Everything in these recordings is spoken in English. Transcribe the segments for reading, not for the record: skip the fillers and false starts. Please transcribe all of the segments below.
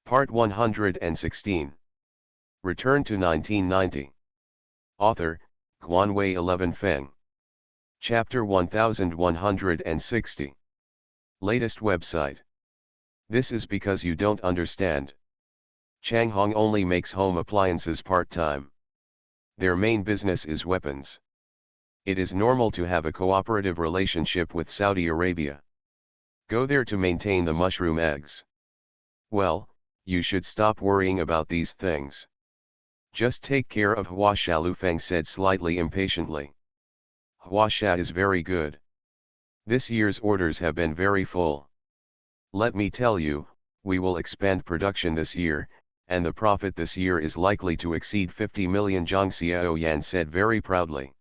Part 116. Return to 1990. Author, Guanwei 11 Feng. Chapter 1160. Latest website. This is because you don't understand. Changhong only makes home appliances part-time. Their main business is weapons. It is normal to have a cooperative relationship with Saudi Arabia. Go there to maintain the mushroom eggs. Well, you should stop worrying about these things. Just take care of Huasha, Lu Feng said slightly impatiently. Huasha is very good. This year's orders have been very full. Let me tell you, we will expand production this year, and the profit this year is likely to exceed 50 million, Zhang Xiaoyan said very proudly.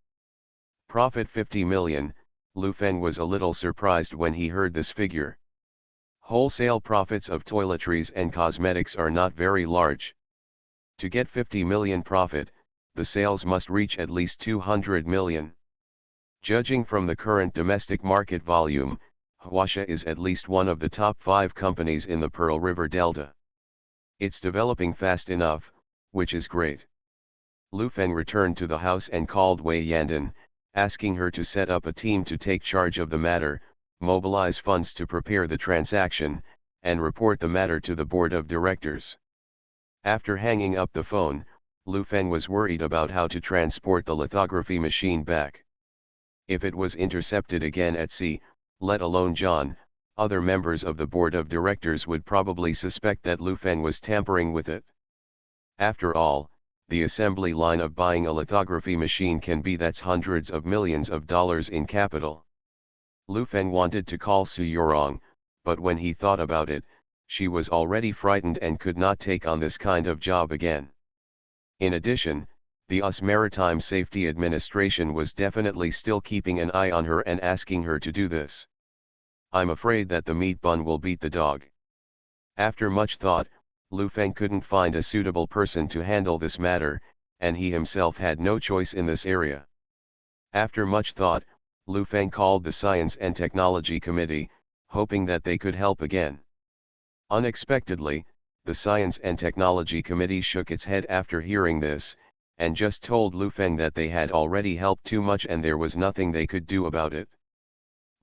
Profit 50 million, Lu Feng was a little surprised when he heard this figure. Wholesale profits of toiletries and cosmetics are not very large. To get 50 million profit, the sales must reach at least 200 million. Judging from the current domestic market volume, Huasha is at least one of the top 5 companies in the Pearl River Delta. It's developing fast enough, which is great. Lu Feng returned to the house and called Wei Yandan, asking her to set up a team to take charge of the matter, mobilize funds to prepare the transaction, and report the matter to the board of directors. After hanging up the phone, Lu Feng was worried about how to transport the lithography machine back. If it was intercepted again at sea, let alone John, other members of the board of directors would probably suspect that Lu Feng was tampering with it. After all, the assembly line of buying a lithography machine can be that's hundreds of millions of dollars in capital. Lu Feng wanted to call Su Yorong, but when he thought about it, she was already frightened and could not take on this kind of job again. In addition, the US Maritime Safety Administration was definitely still keeping an eye on her and asking her to do this. I'm afraid that the meat bun will beat the dog. After much thought, Lu Feng couldn't find a suitable person to handle this matter, and he himself had no choice in this area. After much thought, Lu Feng called the Science and Technology Committee, hoping that they could help again. Unexpectedly, the Science and Technology Committee shook its head after hearing this, and just told Lu Feng that they had already helped too much and there was nothing they could do about it.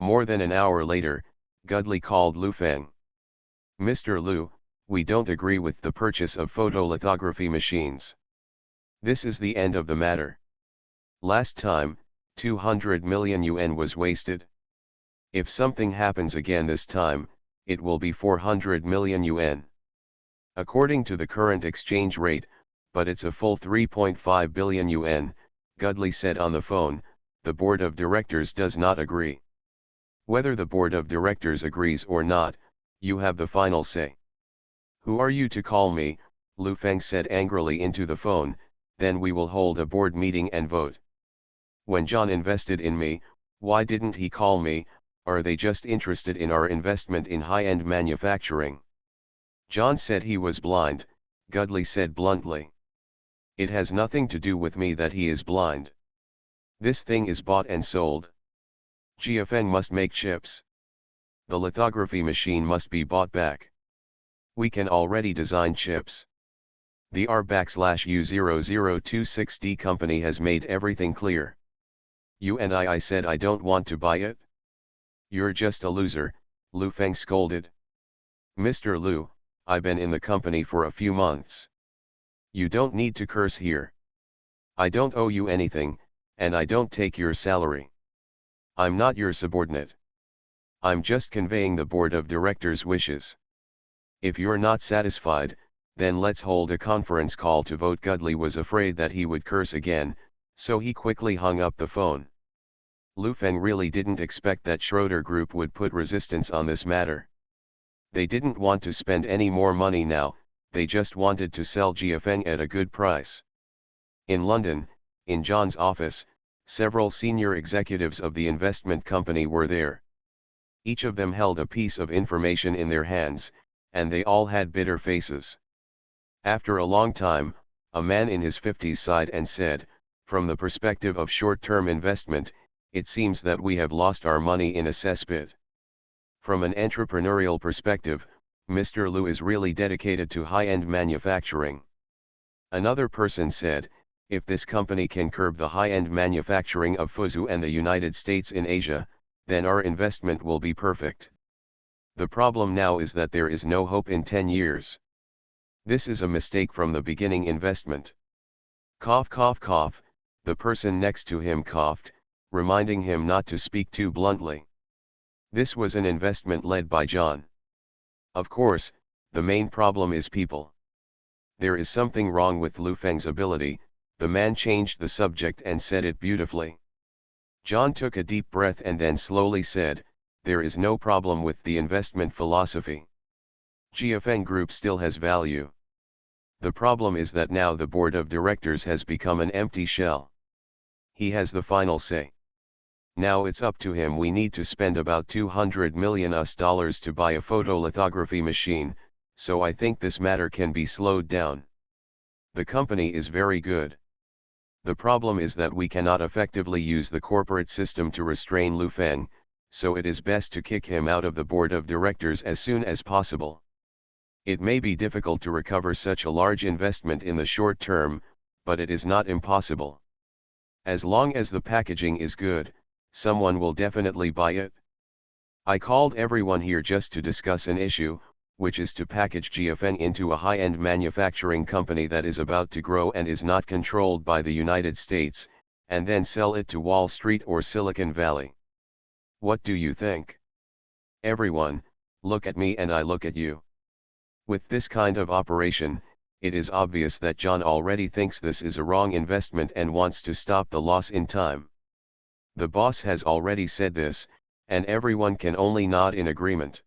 More than an hour later, Gudley called Lu Feng. Mr. Lu, we don't agree with the purchase of photolithography machines. This is the end of the matter. Last time, 200 million yuan was wasted. If something happens again this time, it will be 400 million yuan. According to the current exchange rate, but it's a full 3.5 billion yuan, Gudley said on the phone, the board of directors does not agree. Whether the board of directors agrees or not, you have the final say. Who are you to call me? Lu Feng said angrily into the phone, then we will hold a board meeting and vote. When John invested in me, why didn't he call me? Are they just interested in our investment in high-end manufacturing? John said he was blind, Gudley said bluntly. It has nothing to do with me that he is blind. This thing is bought and sold. Jiafeng must make chips. The lithography machine must be bought back. We can already design chips. The R/U0026D company has made everything clear. You and I said I don't want to buy it. You're just a loser, Lu Feng scolded. Mr. Lu, I've been in the company for a few months. You don't need to curse here. I don't owe you anything, and I don't take your salary. I'm not your subordinate. I'm just conveying the board of directors' wishes. If you're not satisfied, then let's hold a conference call to vote. Gudley was afraid that he would curse again, so he quickly hung up the phone. Lu Feng really didn't expect that Schroeder Group would put resistance on this matter. They didn't want to spend any more money now, they just wanted to sell Jiafeng at a good price. In London, in John's office, several senior executives of the investment company were there. Each of them held a piece of information in their hands, and they all had bitter faces. After a long time, a man in his 50s sighed and said, from the perspective of short-term investment, it seems that we have lost our money in a cesspit. From an entrepreneurial perspective, Mr. Lu is really dedicated to high-end manufacturing. Another person said, if this company can curb the high-end manufacturing of Fuzhou and the United States in Asia, then our investment will be perfect. The problem now is that there is no hope in 10 years. This is a mistake from the beginning investment. Cough cough cough, the person next to him coughed, reminding him not to speak too bluntly. This was an investment led by John. Of course, the main problem is people. There is something wrong with Lu Feng's ability. The man changed the subject and said it beautifully. John took a deep breath and then slowly said, there is no problem with the investment philosophy. GFN Group still has value. The problem is that now the board of directors has become an empty shell. He has the final say. Now it's up to him. We need to spend about $200 million to buy a photolithography machine, so I think this matter can be slowed down. The company is very good. The problem is that we cannot effectively use the corporate system to restrain Lu Feng, so it is best to kick him out of the board of directors as soon as possible. It may be difficult to recover such a large investment in the short term, but it is not impossible. As long as the packaging is good, someone will definitely buy it. I called everyone here just to discuss an issue, which is to package GFN into a high-end manufacturing company that is about to grow and is not controlled by the United States, and then sell it to Wall Street or Silicon Valley. What do you think? Everyone, look at me and I look at you. With this kind of operation, it is obvious that John already thinks this is a wrong investment and wants to stop the loss in time. The boss has already said this, and everyone can only nod in agreement.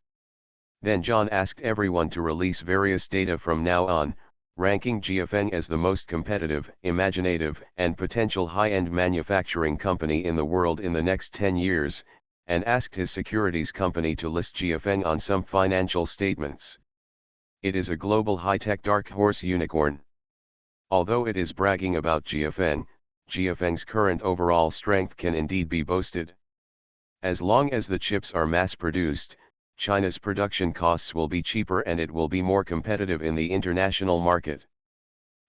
Then John asked everyone to release various data from now on, ranking GFN as the most competitive, imaginative, and potential high-end manufacturing company in the world in the next 10 years, and asked his securities company to list GFN on some financial statements. It is a global high-tech dark horse unicorn. Although it is bragging about GFN's current overall strength can indeed be boasted. As long as the chips are mass-produced, China's production costs will be cheaper and it will be more competitive in the international market.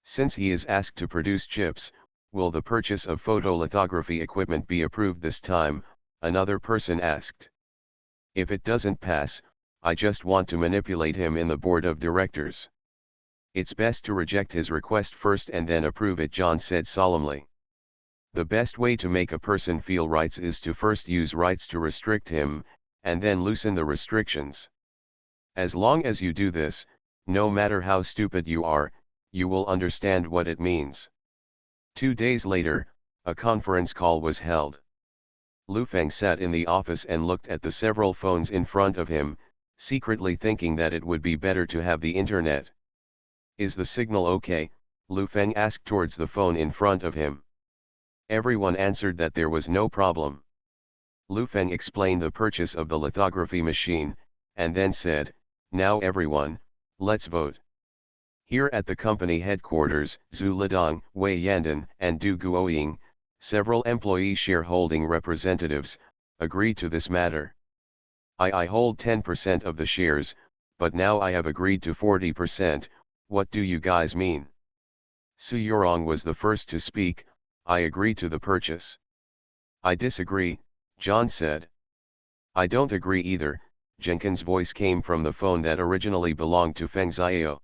Since he is asked to produce chips, will the purchase of photolithography equipment be approved this time? Another person asked. If it doesn't pass, I just want to manipulate him in the board of directors. It's best to reject his request first and then approve it, John said solemnly. The best way to make a person feel rights is to first use rights to restrict him, and then loosen the restrictions. As long as you do this, no matter how stupid you are, you will understand what it means. 2 days later, a conference call was held. Lu Feng sat in the office and looked at the several phones in front of him, secretly thinking that it would be better to have the internet. Is the signal okay? Lu Feng asked towards the phone in front of him. Everyone answered that there was no problem. Lu Feng explained the purchase of the lithography machine, and then said, now everyone, let's vote. Here at the company headquarters, Zhu Lidong, Wei Yandan, and Du Guoying, several employee shareholding representatives, agreed to this matter. I hold 10% of the shares, but now I have agreed to 40%, what do you guys mean? Su Yorong was the first to speak. I agree to the purchase. I disagree, John said. I don't agree either, Jenkins' voice came from the phone that originally belonged to Feng Xiao.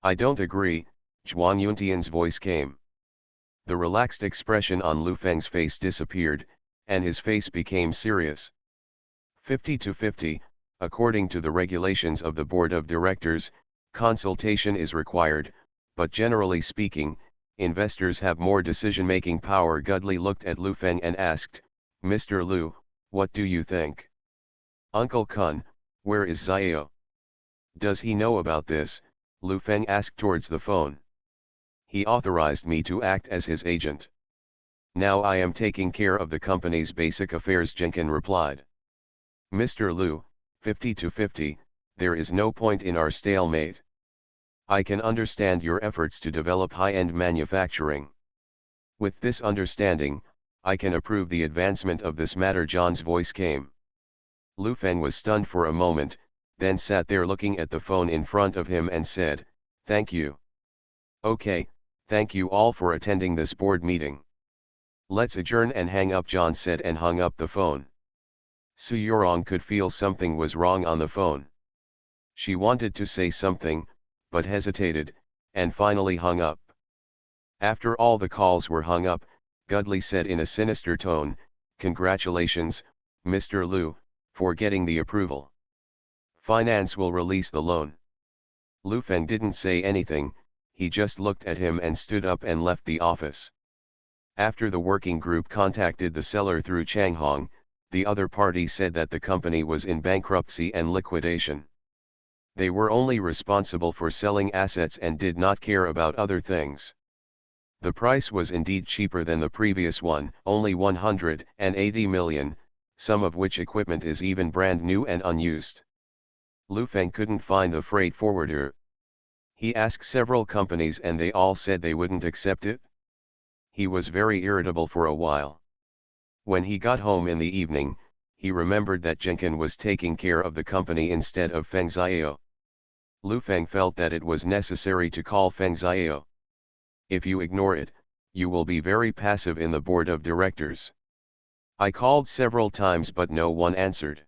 I don't agree, Zhuang Yuntian's voice came. The relaxed expression on Lu Feng's face disappeared, and his face became serious. 50-50, according to the regulations of the board of directors, consultation is required, but generally speaking, investors have more decision-making power. Gudley looked at Lu Feng and asked, Mr. Lu, what do you think? Uncle Kun, where is Xiao? Does he know about this? Lu Feng asked towards the phone. He authorized me to act as his agent. Now I am taking care of the company's basic affairs, Jenkins replied. Mr. Lu, 50-50, there is no point in our stalemate. I can understand your efforts to develop high-end manufacturing. With this understanding, I can approve the advancement of this matter. John's voice came. Lu Feng was stunned for a moment, then sat there looking at the phone in front of him and said, "Thank you. Okay, thank you all for attending this board meeting. Let's adjourn and hang up," John said, and hung up the phone. Su Yorong could feel something was wrong on the phone. She wanted to say something, but hesitated, and finally hung up. After all the calls were hung up, Gudley said in a sinister tone, "Congratulations, Mr. Liu, for getting the approval. Finance will release the loan." Lu Feng didn't say anything, he just looked at him and stood up and left the office. After the working group contacted the seller through Chang Hong, the other party said that the company was in bankruptcy and liquidation. They were only responsible for selling assets and did not care about other things. The price was indeed cheaper than the previous one, only 180 million, some of which equipment is even brand new and unused. Lu Feng couldn't find the freight forwarder. He asked several companies and they all said they wouldn't accept it. He was very irritable for a while. When he got home in the evening, he remembered that Jenkin was taking care of the company instead of Feng Xiao. Lu Feng felt that it was necessary to call Feng Xiao. "If you ignore it, you will be very passive in the board of directors. I called several times but no one answered."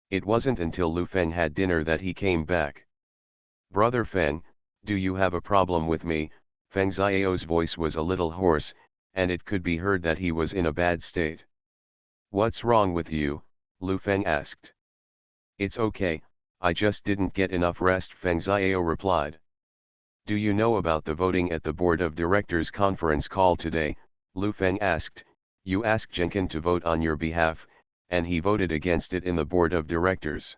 It wasn't until Lu Feng had dinner that he came back. "Brother Feng, do you have a problem with me?" Feng Xiao's voice was a little hoarse, and it could be heard that he was in a bad state. "What's wrong with you?" Lu Feng asked. "It's okay, I just didn't get enough rest," Feng Xiao replied. "Do you know about the voting at the board of directors conference call today?" Lu Feng asked. "You asked Jenkin to vote on your behalf, and he voted against it in the board of directors.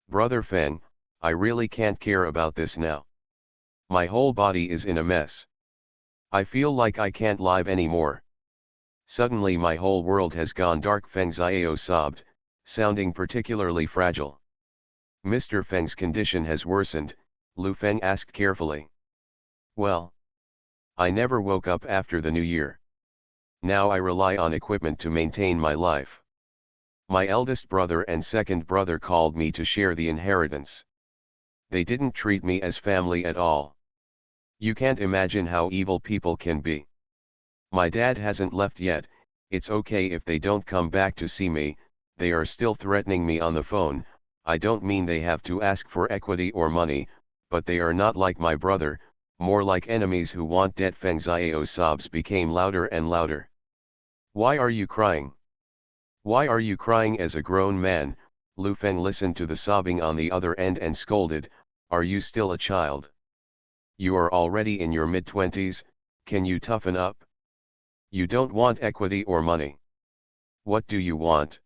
Brother Feng, I really can't care about this now. My whole body is in a mess. I feel like I can't live anymore. Suddenly my whole world has gone dark," Feng Xiao sobbed, sounding particularly fragile. "Mr. Feng's condition has worsened," Lu Feng asked carefully. "Well, I never woke up after the new year. Now I rely on equipment to maintain my life. My eldest brother and second brother called me to share the inheritance. They didn't treat me as family at all. You can't imagine how evil people can be. My dad hasn't left yet, it's okay if they don't come back to see me, they are still threatening me on the phone. I don't mean they have to ask for equity or money, but they are not like my brother, more like enemies who want debt." Feng Xiao's sobs became louder and louder. "Why are you crying? Why are you crying as a grown man?" Lu Feng listened to the sobbing on the other end and scolded, "Are you still a child? You are already in your mid-20s, can you toughen up? You don't want equity or money. What do you want?"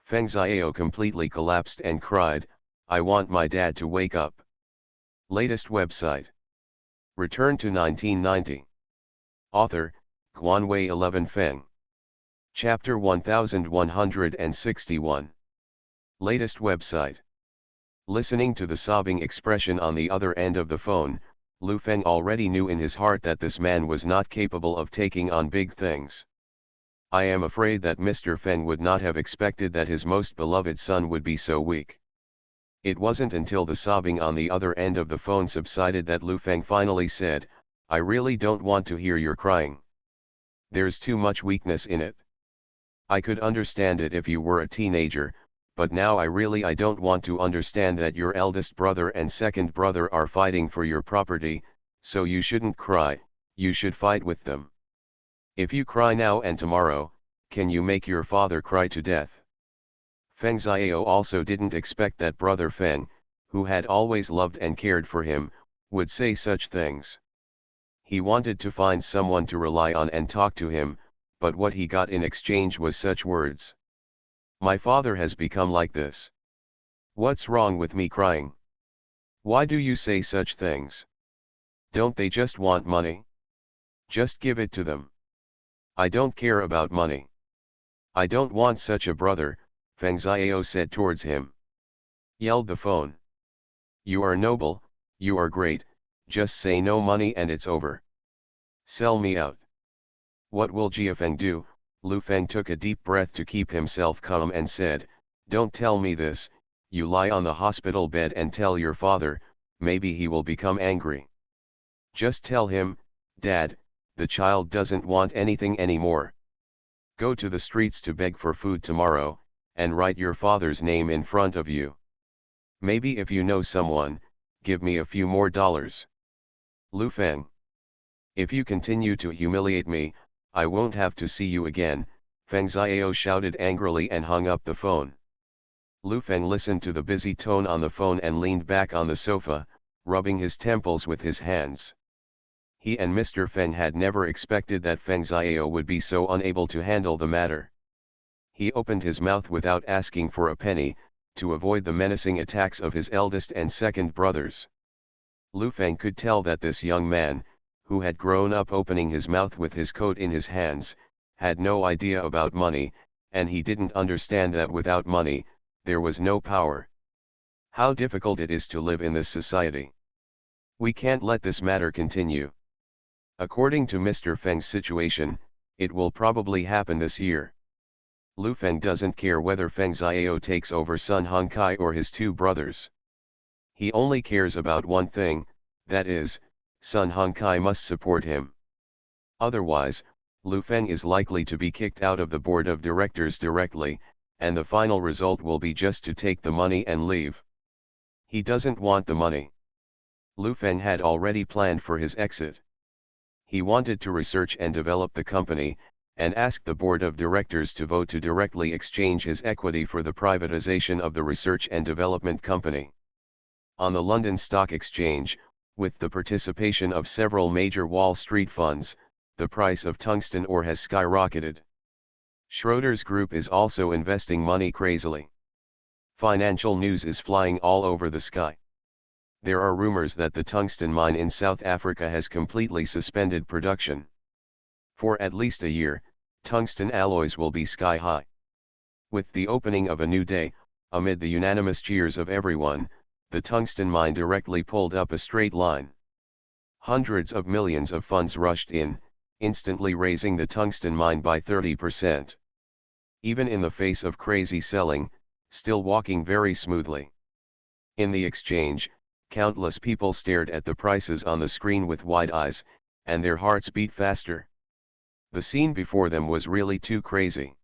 Feng Xiao completely collapsed and cried, "I want my dad to wake up." Latest website. Return to 1990. Author, Guanwei 11 Feng. Chapter 1161. Latest website. Listening to the sobbing expression on the other end of the phone, Lu Feng already knew in his heart that this man was not capable of taking on big things. I am afraid that Mr. Feng would not have expected that his most beloved son would be so weak. It wasn't until the sobbing on the other end of the phone subsided that Lu Feng finally said, "I really don't want to hear your crying. There's too much weakness in it. I could understand it if you were a teenager, but now I don't want to understand that your eldest brother and second brother are fighting for your property, so you shouldn't cry, you should fight with them. If you cry now and tomorrow, can you make your father cry to death?" Feng Xiao also didn't expect that brother Feng, who had always loved and cared for him, would say such things. He wanted to find someone to rely on and talk to him, but what he got in exchange was such words. "My father has become like this. What's wrong with me crying? Why do you say such things? Don't they just want money? Just give it to them. I don't care about money. I don't want such a brother," Feng Xiao said towards him. Yelled the phone. "You are noble, you are great, just say no money and it's over. Sell me out." "What will Jiafeng do?" Lu Feng took a deep breath to keep himself calm and said, "Don't tell me this, you lie on the hospital bed and tell your father, maybe he will become angry. Just tell him, Dad, the child doesn't want anything anymore. Go to the streets to beg for food tomorrow, and write your father's name in front of you. Maybe if you know someone, give me a few more dollars. Lu Feng. If you continue to humiliate me, I won't have to see you again, Feng Xiao shouted angrily and hung up the phone. Lu Feng listened to the busy tone on the phone and leaned back on the sofa, rubbing his temples with his hands. He and Mr. Feng had never expected that Feng Xiao would be so unable to handle the matter. He opened his mouth without asking for a penny, to avoid the menacing attacks of his eldest and second brothers. Lu Feng could tell that this young man, who had grown up opening his mouth with his coat in his hands, had no idea about money, and he didn't understand that without money, there was no power. How difficult it is to live in this society. We can't let this matter continue. According to Mr. Feng's situation, it will probably happen this year. Lu Feng doesn't care whether Feng Xiao takes over Sun Hongkai or his two brothers. He only cares about one thing, that is, Sun Hongkai must support him. Otherwise, Lu Feng is likely to be kicked out of the board of directors directly, and the final result will be just to take the money and leave. He doesn't want the money. Lu Feng had already planned for his exit. He wanted to research and develop the company, and ask the board of directors to vote to directly exchange his equity for the privatization of the research and development company. On the London Stock Exchange, with the participation of several major Wall Street funds, the price of tungsten ore has skyrocketed. Schroders Group is also investing money crazily. Financial news is flying all over the sky. There are rumors that the tungsten mine in South Africa has completely suspended production. For at least a year, tungsten alloys will be sky high. With the opening of a new day, amid the unanimous cheers of everyone, the tungsten mine directly pulled up a straight line. Hundreds of millions of funds rushed in, instantly raising the tungsten mine by 30%. Even in the face of crazy selling, still walking very smoothly. In the exchange, countless people stared at the prices on the screen with wide eyes, and their hearts beat faster. The scene before them was really too crazy.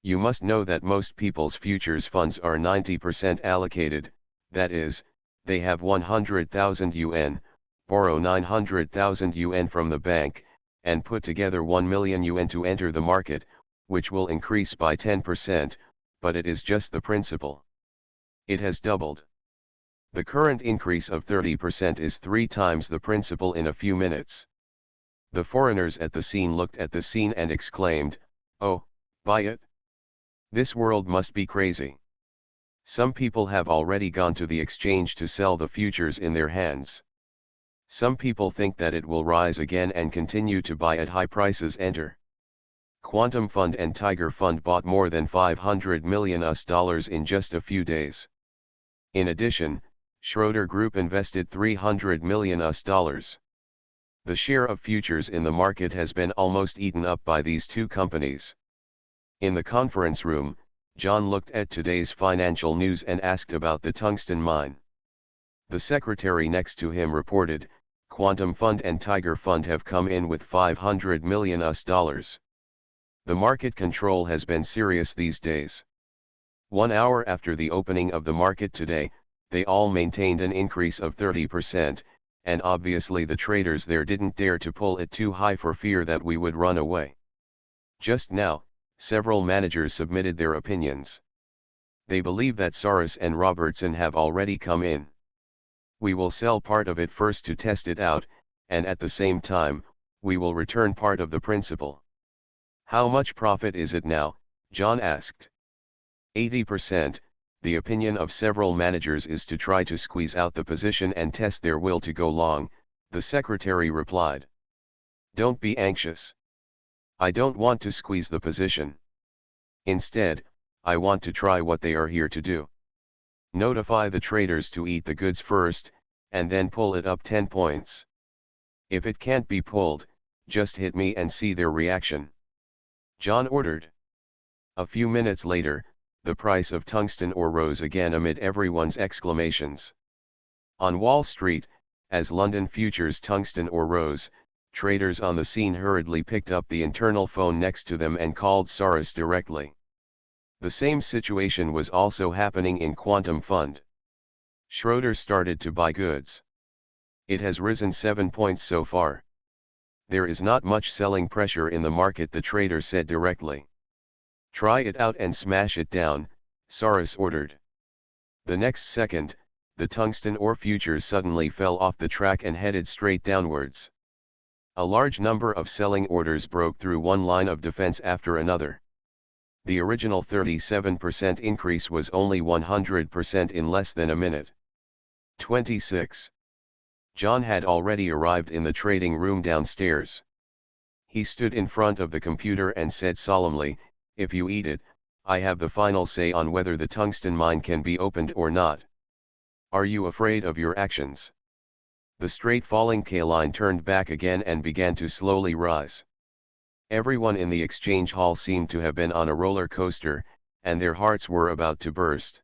You must know that most people's futures funds are 90% allocated, that is, they have 100,000 yuan, borrow 900,000 yuan from the bank, and put together 1 million yuan to enter the market, which will increase by 10%, but it is just the principal. It has doubled. The current increase of 30% is 3 times the principal in a few minutes. The foreigners at the scene looked at the scene and exclaimed, "Oh, buy it? This world must be crazy." Some people have already gone to the exchange to sell the futures in their hands. Some people think that it will rise again and continue to buy at high prices. Enter. Quantum Fund and Tiger Fund bought more than $500 million in just a few days. In addition, Schroder Group invested $300 million. The share of futures in the market has been almost eaten up by these two companies. In the conference room, John looked at today's financial news and asked about the tungsten mine. The secretary next to him reported, Quantum Fund and Tiger Fund have come in with $500 million. The market control has been serious these days. 1 hour after the opening of the market today, they all maintained an increase of 30%, and obviously the traders there didn't dare to pull it too high for fear that we would run away. Just now, several managers submitted their opinions. They believe that Saras and Robertson have already come in. We will sell part of it first to test it out, and at the same time, we will return part of the principal. How much profit is it now? John asked. 80%, the opinion of several managers is to try to squeeze out the position and test their will to go long, the secretary replied. Don't be anxious. I don't want to squeeze the position. Instead, I want to try what they are here to do. Notify the traders to eat the goods first, and then pull it up 10 points. If it can't be pulled, just hit me and see their reaction. John ordered. A few minutes later, the price of tungsten ore rose again amid everyone's exclamations. On Wall Street, as London futures tungsten ore rose, traders on the scene hurriedly picked up the internal phone next to them and called Soros directly. The same situation was also happening in Quantum Fund. Schroeder started to buy goods. It has risen 7 points so far. There is not much selling pressure in the market, the trader said directly. Try it out and smash it down, Soros ordered. The next second, the tungsten ore futures suddenly fell off the track and headed straight downwards. A large number of selling orders broke through one line of defense after another. The original 37% increase was only 100% in less than a minute. 26. John had already arrived in the trading room downstairs. He stood in front of the computer and said solemnly, "If you eat it, I have the final say on whether the tungsten mine can be opened or not. Are you afraid of your actions?" The straight falling K line turned back again and began to slowly rise. Everyone in the exchange hall seemed to have been on a roller coaster, and their hearts were about to burst.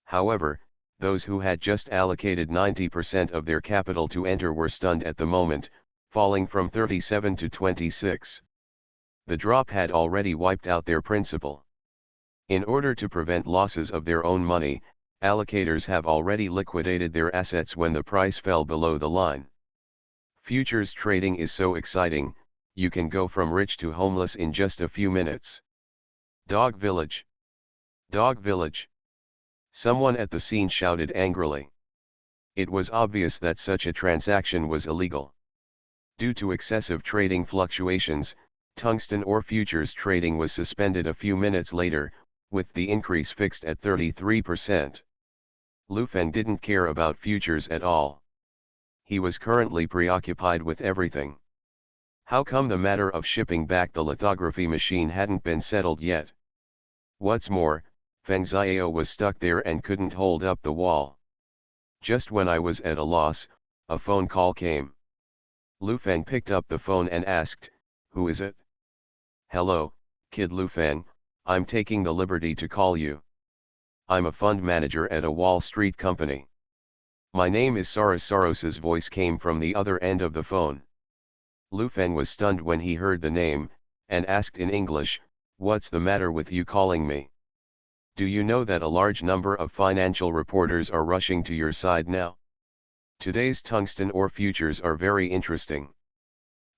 However, those who had just allocated 90% of their capital to enter were stunned at the moment, falling from 37 to 26. The drop had already wiped out their principal. In order to prevent losses of their own money, allocators have already liquidated their assets when the price fell below the line. Futures trading is so exciting, you can go from rich to homeless in just a few minutes. Dog Village! Dog Village! Someone at the scene shouted angrily. It was obvious that such a transaction was illegal. Due to excessive trading fluctuations, tungsten ore futures trading was suspended a few minutes later, with the increase fixed at 33%. Lu Feng didn't care about futures at all. He was currently preoccupied with everything. How come the matter of shipping back the lithography machine hadn't been settled yet? What's more, Feng Xiao was stuck there and couldn't hold up the wall. Just when I was at a loss, a phone call came. Lu Feng picked up the phone and asked, "Who is it?" "Hello, kid Lu Feng, I'm taking the liberty to call you. I'm a fund manager at a Wall Street company. My name is Soros." Soros's voice came from the other end of the phone. Lu Feng was stunned when he heard the name, and asked in English, "What's the matter with you calling me? Do you know that a large number of financial reporters are rushing to your side now? Today's tungsten ore futures are very interesting.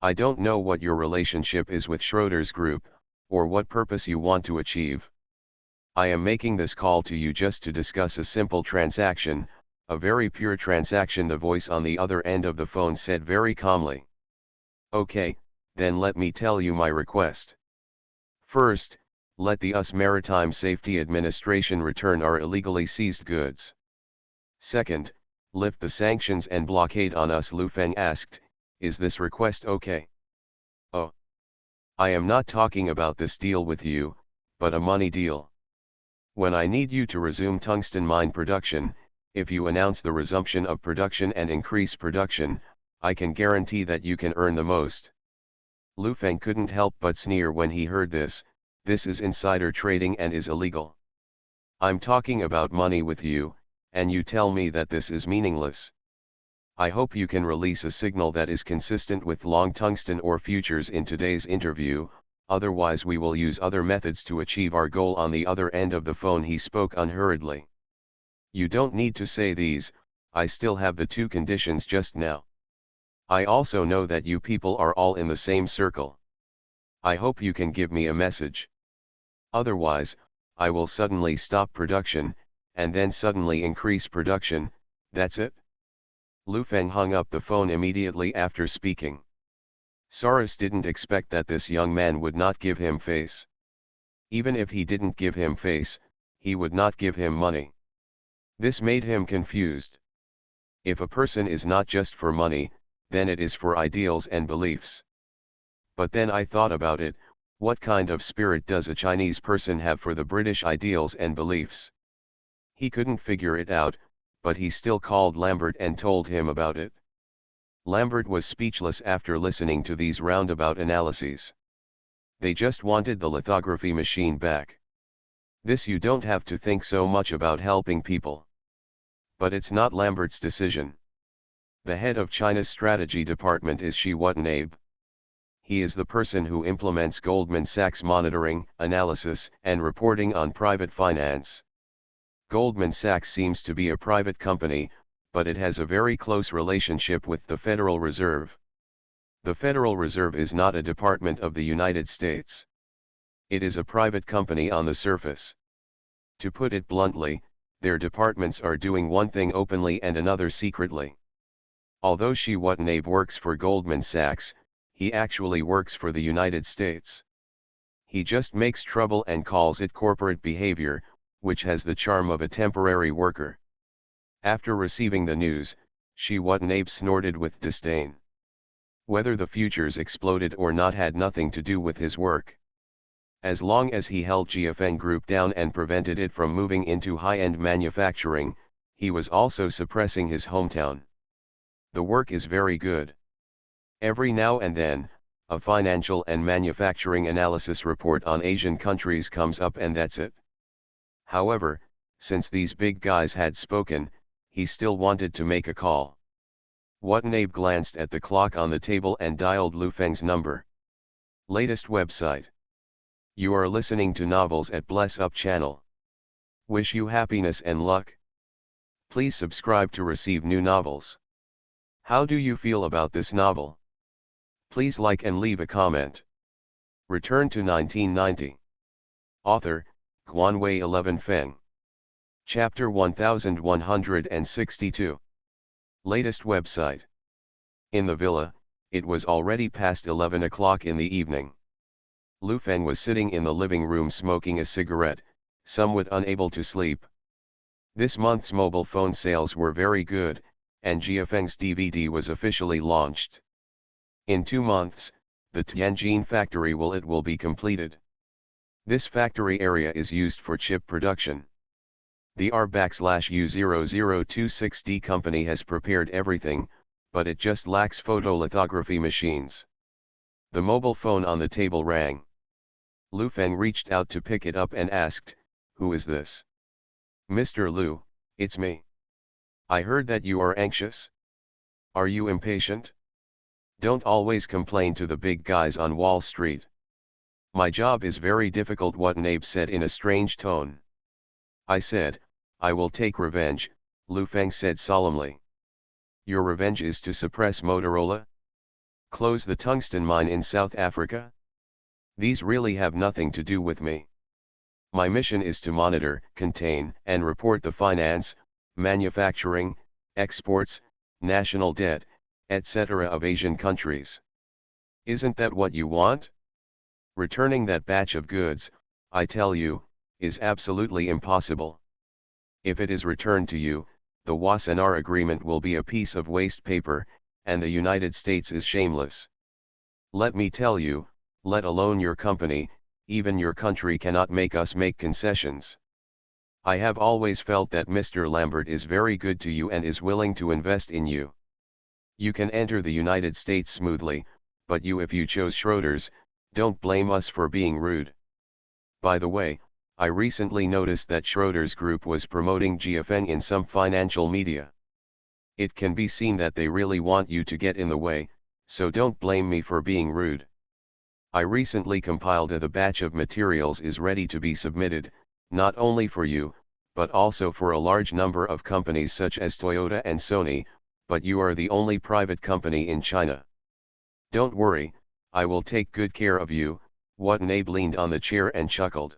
I don't know what your relationship is with Schroeder's group, or what purpose you want to achieve. I am making this call to you just to discuss a simple transaction, a very pure transaction," the voice on the other end of the phone said very calmly. "Okay, then let me tell you my request. First, let the US Maritime Safety Administration return our illegally seized goods. Second, lift the sanctions and blockade on us." Lu Feng asked, "Is this request okay?" "Oh. I am not talking about this deal with you, but a money deal. When I need you to resume tungsten mine production, if you announce the resumption of production and increase production, I can guarantee that you can earn the most." Lu Feng couldn't help but sneer when he heard this. This is insider trading and is illegal. I'm talking about money with you, and you tell me that this is meaningless. I hope you can release a signal that is consistent with long tungsten ore futures in today's interview, otherwise we will use other methods to achieve our goal." On the other end of the phone he spoke unhurriedly. "You don't need to say these, I still have the two conditions just now. I also know that you people are all in the same circle. I hope you can give me a message. Otherwise, I will suddenly stop production, and then suddenly increase production, that's it." Lu Feng hung up the phone immediately after speaking. Soros didn't expect that this young man would not give him face. Even if he didn't give him face, he would not give him money. This made him confused. If a person is not just for money, then it is for ideals and beliefs. But then I thought about it, what kind of spirit does a Chinese person have for the British ideals and beliefs? He couldn't figure it out, but he still called Lambert and told him about it. Lambert was speechless after listening to these roundabout analyses. They just wanted the lithography machine back. This you don't have to think so much about helping people. But it's not Lambert's decision. The head of China's strategy department is Xi Watanabe. He is the person who implements Goldman Sachs' monitoring, analysis, and reporting on private finance. Goldman Sachs seems to be a private company, but it has a very close relationship with the Federal Reserve. The Federal Reserve is not a department of the United States. It is a private company on the surface. To put it bluntly, their departments are doing one thing openly and another secretly. Although Xi Watanabe works for Goldman Sachs, he actually works for the United States. He just makes trouble and calls it corporate behavior, which has the charm of a temporary worker. After receiving the news, Xi Watanabe snorted with disdain. Whether the futures exploded or not had nothing to do with his work. As long as he held GFN Group down and prevented it from moving into high-end manufacturing, he was also suppressing his hometown. The work is very good. Every now and then, a financial and manufacturing analysis report on Asian countries comes up and that's it. However, since these big guys had spoken, he still wanted to make a call. Watanabe glanced at the clock on the table and dialed Lu Feng's number. Latest website. You are listening to Novels at Bless Up channel. Wish you happiness and luck. Please subscribe to receive new novels. How do you feel about this novel? Please like and leave a comment. Return to 1990. Author, Guanwei 11 Feng. Chapter 1162. Latest website. In the villa, it was already past 11 o'clock in the evening. Lu Feng was sitting in the living room smoking a cigarette, somewhat unable to sleep. This month's mobile phone sales were very good, and Jiafeng's DVD was officially launched. In 2 months, the Tianjin factory will be completed. This factory area is used for chip production. The R/U0026D company has prepared everything, but it just lacks photolithography machines. The mobile phone on the table rang. Lu Feng reached out to pick it up and asked, "Who is this?" "Mr. Lu, it's me. I heard that you are anxious. Are you impatient? Don't always complain to the big guys on Wall Street." "My job is very difficult," Watanabe said in a strange tone. "I said, I will take revenge," Lu Feng said solemnly. "Your revenge is to suppress Motorola? Close the tungsten mine in South Africa? These really have nothing to do with me. My mission is to monitor, contain, and report the finance, manufacturing, exports, national debt, etc. of Asian countries. Isn't that what you want? Returning that batch of goods, I tell you, is absolutely impossible. If it is returned to you, the Wassenaar Agreement will be a piece of waste paper, and the United States is shameless. Let me tell you, let alone your company, even your country cannot make us make concessions. I have always felt that Mr. Lambert is very good to you and is willing to invest in you. You can enter the United States smoothly, but if you chose Schroders, don't blame us for being rude. By the way, I recently noticed that Schroders Group was promoting GFN in some financial media. It can be seen that they really want you to get in the way, so don't blame me for being rude. I recently compiled the batch of materials is ready to be submitted, not only for you, but also for a large number of companies such as Toyota and Sony, but you are the only private company in China. Don't worry, I will take good care of you." Watanabe leaned on the chair and chuckled.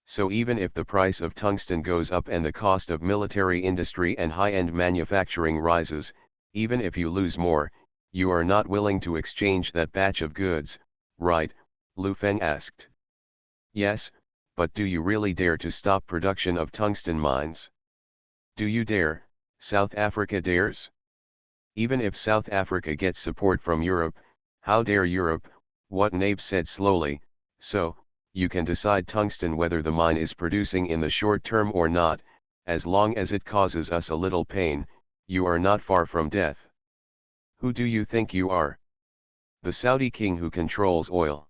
"So even if the price of tungsten goes up and the cost of military industry and high-end manufacturing rises, even if you lose more, you are not willing to exchange that batch of goods, right?" Lu Feng asked. "Yes, but do you really dare to stop production of tungsten mines? Do you dare? South Africa dares? Even if South Africa gets support from Europe, how dare Europe?" Watanabe said slowly. "So, you can decide tungsten whether the mine is producing in the short term or not, as long as it causes us a little pain, you are not far from death. Who do you think you are? The Saudi king who controls oil.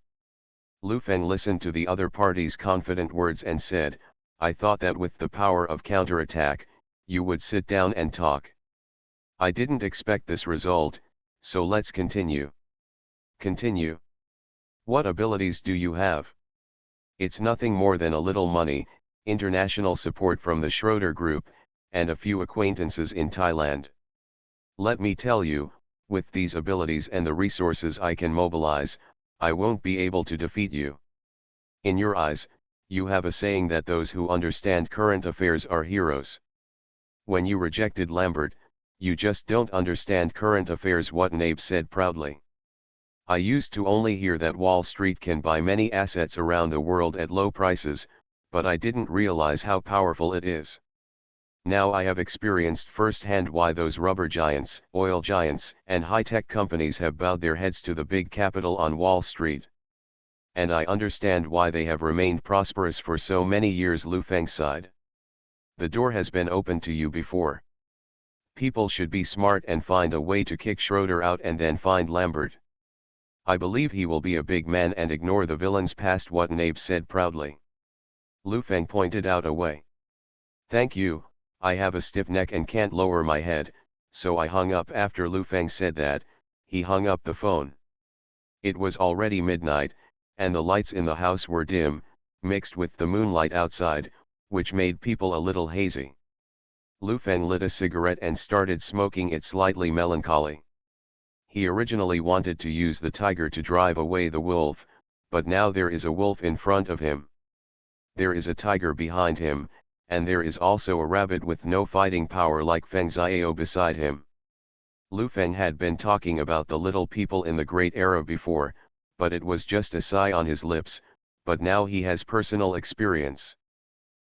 Lu Feng listened to the other party's confident words and said, I thought that with the power of counterattack, you would sit down and talk. I didn't expect this result, so let's continue. Continue. What abilities do you have? It's nothing more than a little money, international support from the Schroeder Group, and a few acquaintances in Thailand. Let me tell you, with these abilities and the resources I can mobilize, I won't be able to defeat you. In your eyes, you have a saying that those who understand current affairs are heroes. When you rejected Lambert, you just don't understand current affairs, what Nabe said proudly. I used to only hear that Wall Street can buy many assets around the world at low prices, but I didn't realize how powerful it is. Now I have experienced firsthand why those rubber giants, oil giants, and high-tech companies have bowed their heads to the big capital on Wall Street. And I understand why they have remained prosperous for so many years, Lu Feng sighed. The door has been opened to you before. People should be smart and find a way to kick Schroeder out and then find Lambert. I believe he will be a big man and ignore the villain's past, what Nabe said proudly. Lu Feng pointed out a way. Thank you, I have a stiff neck and can't lower my head, so I hung up. After Lu Feng said that, he hung up the phone. It was already midnight, and the lights in the house were dim, mixed with the moonlight outside, which made people a little hazy. Lu Feng lit a cigarette and started smoking it, slightly melancholy. He originally wanted to use the tiger to drive away the wolf, but now there is a wolf in front of him. There is a tiger behind him, and there is also a rabbit with no fighting power like Feng Xiao beside him. Lu Feng had been talking about the little people in the Great Era before, but it was just a sigh on his lips, but now he has personal experience.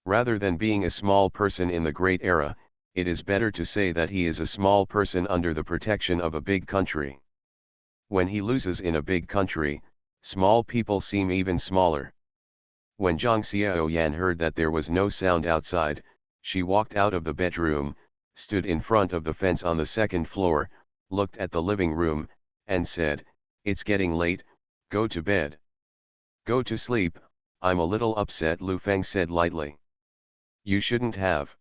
Rather than being a small person in the Great Era, it is better to say that he is a small person under the protection of a big country. When he loses in a big country, small people seem even smaller. When Zhang Xiaoyan heard that there was no sound outside, she walked out of the bedroom, stood in front of the fence on the second floor, looked at the living room, and said, "It's getting late, go to bed." "Go to sleep, I'm a little upset," Lu Feng said lightly. "You shouldn't have."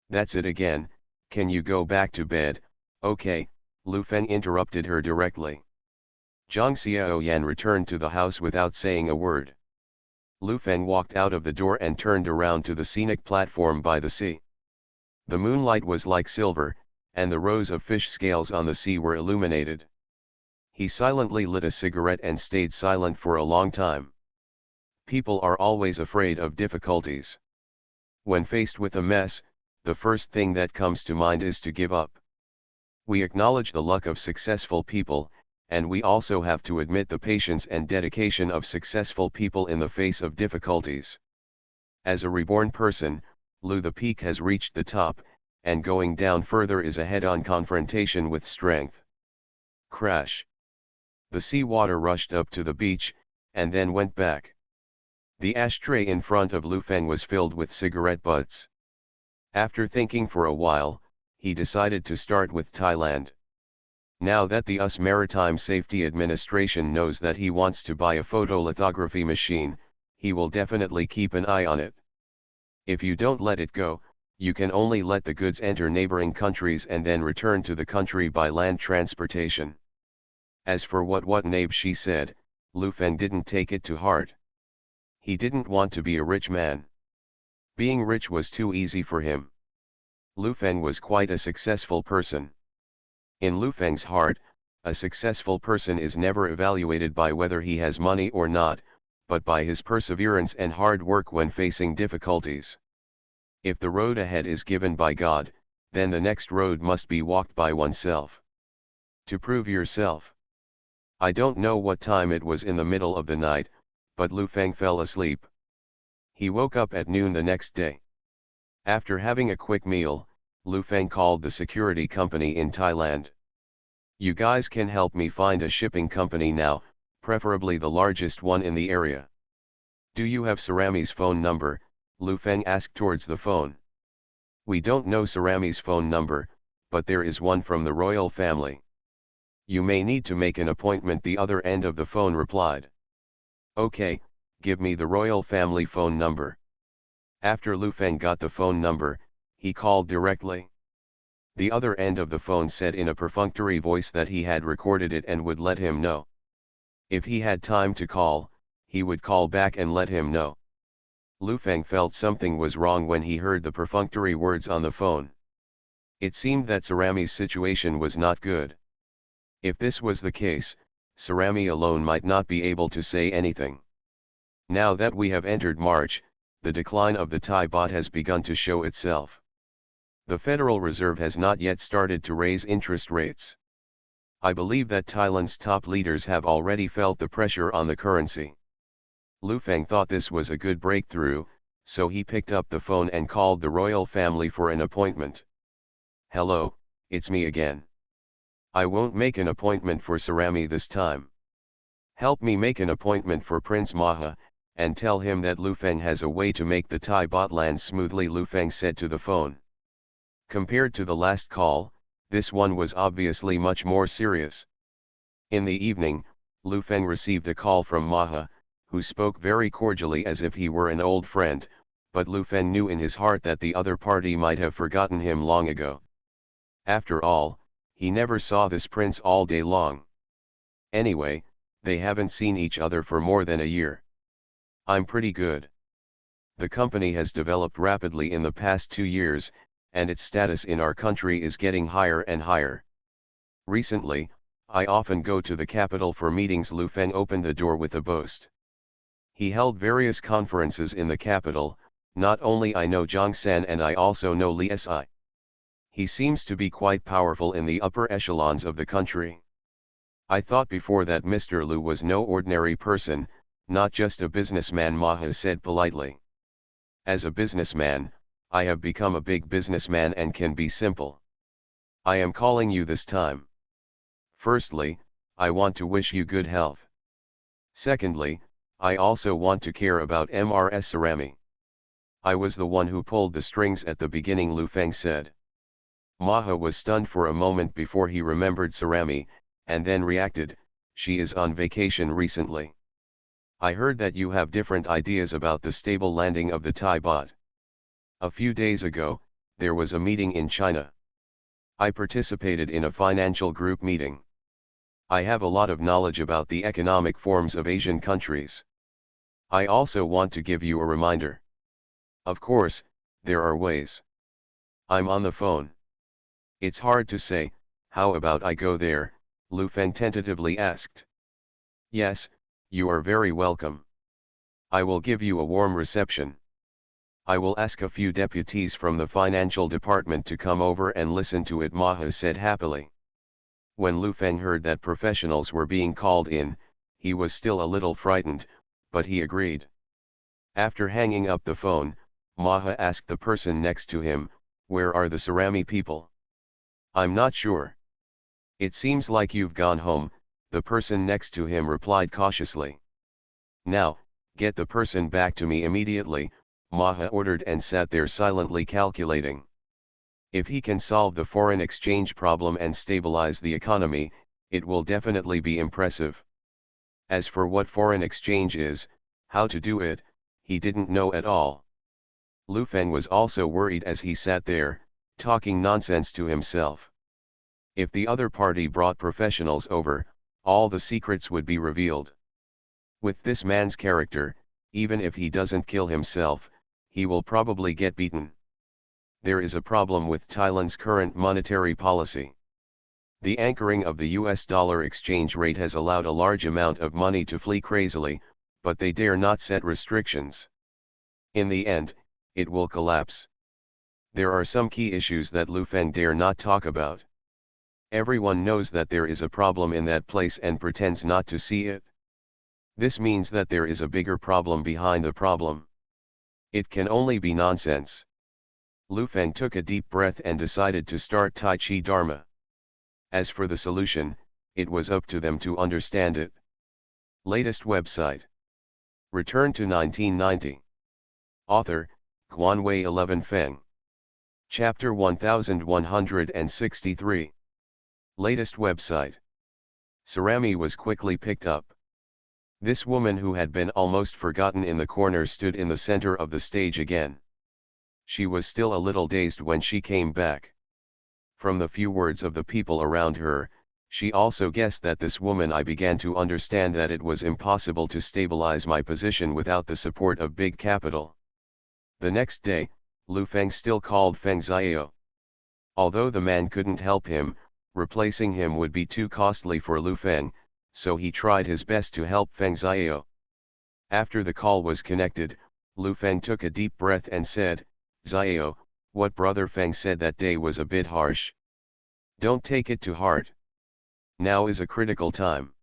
"That's it again, can you go back to bed?" "Okay," Lu Feng interrupted her directly. Zhang Xiaoyan returned to the house without saying a word. Lu Feng walked out of the door and turned around to the scenic platform by the sea. The moonlight was like silver, and the rows of fish scales on the sea were illuminated. He silently lit a cigarette and stayed silent for a long time. People are always afraid of difficulties. When faced with a mess, the first thing that comes to mind is to give up. We acknowledge the luck of successful people, and we also have to admit the patience and dedication of successful people in the face of difficulties. As a reborn person, Lu the peak has reached the top, and going down further is a head-on confrontation with strength. Crash. The sea water rushed up to the beach, and then went back. The ashtray in front of Lu Feng was filled with cigarette butts. After thinking for a while, he decided to start with Thailand. Now that the US Maritime Safety Administration knows that he wants to buy a photolithography machine, he will definitely keep an eye on it. If you don't let it go, you can only let the goods enter neighboring countries and then return to the country by land transportation. As for what Nabe she said, Lu Feng didn't take it to heart. He didn't want to be a rich man. Being rich was too easy for him. Lu Feng was quite a successful person. In Lu Feng's heart, a successful person is never evaluated by whether he has money or not, but by his perseverance and hard work when facing difficulties. If the road ahead is given by God, then the next road must be walked by oneself. To prove yourself. I don't know what time it was in the middle of the night, but Lu Feng fell asleep. He woke up at noon the next day. After having a quick meal, Lu Feng called the security company in Thailand. "You guys can help me find a shipping company now, preferably the largest one in the area." "Do you have Sarami's phone number?" Lu Feng asked towards the phone. "We don't know Sarami's phone number, but there is one from the royal family." "You may need to make an appointment," the other end of the phone replied. Okay, give me the royal family phone number. After Lu Feng got the phone number, he called directly. The other end of the phone said in a perfunctory voice that he had recorded it and would let him know. If he had time to call, he would call back and let him know. Lu Feng felt something was wrong when he heard the perfunctory words on the phone. It seemed that Sarami's situation was not good. If this was the case, Sarami alone might not be able to say anything. Now that we have entered March, the decline of the Thai baht has begun to show itself. The Federal Reserve has not yet started to raise interest rates. I believe that Thailand's top leaders have already felt the pressure on the currency. Lu Feng thought this was a good breakthrough, so he picked up the phone and called the royal family for an appointment. Hello, it's me again. I won't make an appointment for Sarami this time. Help me make an appointment for Prince Maha, and tell him that Lu Feng has a way to make the Thai baht land smoothly, Lu Feng said to the phone. Compared to the last call, this one was obviously much more serious. In the evening, Lu Feng received a call from Maha, who spoke very cordially as if he were an old friend, but Lu Feng knew in his heart that the other party might have forgotten him long ago. After all, he never saw this prince all day long. Anyway, they haven't seen each other for more than a year. I'm pretty good. The company has developed rapidly in the past 2 years, and its status in our country is getting higher and higher. Recently, I often go to the capital for meetings. Lu Feng opened the door with a boast. He held various conferences in the capital. Not only I know Zhang San and I also know Li Si. He seems to be quite powerful in the upper echelons of the country. I thought before that Mr. Lu was no ordinary person, not just a businessman, Maha said politely. As a businessman, I have become a big businessman and can be simple. I am calling you this time. Firstly, I want to wish you good health. Secondly, I also want to care about Mrs. Sarami. I was the one who pulled the strings at the beginning, Lu Feng said. Maha was stunned for a moment before he remembered Sarami, and then reacted, she is on vacation recently. I heard that you have different ideas about the stable landing of the Thai baht. A few days ago, there was a meeting in China. I participated in a financial group meeting. I have a lot of knowledge about the economic forms of Asian countries. I also want to give you a reminder. Of course, there are ways. I'm on the phone. It's hard to say, how about I go there? Lu Feng tentatively asked. Yes, you are very welcome. I will give you a warm reception. I will ask a few deputies from the financial department to come over and listen to it, Maha said happily. When Lu Feng heard that professionals were being called in, he was still a little frightened, but he agreed. After hanging up the phone, Maha asked the person next to him, where are the Sarami people? I'm not sure. It seems like you've gone home, the person next to him replied cautiously. Now, get the person back to me immediately, Maha ordered and sat there silently calculating. If he can solve the foreign exchange problem and stabilize the economy, it will definitely be impressive. As for what foreign exchange is, how to do it, he didn't know at all. Lu Feng was also worried as he sat there, talking nonsense to himself. If the other party brought professionals over, all the secrets would be revealed. With this man's character, even if he doesn't kill himself, he will probably get beaten. There is a problem with Thailand's current monetary policy. The anchoring of the US dollar exchange rate has allowed a large amount of money to flee crazily, but they dare not set restrictions. In the end, it will collapse. There are some key issues that Lu Feng dare not talk about. Everyone knows that there is a problem in that place and pretends not to see it. This means that there is a bigger problem behind the problem. It can only be nonsense. Lu Feng took a deep breath and decided to start Tai Chi Dharma. As for the solution, it was up to them to understand it. Latest website. Return to 1990. Author, Guanwei 11 Feng. Chapter 1163. Latest website. Sarami was quickly picked up. This woman who had been almost forgotten in the corner stood in the center of the stage again. She was still a little dazed when she came back. From the few words of the people around her, she also guessed that this woman. I began to understand that it was impossible to stabilize my position without the support of big capital. The next day, Lu Feng still called Feng Xiao. Although the man couldn't help him, replacing him would be too costly for Lu Feng, so he tried his best to help Feng Xiao. After the call was connected, Lu Feng took a deep breath and said, "Xiao, what Brother Feng said that day was a bit harsh. Don't take it to heart. Now is a critical time.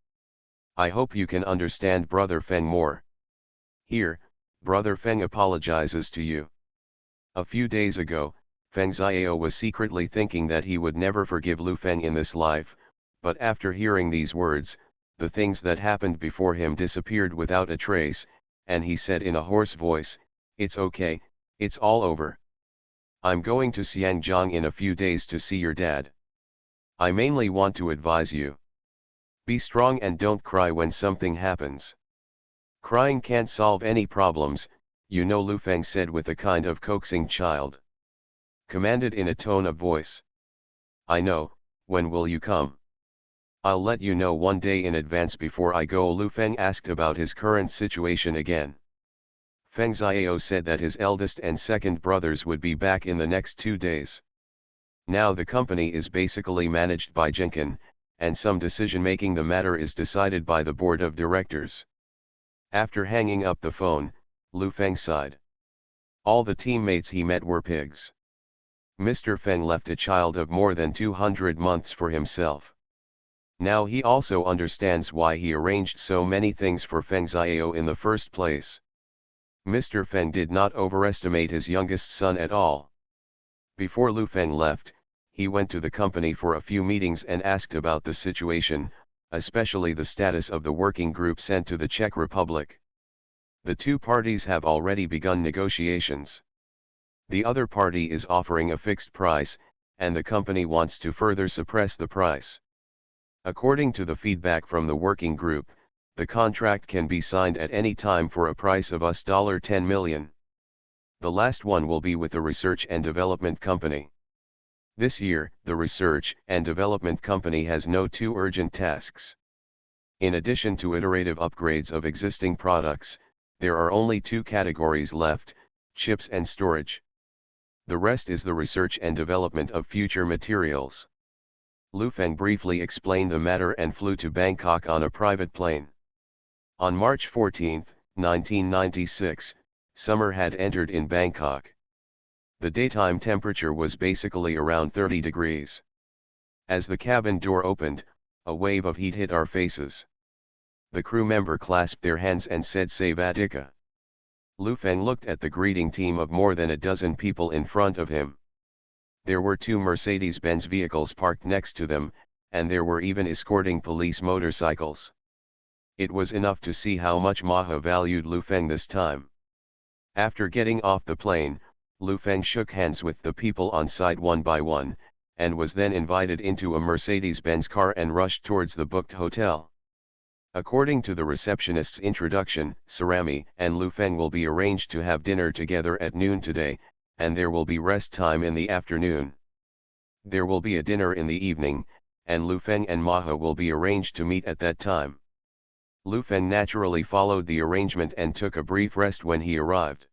I hope you can understand Brother Feng more. Here, Brother Feng apologizes to you." A few days ago, Feng Xiao was secretly thinking that he would never forgive Lu Feng in this life, but after hearing these words, the things that happened before him disappeared without a trace, and he said in a hoarse voice, "It's okay, it's all over. I'm going to Xiangjiang in a few days to see your dad. I mainly want to advise you. Be strong and don't cry when something happens. Crying can't solve any problems, you know," Lu Feng said with a kind of coaxing child. Commanded in a tone of voice. "I know, when will you come? I'll let you know one day in advance before I go." Lu Feng asked about his current situation again. Feng Xiao said that his eldest and second brothers would be back in the next 2 days. Now the company is basically managed by Jenkin, and some decision-making the matter is decided by the board of directors. After hanging up the phone, Lu Feng sighed. All the teammates he met were pigs. Mr. Feng left a child of more than 200 months for himself. Now he also understands why he arranged so many things for Feng Xiao in the first place. Mr. Feng did not overestimate his youngest son at all. Before Lu Feng left, he went to the company for a few meetings and asked about the situation, especially the status of the working group sent to the Czech Republic. The two parties have already begun negotiations. The other party is offering a fixed price, and the company wants to further suppress the price. According to the feedback from the working group, the contract can be signed at any time for a price of $10 million. The last one will be with the Research and Development Company. This year, the Research and Development Company has no two urgent tasks. In addition to iterative upgrades of existing products, there are only two categories left: chips and storage. The rest is the research and development of future materials. Lu Feng briefly explained the matter and flew to Bangkok on a private plane. On March 14, 1996, summer had entered in Bangkok. The daytime temperature was basically around 30 degrees. As the cabin door opened, a wave of heat hit our faces. The crew member clasped their hands and said "Savadika." Lu Feng looked at the greeting team of more than a dozen people in front of him. There were two Mercedes-Benz vehicles parked next to them, and there were even escorting police motorcycles. It was enough to see how much Maha valued Lu Feng this time. After getting off the plane, Lu Feng shook hands with the people on site one by one, and was then invited into a Mercedes-Benz car and rushed towards the booked hotel. According to the receptionist's introduction, Sarami and Lu Feng will be arranged to have dinner together at noon today, and there will be rest time in the afternoon. There will be a dinner in the evening, and Lu Feng and Maha will be arranged to meet at that time. Lu Feng naturally followed the arrangement and took a brief rest when he arrived.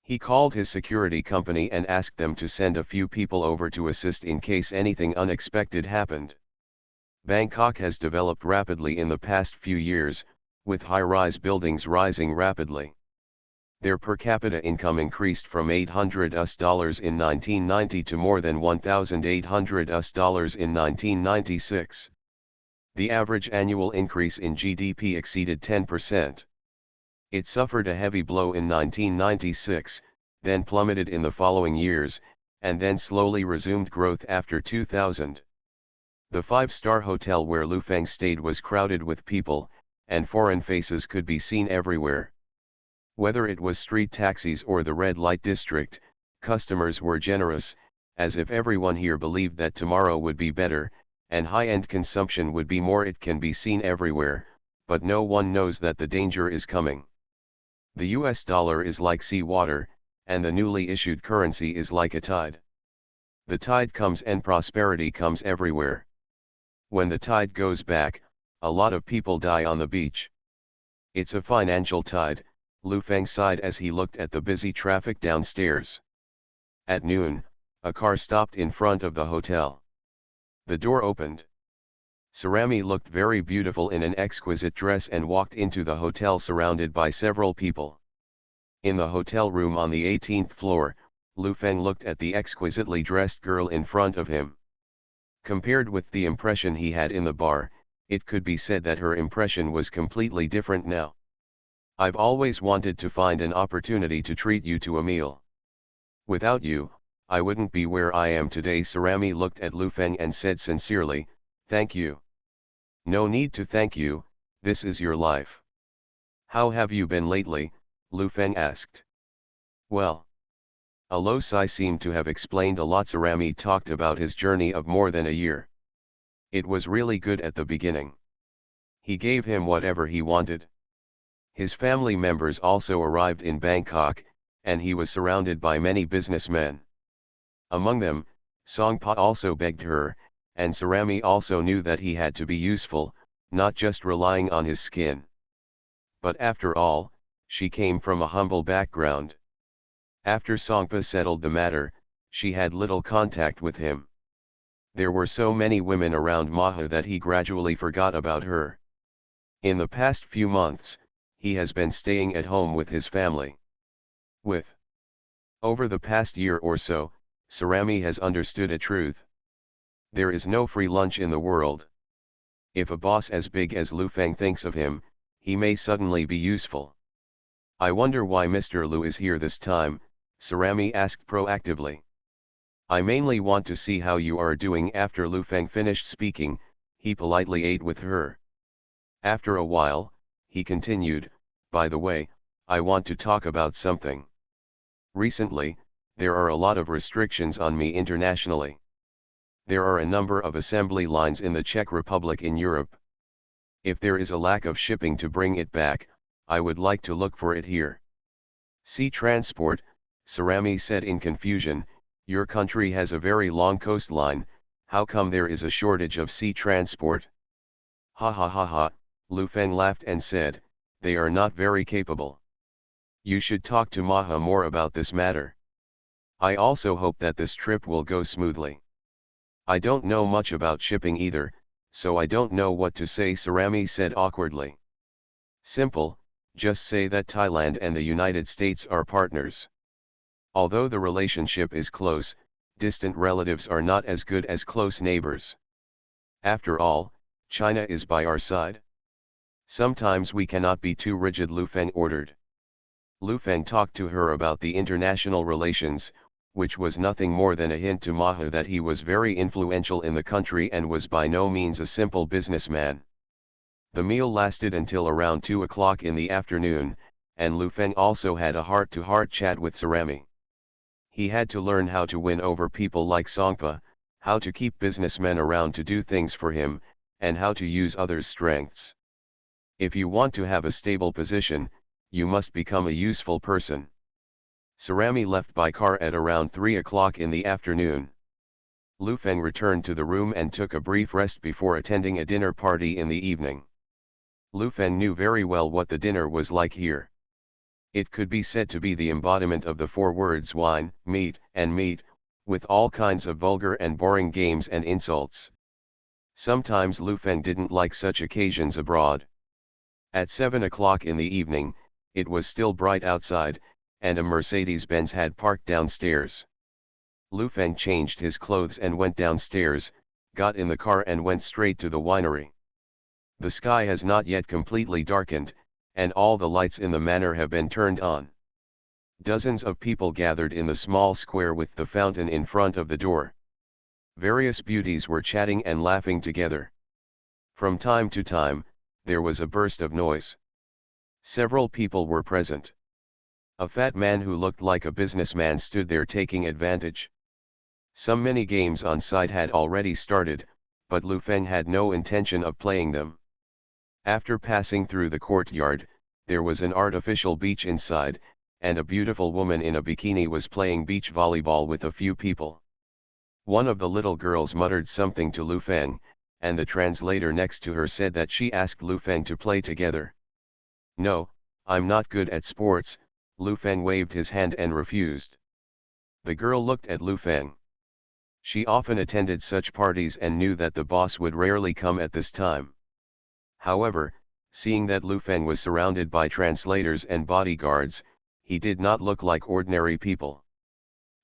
He called his security company and asked them to send a few people over to assist in case anything unexpected happened. Bangkok has developed rapidly in the past few years, with high-rise buildings rising rapidly. Their per capita income increased from $800 in 1990 to more than $1,800 in 1996. The average annual increase in GDP exceeded 10%. It suffered a heavy blow in 1996, then plummeted in the following years, and then slowly resumed growth after 2000. The five-star hotel where Lu Feng stayed was crowded with people, and foreign faces could be seen everywhere. Whether it was street taxis or the red light district, customers were generous, as if everyone here believed that tomorrow would be better, and high-end consumption would be more. It can be seen everywhere, but no one knows that the danger is coming. The US dollar is like sea water, and the newly issued currency is like a tide. The tide comes and prosperity comes everywhere. When the tide goes back, a lot of people die on the beach. It's a financial tide, Lu Feng sighed as he looked at the busy traffic downstairs. At noon, a car stopped in front of the hotel. The door opened. Sarami looked very beautiful in an exquisite dress and walked into the hotel surrounded by several people. In the hotel room on the 18th floor, Lu Feng looked at the exquisitely dressed girl in front of him. Compared with the impression he had in the bar, it could be said that her impression was completely different now. I've always wanted to find an opportunity to treat you to a meal. Without you, I wouldn't be where I am today. Sarami looked at Lu Feng and said sincerely, "Thank you." "No need to thank you, this is your life." "How have you been lately?" Lu Feng asked. "Well." A low sigh seemed to have explained a lot. Sarami talked about his journey of more than a year. It was really good at the beginning. He gave him whatever he wanted. His family members also arrived in Bangkok, and he was surrounded by many businessmen. Among them, Songpa also begged her, and Sarami also knew that he had to be useful, not just relying on his skin. But after all, she came from a humble background. After Songpa settled the matter, she had little contact with him. There were so many women around Maha that he gradually forgot about her. In the past few months, he has been staying at home with his family. Over the past year or so, Sarami has understood a truth. There is no free lunch in the world. If a boss as big as Lu Feng thinks of him, he may suddenly be useful. "I wonder why Mr. Lu is here this time," Sarami asked proactively. "I mainly want to see how you are doing." After Lu Feng finished speaking, he politely ate with her. After a while, he continued, "By the way, I want to talk about something. Recently, there are a lot of restrictions on me internationally. There are a number of assembly lines in the Czech Republic in Europe. If there is a lack of shipping to bring it back, I would like to look for it here." "Sea transport," Sarami said in confusion. "Your country has a very long coastline, how come there is a shortage of sea transport?" "Ha ha ha ha," Lu Feng laughed and said, "they are not very capable. You should talk to Maha more about this matter. I also hope that this trip will go smoothly. I don't know much about shipping either, so I don't know what to say," Sarami said awkwardly. "Simple, just say that Thailand and the United States are partners. Although the relationship is close, distant relatives are not as good as close neighbors. After all, China is by our side. Sometimes we cannot be too rigid," Lu Feng ordered. Lu Feng talked to her about the international relations, which was nothing more than a hint to Maha that he was very influential in the country and was by no means a simple businessman. The meal lasted until around 2 o'clock in the afternoon, and Lu Feng also had a heart-to-heart chat with Sarami. He had to learn how to win over people like Songpa, how to keep businessmen around to do things for him, and how to use others' strengths. If you want to have a stable position, you must become a useful person. Sarami left by car at around 3 o'clock in the afternoon. Lu Feng returned to the room and took a brief rest before attending a dinner party in the evening. Lu Feng knew very well what the dinner was like here. It could be said to be the embodiment of the 4 words wine, meat, and meat, with all kinds of vulgar and boring games and insults. Sometimes Lu Feng didn't like such occasions abroad. At 7 o'clock in the evening, it was still bright outside, and a Mercedes-Benz had parked downstairs. Lu Feng changed his clothes and went downstairs, got in the car and went straight to the winery. The sky has not yet completely darkened, and all the lights in the manor have been turned on. Dozens of people gathered in the small square with the fountain in front of the door. Various beauties were chatting and laughing together. From time to time, there was a burst of noise. Several people were present. A fat man who looked like a businessman stood there taking advantage. Some mini games on site had already started, but Lu Feng had no intention of playing them. After passing through the courtyard, there was an artificial beach inside, and a beautiful woman in a bikini was playing beach volleyball with a few people. One of the little girls muttered something to Lu Feng, and the translator next to her said that she asked Lu Feng to play together. "No, I'm not good at sports," Lu Feng waved his hand and refused. The girl looked at Lu Feng. She often attended such parties and knew that the boss would rarely come at this time. However, seeing that Lu Feng was surrounded by translators and bodyguards, he did not look like ordinary people.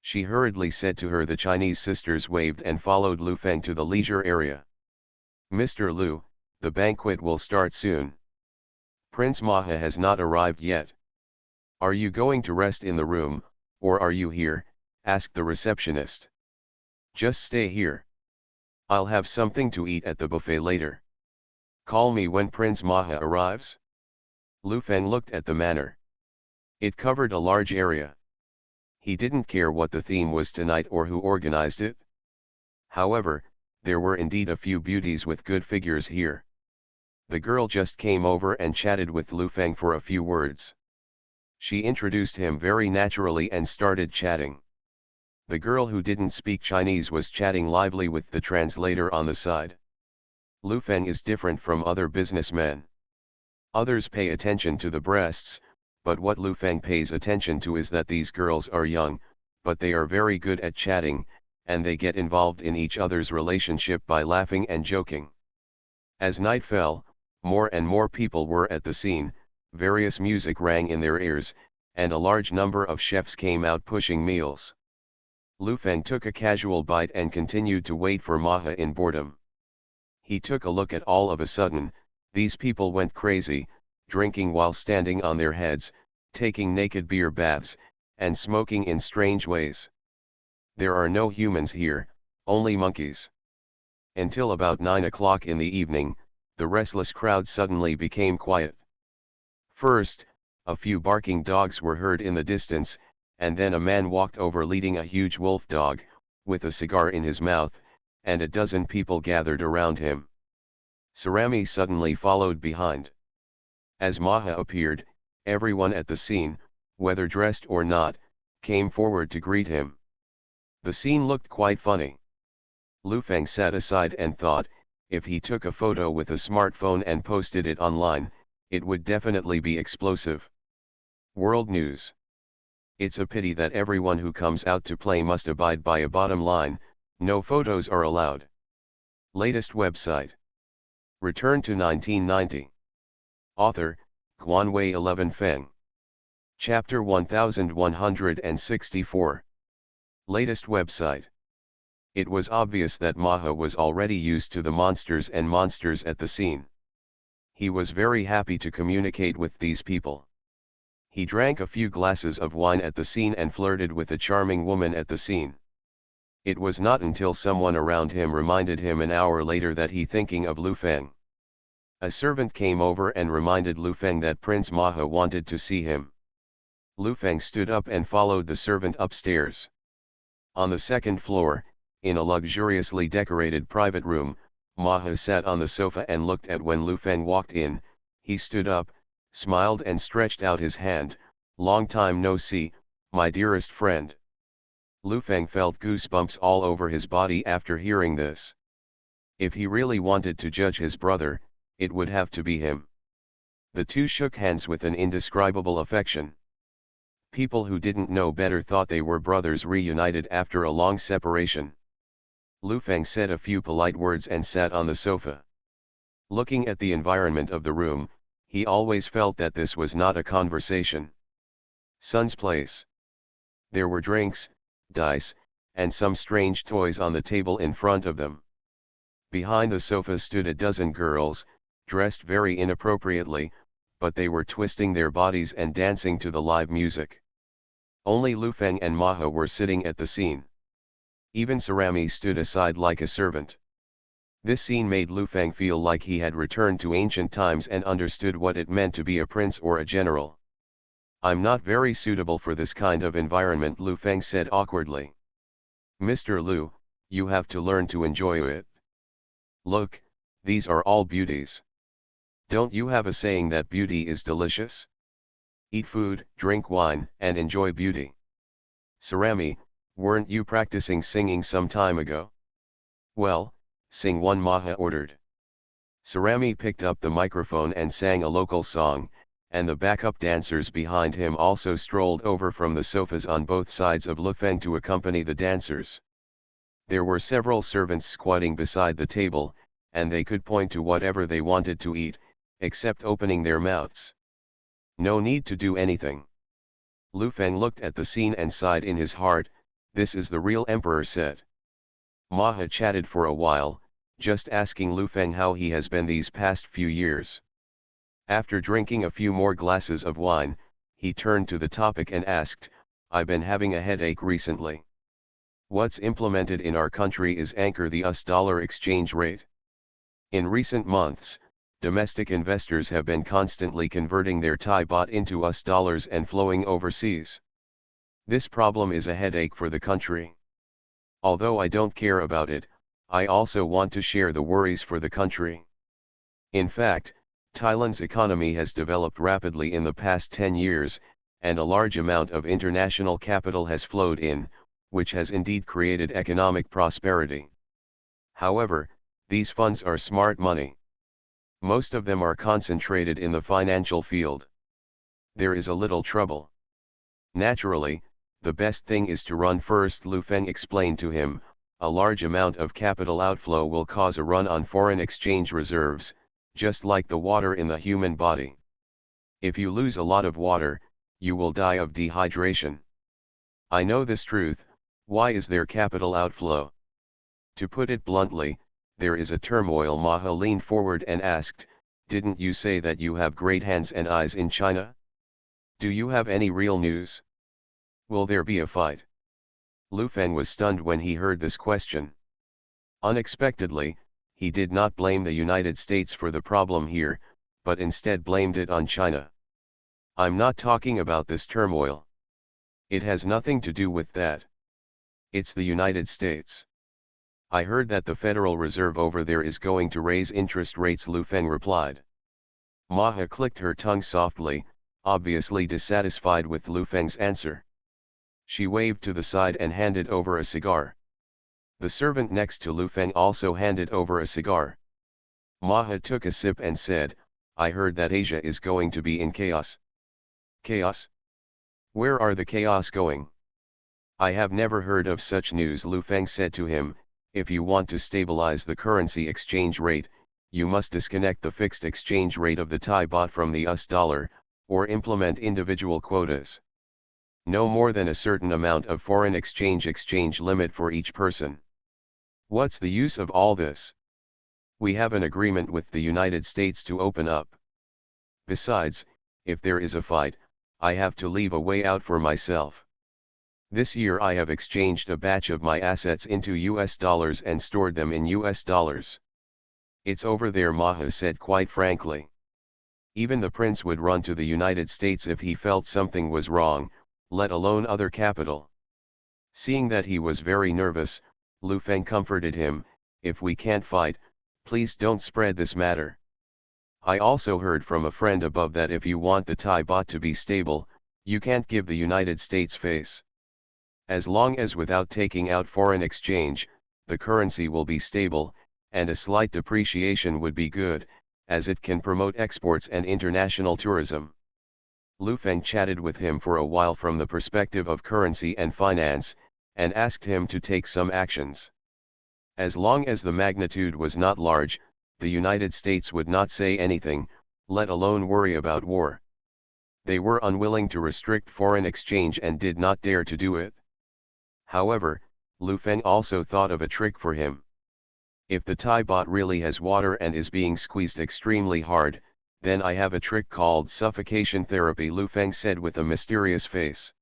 She hurriedly said to her the Chinese sisters waved and followed Lu Feng to the leisure area. "Mr. Lu, the banquet will start soon. Prince Maha has not arrived yet. Are you going to rest in the room, or are you here?" asked the receptionist. "Just stay here. I'll have something to eat at the buffet later. Call me when Prince Maha arrives." Lu Feng looked at the manor. It covered a large area. He didn't care what the theme was tonight or who organized it. However, there were indeed a few beauties with good figures here. The girl just came over and chatted with Lu Feng for a few words. She introduced him very naturally and started chatting. The girl who didn't speak Chinese was chatting lively with the translator on the side. Lu Feng is different from other businessmen. Others pay attention to the breasts, but what Lu Feng pays attention to is that these girls are young, but they are very good at chatting, and they get involved in each other's relationship by laughing and joking. As night fell, more and more people were at the scene, various music rang in their ears, and a large number of chefs came out pushing meals. Lu Feng took a casual bite and continued to wait for Maha in boredom. He took a look at all of a sudden, these people went crazy, drinking while standing on their heads, taking naked beer baths, and smoking in strange ways. There are no humans here, only monkeys. Until about 9 o'clock in the evening, the restless crowd suddenly became quiet. First, a few barking dogs were heard in the distance, and then a man walked over leading a huge wolf dog, with a cigar in his mouth, and a dozen people gathered around him. Sarami suddenly followed behind. As Maha appeared, everyone at the scene, whether dressed or not, came forward to greet him. The scene looked quite funny. Lu Feng sat aside and thought, if he took a photo with a smartphone and posted it online, it would definitely be explosive. World News. It's a pity that everyone who comes out to play must abide by a bottom line, no photos are allowed. Latest website. Return to 1990. Author, Guanwei 11 Feng. Chapter 1164. Latest website. It was obvious that Maha was already used to the monsters and monsters at the scene. He was very happy to communicate with these people. He drank a few glasses of wine at the scene and flirted with a charming woman at the scene. It was not until someone around him reminded him an hour later that he thinking of Lu Feng. A servant came over and reminded Lu Feng that Prince Maha wanted to see him. Lu Feng stood up and followed the servant upstairs. On the second floor, in a luxuriously decorated private room, Maha sat on the sofa and looked at when Lu Feng walked in. He stood up, smiled and stretched out his hand. "Long time no see, my dearest friend." Lu Feng felt goosebumps all over his body after hearing this. If he really wanted to judge his brother, it would have to be him. The two shook hands with an indescribable affection. People who didn't know better thought they were brothers reunited after a long separation. Lu Feng said a few polite words and sat on the sofa. Looking at the environment of the room, he always felt that this was not a conversation. Son's place. There were drinks, dice, and some strange toys on the table in front of them. Behind the sofa stood a dozen girls, dressed very inappropriately, but they were twisting their bodies and dancing to the live music. Only Lu Feng and Maha were sitting at the scene. Even Sarami stood aside like a servant. This scene made Lu Feng feel like he had returned to ancient times and understood what it meant to be a prince or a general. "I'm not very suitable for this kind of environment," Lu Feng said awkwardly. "Mr. Lu, you have to learn to enjoy it. Look, these are all beauties." Don't you have a saying that beauty is delicious? Eat food, drink wine, and enjoy beauty. Sarami, weren't you practicing singing some time ago? Well, sing one, Maha ordered. Sarami picked up the microphone and sang a local song, and the backup dancers behind him also strolled over from the sofas on both sides of Lufeng to accompany the dancers. There were several servants squatting beside the table, and they could point to whatever they wanted to eat, except opening their mouths. No need to do anything. Lufeng looked at the scene and sighed in his heart. This is the real emperor said. Maha chatted for a while, just asking Lufeng how he has been these past few years. After drinking a few more glasses of wine, he turned to the topic and asked, I've been having a headache recently. What's implemented in our country is anchor the US-dollar exchange rate. In recent months, domestic investors have been constantly converting their Thai baht into US dollars and flowing overseas. This problem is a headache for the country. Although I don't care about it, I also want to share the worries for the country. In fact, Thailand's economy has developed rapidly in the past 10 years, and a large amount of international capital has flowed in, which has indeed created economic prosperity. However, these funds are smart money. Most of them are concentrated in the financial field. There is a little trouble. Naturally, the best thing is to run first, Lufeng explained to him. A large amount of capital outflow will cause a run on foreign exchange reserves, just like the water in the human body. If you lose a lot of water, you will die of dehydration. I know this truth. Why is there capital outflow? To put it bluntly, there is a turmoil. Maha leaned forward and asked, didn't you say that you have great hands and eyes in China? Do you have any real news? Will there be a fight? Lufeng was stunned when he heard this question. Unexpectedly, he did not blame the United States for the problem here, but instead blamed it on China. I'm not talking about this turmoil. It has nothing to do with that. It's the United States. I heard that the Federal Reserve over there is going to raise interest rates, Lufeng replied. Maha clicked her tongue softly, obviously dissatisfied with Lufeng's answer. She waved to the side and handed over a cigar. The servant next to Lufeng also handed over a cigar. Maha took a sip and said, I heard that Asia is going to be in chaos. Chaos? Where are the chaos going? I have never heard of such news, Lufeng said to him. If you want to stabilize the currency exchange rate, you must disconnect the fixed exchange rate of the Thai baht from the US dollar, or implement individual quotas. No more than a certain amount of foreign exchange limit for each person. What's the use of all this? We have an agreement with the United States to open up. Besides, if there is a fight, I have to leave a way out for myself. This year I have exchanged a batch of my assets into US dollars and stored them in US dollars. It's over there, Maha said quite frankly. Even the prince would run to the United States if he felt something was wrong, let alone other capital. Seeing that he was very nervous, Lufeng comforted him, if we can't fight, please don't spread this matter. I also heard from a friend above that if you want the Thai baht to be stable, you can't give the United States face. As long as without taking out foreign exchange, the currency will be stable, and a slight depreciation would be good, as it can promote exports and international tourism. Lufeng chatted with him for a while from the perspective of currency and finance, and asked him to take some actions. As long as the magnitude was not large, the United States would not say anything, let alone worry about war. They were unwilling to restrict foreign exchange and did not dare to do it. However, Lufeng also thought of a trick for him. If the Thai baht really has water and is being squeezed extremely hard, then I have a trick called suffocation therapy, Lufeng said with a mysterious face.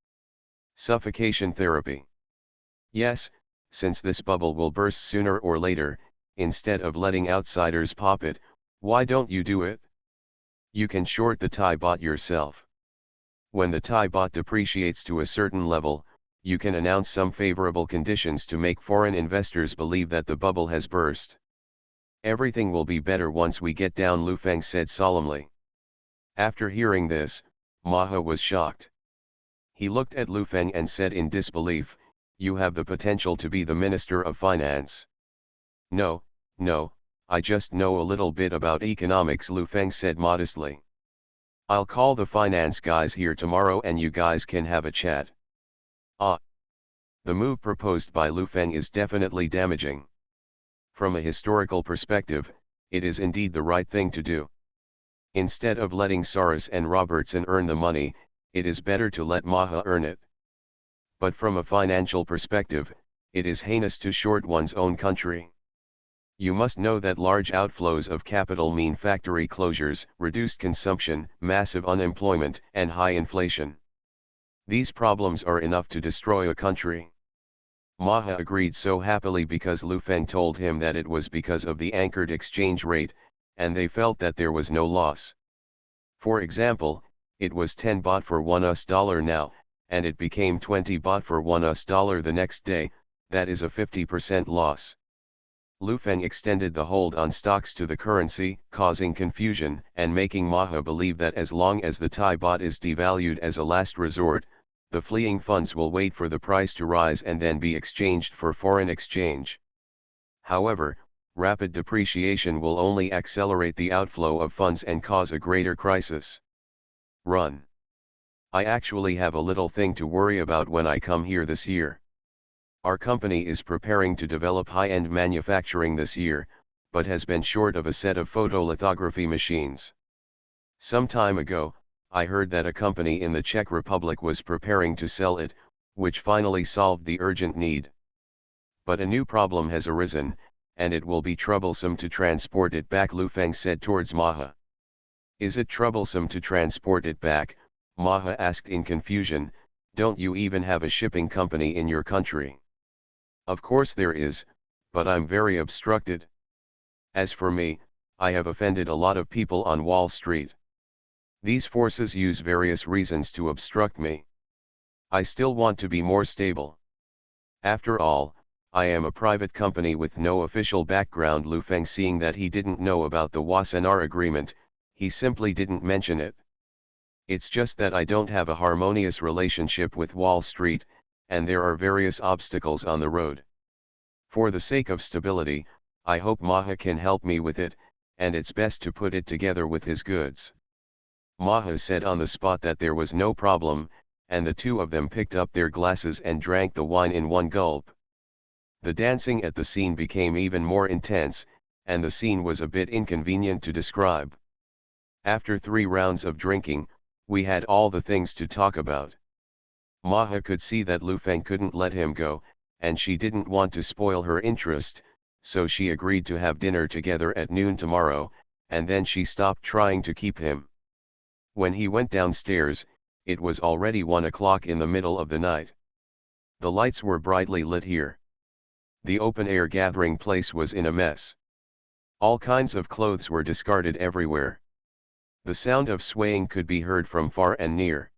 Suffocation therapy. Yes, since this bubble will burst sooner or later, instead of letting outsiders pop it, why don't you do it? You can short the Thai baht yourself. When the Thai baht depreciates to a certain level, you can announce some favorable conditions to make foreign investors believe that the bubble has burst. Everything will be better once we get down, Lu Feng said solemnly. After hearing this, Maha was shocked. He looked at Lu Feng and said in disbelief, "You have the potential to be the Minister of Finance." No, I just know a little bit about economics," Lu Feng said modestly. "I'll call the finance guys here tomorrow and you guys can have a chat." Ah. The move proposed by Lu Feng is definitely damaging. From a historical perspective, it is indeed the right thing to do. Instead of letting Saras and Robertson earn the money, it is better to let Maha earn it. But from a financial perspective, it is heinous to short one's own country. You must know that large outflows of capital mean factory closures, reduced consumption, massive unemployment, and high inflation. These problems are enough to destroy a country. Maha agreed so happily because Lu Feng told him that it was because of the anchored exchange rate, and they felt that there was no loss. For example, it was 10 baht for $1 now, and it became 20 baht for $1 the next day. That is a 50% loss. Lu Feng extended the hold on stocks to the currency, causing confusion and making Maha believe that as long as the Thai baht is devalued as a last resort, the fleeing funds will wait for the price to rise and then be exchanged for foreign exchange. However, rapid depreciation will only accelerate the outflow of funds and cause a greater crisis. Run. I actually have a little thing to worry about when I come here this year. Our company is preparing to develop high-end manufacturing this year, but has been short of a set of photolithography machines. Some time ago, I heard that a company in the Czech Republic was preparing to sell it, which finally solved the urgent need. But a new problem has arisen, and it will be troublesome to transport it back, Lu Feng said towards Maha. Is it troublesome to transport it back? Maha asked in confusion. Don't you even have a shipping company in your country? Of course there is, but I'm very obstructed. As for me, I have offended a lot of people on Wall Street. These forces use various reasons to obstruct me. I still want to be more stable. After all, I am a private company with no official background. Lu Feng, seeing that he didn't know about the Wassenaar agreement, he simply didn't mention it. It's just that I don't have a harmonious relationship with Wall Street, and there are various obstacles on the road. For the sake of stability, I hope Maha can help me with it, and it's best to put it together with his goods. Maha said on the spot that there was no problem, and the two of them picked up their glasses and drank the wine in one gulp. The dancing at the scene became even more intense, and the scene was a bit inconvenient to describe. After 3 rounds of drinking, we had all the things to talk about. Maha could see that Lu Feng couldn't let him go, and she didn't want to spoil her interest, so she agreed to have dinner together at noon tomorrow, and then she stopped trying to keep him. When he went downstairs, it was already 1 o'clock in the middle of the night. The lights were brightly lit here. The open-air gathering place was in a mess. All kinds of clothes were discarded everywhere. The sound of swaying could be heard from far and near.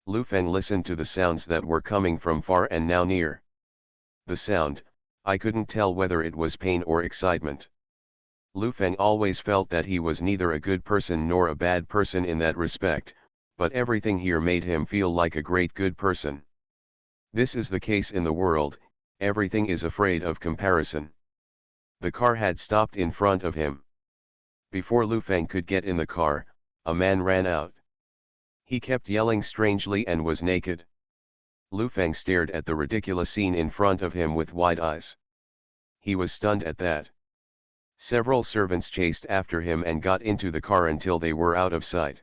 Lu Feng listened to the sounds that were coming from far and now near. The sound, I couldn't tell whether it was pain or excitement. Lu Feng always felt that he was neither a good person nor a bad person in that respect, but everything here made him feel like a great good person. This is the case in the world, everything is afraid of comparison. The car had stopped in front of him. Before Lu Feng could get in the car, a man ran out. He kept yelling strangely and was naked. Lu Feng stared at the ridiculous scene in front of him with wide eyes. He was stunned at that. Several servants chased after him and got into the car until they were out of sight.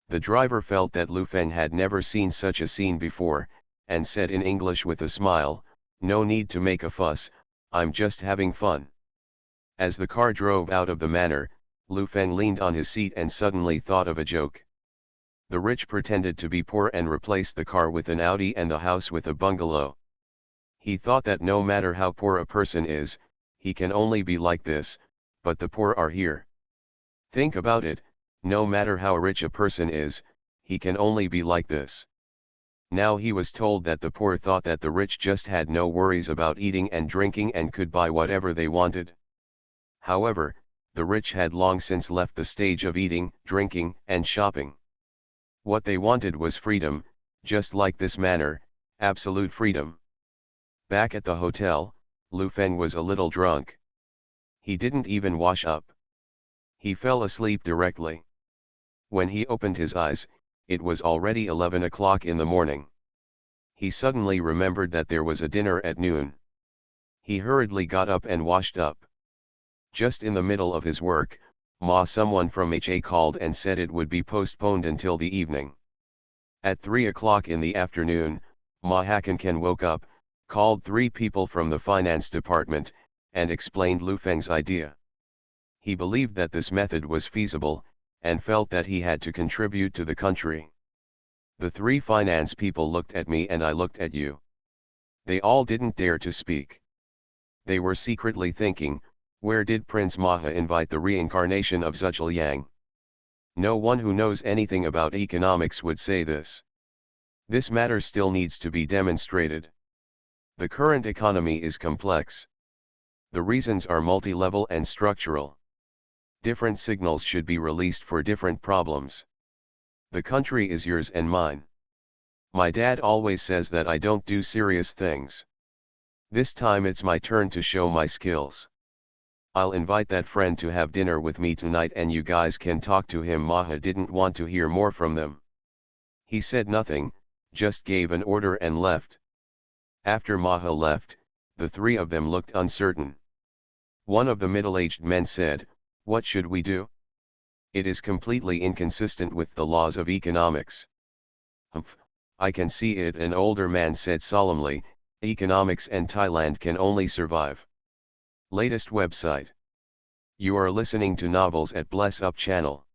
The driver felt that Lu Feng had never seen such a scene before, and said in English with a smile, "No need to make a fuss, I'm just having fun." As the car drove out of the manor, Lu Feng leaned on his seat and suddenly thought of a joke. The rich pretended to be poor and replaced the car with an Audi and the house with a bungalow. He thought that no matter how poor a person is, he can only be like this, but the poor are here. Think about it, no matter how rich a person is, he can only be like this. Now he was told that the poor thought that the rich just had no worries about eating and drinking and could buy whatever they wanted. However, the rich had long since left the stage of eating, drinking, and shopping. What they wanted was freedom, just like this manor, absolute freedom. Back at the hotel, Lu Feng was a little drunk. He didn't even wash up. He fell asleep directly. When he opened his eyes, it was already 11 o'clock in the morning. He suddenly remembered that there was a dinner at noon. He hurriedly got up and washed up. Just in the middle of his work, someone from HA called and said it would be postponed until the evening. At 3 o'clock in the afternoon, Hakanken woke up, called 3 people from the finance department, and explained Lu Feng's idea. He believed that this method was feasible, and felt that he had to contribute to the country. The 3 finance people looked at me and I looked at you. They all didn't dare to speak. They were secretly thinking, where did Prince Maha invite the reincarnation of Zhuchel Yang? No one who knows anything about economics would say this. This matter still needs to be demonstrated. The current economy is complex. The reasons are multi-level and structural. Different signals should be released for different problems. The country is yours and mine. My dad always says that I don't do serious things. This time it's my turn to show my skills. I'll invite that friend to have dinner with me tonight and you guys can talk to him. Maha didn't want to hear more from them. He said nothing, just gave an order and left. After Maha left, the 3 of them looked uncertain. One of the middle-aged men said, "What should we do? It is completely inconsistent with the laws of economics." "Humph, I can see it," an older man said solemnly, "economics and Thailand can only survive." Latest website. You are listening to novels at Bless Up channel.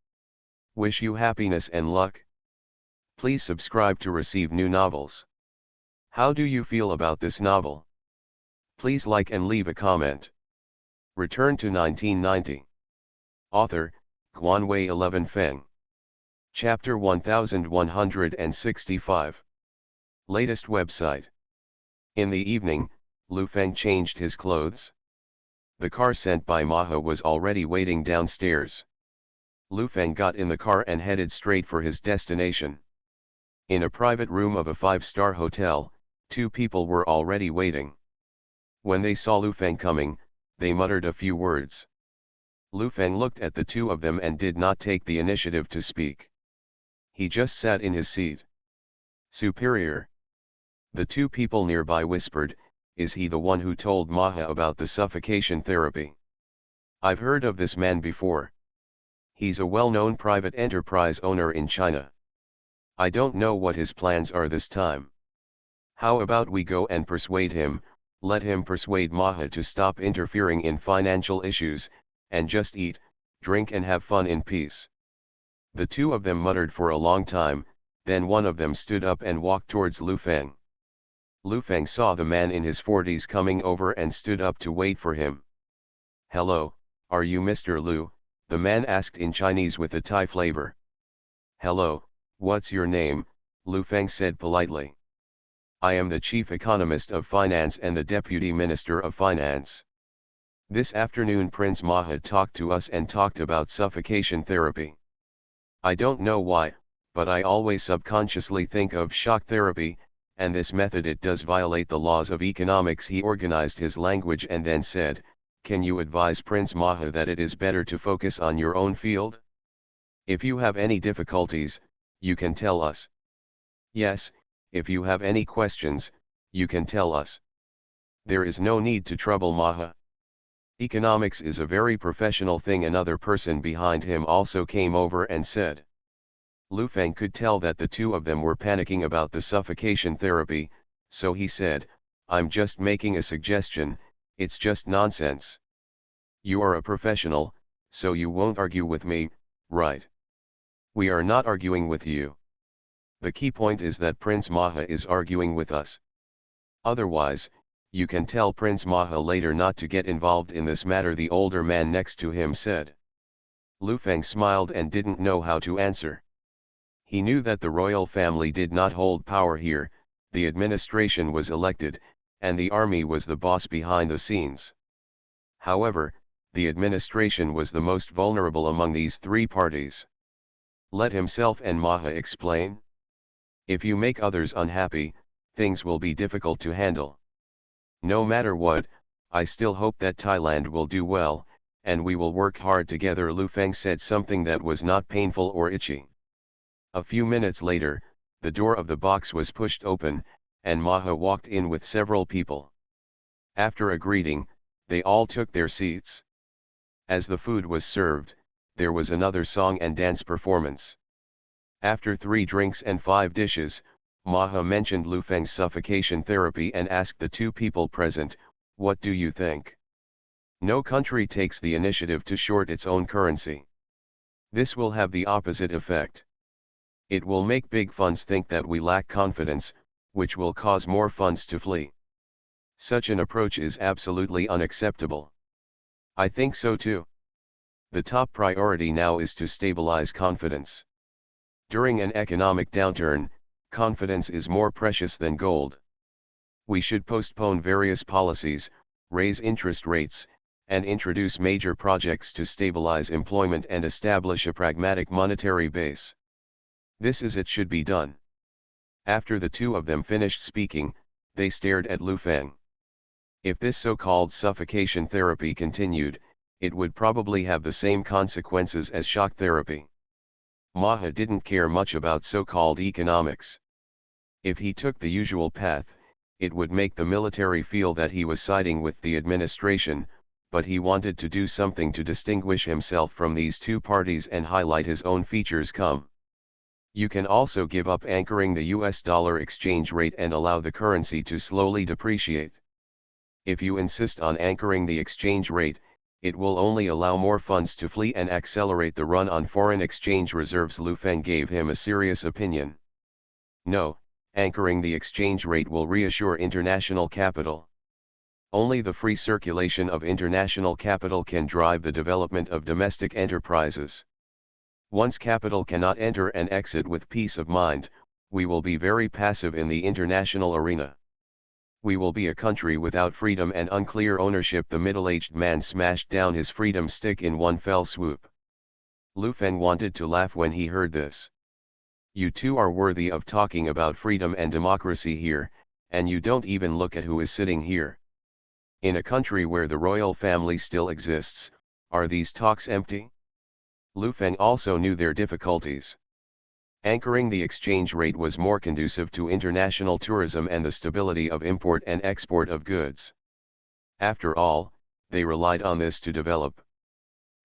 Wish you happiness and luck. Please subscribe to receive new novels. How do you feel about this novel? Please like and leave a comment. Return to 1990. Author, Guanwei 11 Feng. Chapter 1165. Latest website. In the evening, Lu Feng changed his clothes. The car sent by Maha was already waiting downstairs. Lu Feng got in the car and headed straight for his destination. In a private room of a 5-star hotel, 2 people were already waiting. When they saw Lu Feng coming, they muttered a few words. Lu Feng looked at the 2 of them and did not take the initiative to speak. He just sat in his seat. "Superior." The 2 people nearby whispered, "Is he the one who told Maha about the suffocation therapy? I've heard of this man before. He's a well-known private enterprise owner in China. I don't know what his plans are this time. How about we go and persuade him, let him persuade Maha to stop interfering in financial issues, and just eat, drink and have fun in peace." The 2 of them muttered for a long time, then one of them stood up and walked towards Lu Feng. Lu Feng saw the man in his 40s coming over and stood up to wait for him. "Hello, are you Mr. Lu?" the man asked in Chinese with a Thai flavor. "Hello, what's your name?" Lu Feng said politely. "I am the chief economist of finance and the deputy minister of finance. This afternoon Prince Maha talked to us and talked about suffocation therapy. I don't know why, but I always subconsciously think of shock therapy, and this method it does violate the laws of economics." He organized his language and then said, "Can you advise Prince Maha that it is better to focus on your own field? If you have any difficulties, you can tell us. Yes, if you have any questions, you can tell us. There is no need to trouble Maha. Economics is a very professional thing." Another person behind him also came over and said. Lu Feng could tell that the 2 of them were panicking about the suffocation therapy, so he said, "I'm just making a suggestion, it's just nonsense. You are a professional, so you won't argue with me, right? We are not arguing with you. The key point is that Prince Maha is arguing with us. Otherwise, you can tell Prince Maha later not to get involved in this matter," the older man next to him said. Lu Feng smiled and didn't know how to answer. He knew that the royal family did not hold power here, the administration was elected, and the army was the boss behind the scenes. However, the administration was the most vulnerable among these three parties. Let himself and Maha explain. If you make others unhappy, things will be difficult to handle. No matter what, I still hope that Thailand will do well, and we will work hard together. Lu Feng said something that was not painful or itchy. A few minutes later, the door of the box was pushed open, and Maha walked in with several people. After a greeting, they all took their seats. As the food was served, there was another song and dance performance. After 3 drinks and 5 dishes, Maha mentioned Lu Feng's suffocation therapy and asked the 2 people present, "What do you think?" No country takes the initiative to short its own currency. This will have the opposite effect. It will make big funds think that we lack confidence, which will cause more funds to flee. Such an approach is absolutely unacceptable. I think so too. The top priority now is to stabilize confidence. During an economic downturn, confidence is more precious than gold. We should postpone various policies, raise interest rates, and introduce major projects to stabilize employment and establish a pragmatic monetary base. This is it should be done. After the 2 of them finished speaking, they stared at Lu Feng. If this so-called suffocation therapy continued, it would probably have the same consequences as shock therapy. Maha didn't care much about so-called economics. If he took the usual path, it would make the military feel that he was siding with the administration, but he wanted to do something to distinguish himself from these 2 parties and highlight his own features. You can also give up anchoring the US dollar exchange rate and allow the currency to slowly depreciate. If you insist on anchoring the exchange rate, it will only allow more funds to flee and accelerate the run on foreign exchange reserves. Lu Feng gave him a serious opinion. No, anchoring the exchange rate will reassure international capital. Only the free circulation of international capital can drive the development of domestic enterprises. Once capital cannot enter and exit with peace of mind, we will be very passive in the international arena. We will be a country without freedom and unclear ownership. The middle-aged man smashed down his freedom stick in one fell swoop. Lu Feng wanted to laugh when he heard this. You 2 are worthy of talking about freedom and democracy here, and you don't even look at who is sitting here. In a country where the royal family still exists, are these talks empty? Lu Feng also knew their difficulties. Anchoring the exchange rate was more conducive to international tourism and the stability of import and export of goods. After all, they relied on this to develop.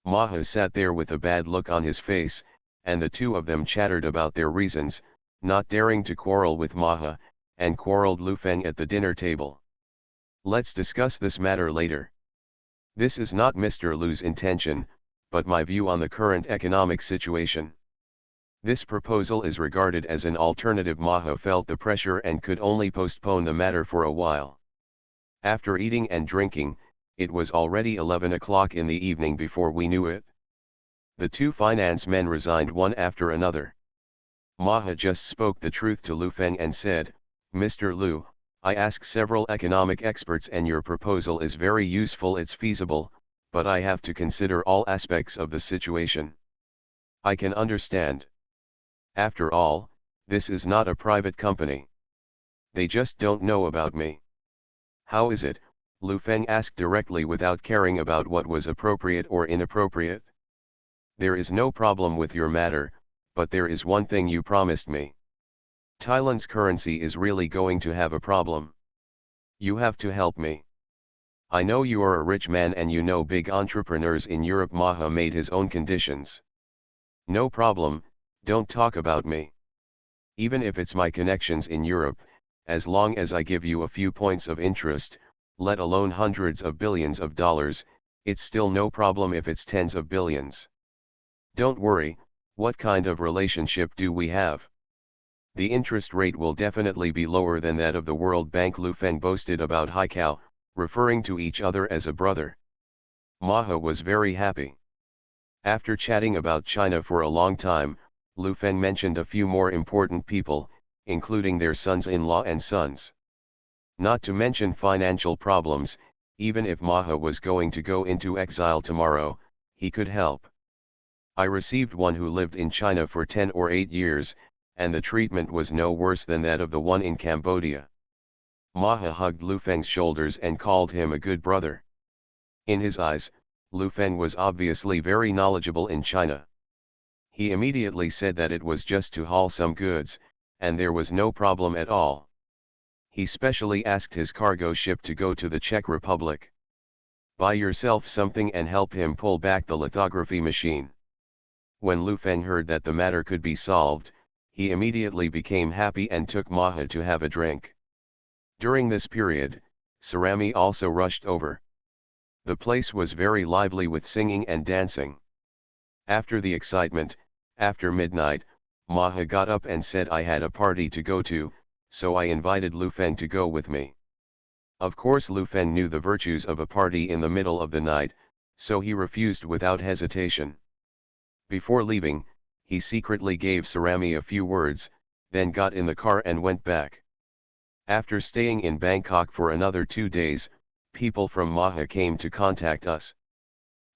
Maha sat there with a bad look on his face, and the 2 of them chattered about their reasons, not daring to quarrel with Maha, and quarreled Lu Feng at the dinner table. Let's discuss this matter later. This is not Mr. Lu's intention, but my view on the current economic situation. This proposal is regarded as an alternative. Maha felt the pressure and could only postpone the matter for a while. After eating and drinking, it was already 11 o'clock in the evening before we knew it. The 2 finance men resigned one after another. Maha just spoke the truth to Lu Feng and said, "Mr. Lu, I asked several economic experts and your proposal is very useful, it's feasible, but I have to consider all aspects of the situation. I can understand. After all, this is not a private company. They just don't know about me." "How is it?" Lu Feng asked directly without caring about what was appropriate or inappropriate. "There is no problem with your matter, but there is one thing you promised me. Thailand's currency is really going to have a problem. You have to help me. I know you are a rich man and you know big entrepreneurs in Europe." Maha made his own conditions. "No problem, don't talk about me. Even if it's my connections in Europe, as long as I give you a few points of interest, let alone hundreds of billions of dollars, it's still no problem if it's tens of billions. Don't worry, what kind of relationship do we have? The interest rate will definitely be lower than that of the World Bank." Lu Feng boasted about Haikao, referring to each other as a brother. Maha was very happy. After chatting about China for a long time, Lu Feng mentioned a few more important people, including their sons-in-law and sons. Not to mention financial problems, Even if Maha was going to go into exile tomorrow, he could help. I received one who lived in China for 10 or 8 years, and the treatment was no worse than that of the one in Cambodia. Maha hugged Lu Feng's shoulders and called him a good brother. In his eyes, Lu Feng was obviously very knowledgeable in China. He immediately said that it was just to haul some goods, and there was no problem at all. He specially asked his cargo ship to go to the Czech Republic. Buy yourself something and help him pull back the lithography machine. When Lu Feng heard that the matter could be solved, he immediately became happy and took Maha to have a drink. During this period, Sarami also rushed over. The place was very lively with singing and dancing. After the excitement, after midnight, Maha got up and said I had a party to go to, so I invited Lu Feng to go with me. Of course Lu Feng knew the virtues of a party in the middle of the night, so he refused without hesitation. Before leaving, he secretly gave Sarami a few words, then got in the car and went back. After staying in Bangkok for another 2 days, people from Maha came to contact us.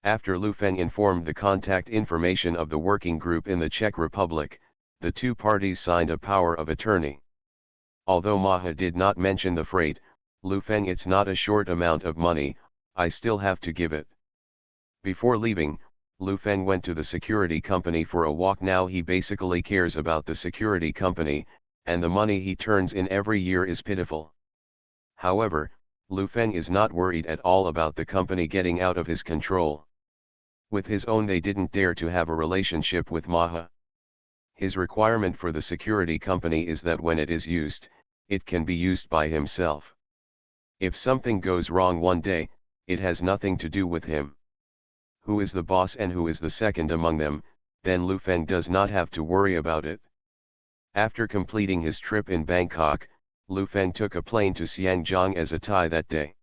After Lu Feng informed the contact information of the working group in the Czech Republic, the two parties signed a power of attorney. Although Maha did not mention the freight, Lu Feng, it's not a short amount of money, I still have to give it. Before leaving, Lu Feng went to the security company for a walk. Now he basically cares about the security company, and the money he turns in every year is pitiful. However, Lu Feng is not worried at all about the company getting out of his control. With his own they didn't dare to have a relationship with Maha. His requirement for the security company is that when it is used, it can be used by himself. If something goes wrong one day, it has nothing to do with him. Who is the boss and who is the second among them, then Lu Feng does not have to worry about it. After completing his trip in Bangkok, Lu Feng took a plane to Xiangjiang as a Thai that day.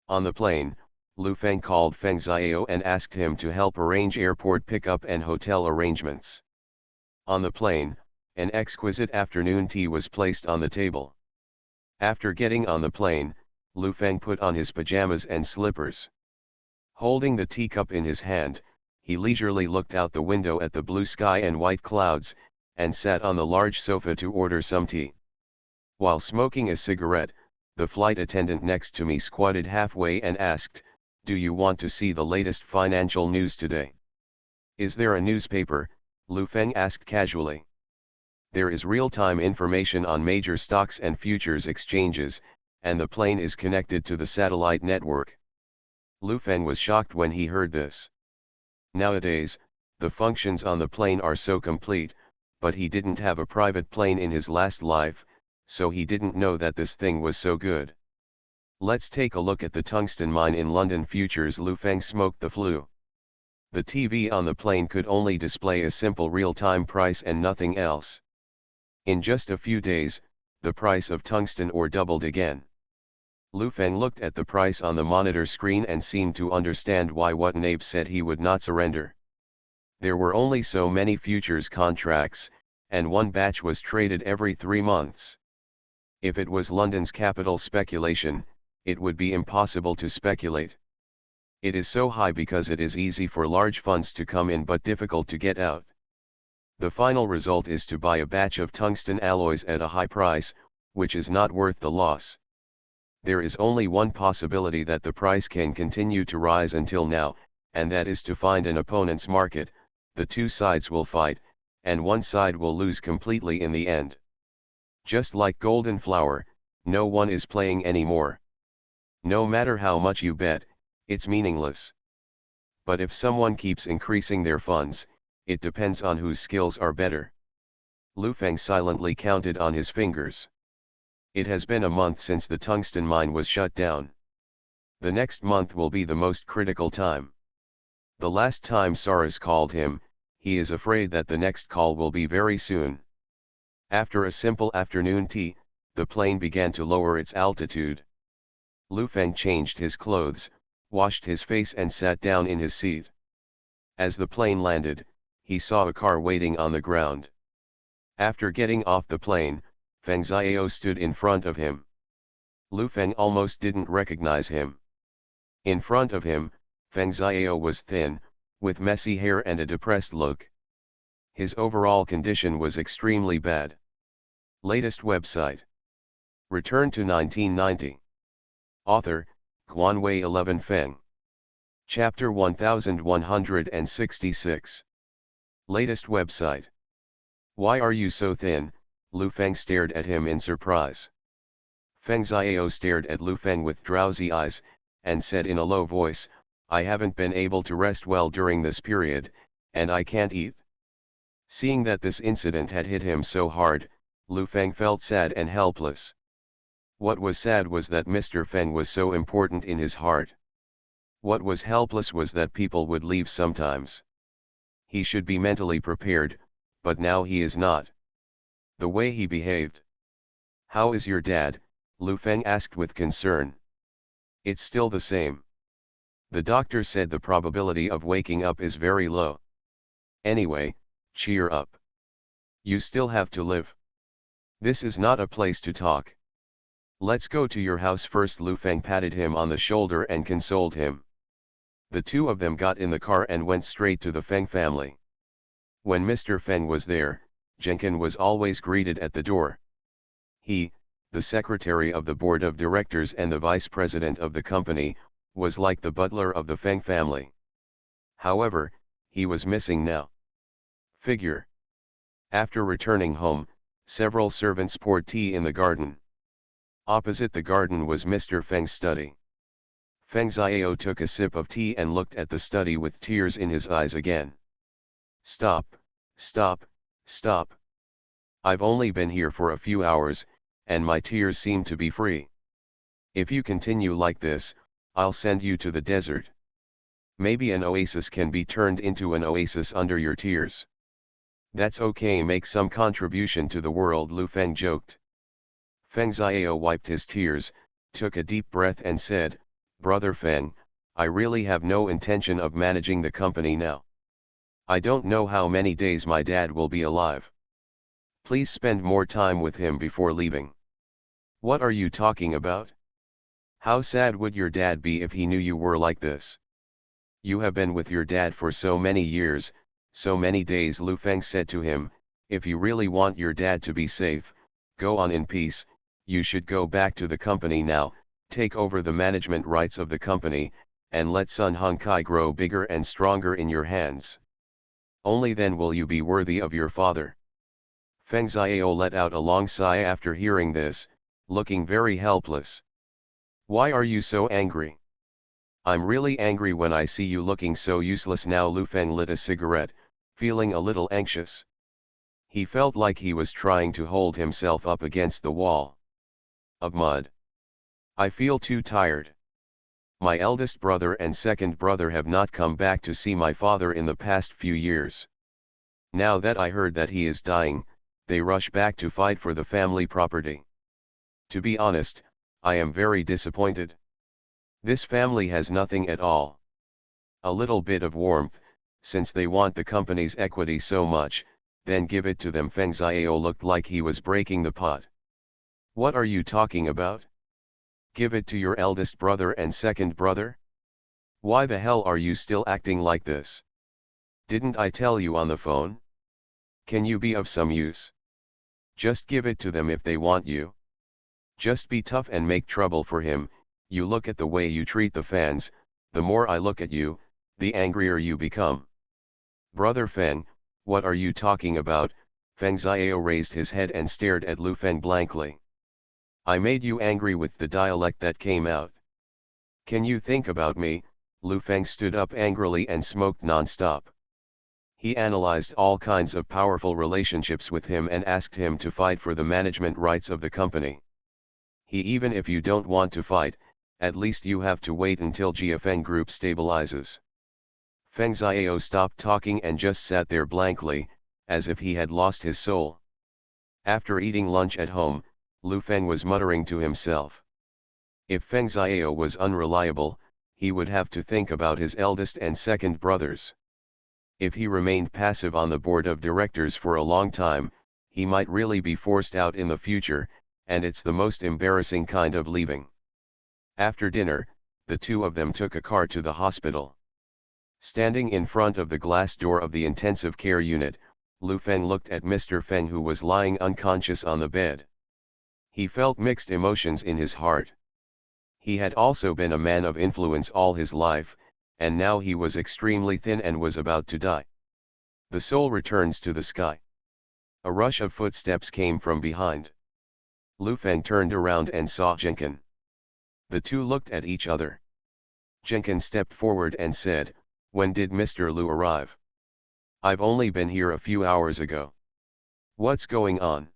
On the plane, Lu Feng called Feng Xiao and asked him to help arrange airport pickup and hotel arrangements. On the plane, an exquisite afternoon tea was placed on the table. After getting on the plane, Lu Feng put on his pajamas and slippers. Holding the teacup in his hand, he leisurely looked out the window at the blue sky and white clouds, and sat on the large sofa to order some tea. While smoking a cigarette, the flight attendant next to me squatted halfway and asked, "Do you want to see the latest financial news today?" "Is there a newspaper?" Lu Feng asked casually. "There is real-time information on major stocks and futures exchanges, and the plane is connected to the satellite network." Lu Feng was shocked when he heard this. Nowadays, the functions on the plane are so complete, but he didn't have a private plane in his last life, so he didn't know that this thing was so good. "Let's take a look at the tungsten mine in London futures." Lu Feng smoked the flue. The TV on the plane could only display a simple real-time price and nothing else. In just a few days, the price of tungsten ore doubled again. Lu Feng looked at the price on the monitor screen and seemed to understand why Watanabe said he would not surrender. There were only so many futures contracts, and one batch was traded every 3 months. If it was London's capital speculation, it would be impossible to speculate. It is so high because it is easy for large funds to come in but difficult to get out. The final result is to buy a batch of tungsten alloys at a high price, which is not worth the loss. There is only one possibility that the price can continue to rise until now, and that is to find an opponent's market. The two sides will fight, and one side will lose completely in the end. Just like golden flour, no one is playing anymore. No matter how much you bet, it's meaningless. But if someone keeps increasing their funds, it depends on whose skills are better. Lu Feng silently counted on his fingers. It has been a month since the tungsten mine was shut down. The next month will be the most critical time. The last time Saras called him, he is afraid that the next call will be very soon. After a simple afternoon tea, the plane began to lower its altitude. Lu Feng changed his clothes, washed his face and sat down in his seat. As the plane landed, he saw a car waiting on the ground. After getting off the plane, Feng Xiao stood in front of him. Lu Feng almost didn't recognize him. In front of him, Feng Xiao was thin, with messy hair and a depressed look. His overall condition was extremely bad. Latest website. Return to 1990. Author, Guanwei 11 Feng. Chapter 1166. Latest website. Why are you so thin? Lu Feng stared at him in surprise. Feng Xiao stared at Lu Feng with drowsy eyes, and said in a low voice, I haven't been able to rest well during this period, and I can't eat. Seeing that this incident had hit him so hard, Lu Feng felt sad and helpless. What was sad was that Mr. Feng was so important in his heart. What was helpless was that people would leave sometimes. He should be mentally prepared, but now he is not. The way he behaved. How is your dad? Lu Feng asked with concern. It's still the same. The doctor said the probability of waking up is very low. Anyway, cheer up. You still have to live. This is not a place to talk. Let's go to your house first. Lu Feng patted him on the shoulder and consoled him. The two of them got in the car and went straight to the Feng family. When Mr. Feng was there, Jenkin was always greeted at the door. He, the secretary of the board of directors and the vice president of the company, was like the butler of the Feng family. However, he was missing now. Figure. After returning home, several servants poured tea in the garden. Opposite the garden was Mr. Feng's study. Feng Xiao took a sip of tea and looked at the study with tears in his eyes again. Stop, stop, stop. I've only been here for a few hours, and my tears seem to be free. If you continue like this, I'll send you to the desert. Maybe an oasis can be turned into an oasis under your tears. That's okay, make some contribution to the world, Lu Feng joked. Feng Xiao wiped his tears, took a deep breath and said, Brother Feng, I really have no intention of managing the company now. I don't know how many days my dad will be alive. Please spend more time with him before leaving. What are you talking about? How sad would your dad be if he knew you were like this? You have been with your dad for so many years, so many days, Lu Feng said to him. If you really want your dad to be safe, go on in peace. You should go back to the company now, take over the management rights of the company, and let Sun Hung Kai grow bigger and stronger in your hands. Only then will you be worthy of your father. Feng Xiao let out a long sigh after hearing this, looking very helpless. Why are you so angry? I'm really angry when I see you looking so useless now. Lu Feng lit a cigarette, feeling a little anxious. He felt like he was trying to hold himself up against the wall of mud. I feel too tired. My eldest brother and second brother have not come back to see my father in the past few years. Now that I heard that he is dying, they rush back to fight for the family property. To be honest, I am very disappointed. This family has nothing at all. A little bit of warmth, since they want the company's equity so much, then give it to them. Feng Xiao looked like he was breaking the pot. What are you talking about? Give it to your eldest brother and second brother? Why the hell are you still acting like this? Didn't I tell you on the phone? Can you be of some use? Just give it to them if they want you. Just be tough and make trouble for him. You look at the way you treat the fans, the more I look at you, the angrier you become. Brother Feng, what are you talking about? Feng Xiao raised his head and stared at Lu Feng blankly. I made you angry with the dialect that came out. Can you think about me? Lu Feng stood up angrily and smoked non-stop. He analyzed all kinds of powerful relationships with him and asked him to fight for the management rights of the company. Even if you don't want to fight, at least you have to wait until GFN Group stabilizes. Feng Xiao stopped talking and just sat there blankly, as if he had lost his soul. After eating lunch at home, Lu Feng was muttering to himself. If Feng Xiao was unreliable, he would have to think about his eldest and second brothers. If he remained passive on the board of directors for a long time, he might really be forced out in the future, and it's the most embarrassing kind of leaving. After dinner, the two of them took a car to the hospital. Standing in front of the glass door of the intensive care unit, Lu Feng looked at Mr. Feng, who was lying unconscious on the bed. He felt mixed emotions in his heart. He had also been a man of influence all his life, and now he was extremely thin and was about to die. The soul returns to the sky. A rush of footsteps came from behind. Lu Feng turned around and saw Jenkin. The two looked at each other. Jenkin stepped forward and said, "When did Mr. Lu arrive? I've only been here a few hours ago. What's going on?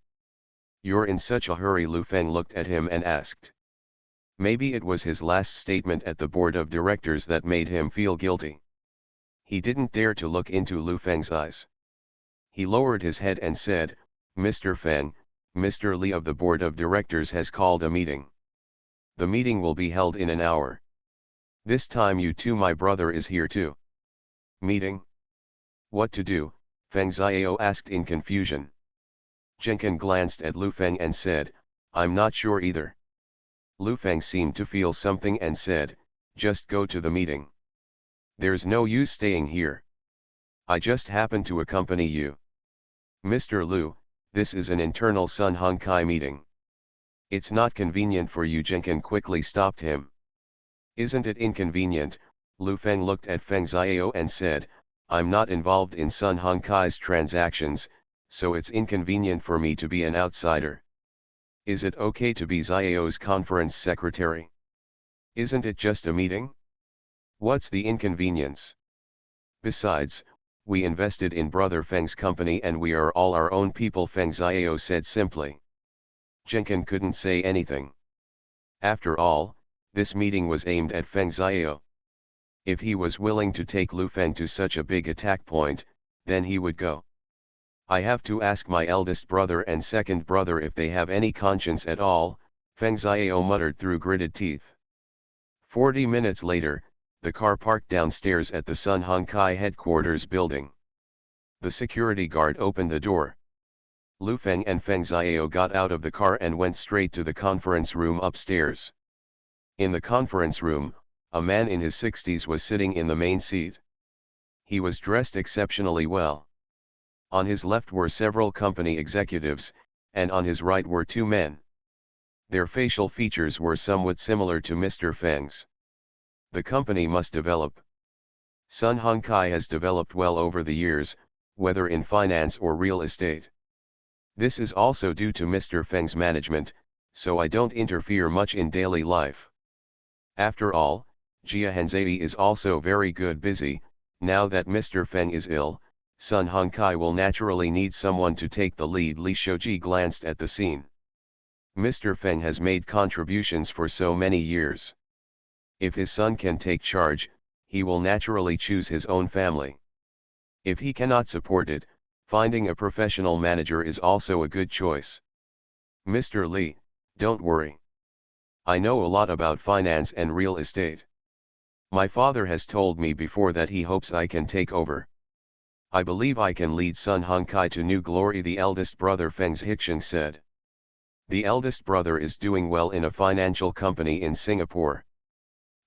You're in such a hurry." Lu Feng looked at him and asked. Maybe it was his last statement at the board of directors that made him feel guilty. He didn't dare to look into Lu Feng's eyes. He lowered his head and said, "Mr. Feng, Mr. Li of the board of directors has called a meeting. The meeting will be held in an hour. This time you too, my brother is here too." "Meeting? What to do?" Feng Xiao asked in confusion. Jenkin glanced at Lu Feng and said, "I'm not sure either." Lu Feng seemed to feel something and said, "Just go to the meeting. There's no use staying here. I just happen to accompany you." "Mr. Lu, this is an internal Sun Hong Kai meeting. It's not convenient for you." Jenkin quickly stopped him. "Isn't it inconvenient?" Lu Feng looked at Feng Xiao and said, "I'm not involved in Sun Hong Kai's transactions, so it's inconvenient for me to be an outsider. Is it okay to be Xiao's conference secretary? Isn't it just a meeting? What's the inconvenience? Besides, we invested in Brother Feng's company and we are all our own people," Feng Xiao said simply. Jenkin couldn't say anything. After all, this meeting was aimed at Feng Xiao. If he was willing to take Lu Feng to such a big attack point, then he would go. "I have to ask my eldest brother and second brother if they have any conscience at all," Feng Xiao muttered through gritted teeth. 40 minutes later, the car parked downstairs at the Sun Hong Kai headquarters building. The security guard opened the door. Lu Feng and Feng Xiao got out of the car and went straight to the conference room upstairs. In the conference room, a man in his 60s was sitting in the main seat. He was dressed exceptionally well. On his left were several company executives, and on his right were two men. Their facial features were somewhat similar to Mr. Feng's. The company must develop. Sun Hong Kai has developed well over the years, whether in finance or real estate. This is also due to Mr. Feng's management, so I don't interfere much in daily life. After all, Jia Hanzai is also very busy. Now that Mr. Feng is ill, Sun Hong Kai will naturally need someone to take the lead." Li Shouji glanced at the scene. Mr. Feng has made contributions for so many years. If his son can take charge, he will naturally choose his own family. If he cannot support it, finding a professional manager is also a good choice. "Mr. Li, don't worry. I know a lot about finance and real estate. My father has told me before that he hopes I can take over. I believe I can lead Sun Hong Kai to new glory," the eldest brother Feng Xixiang said. "The eldest brother is doing well in a financial company in Singapore.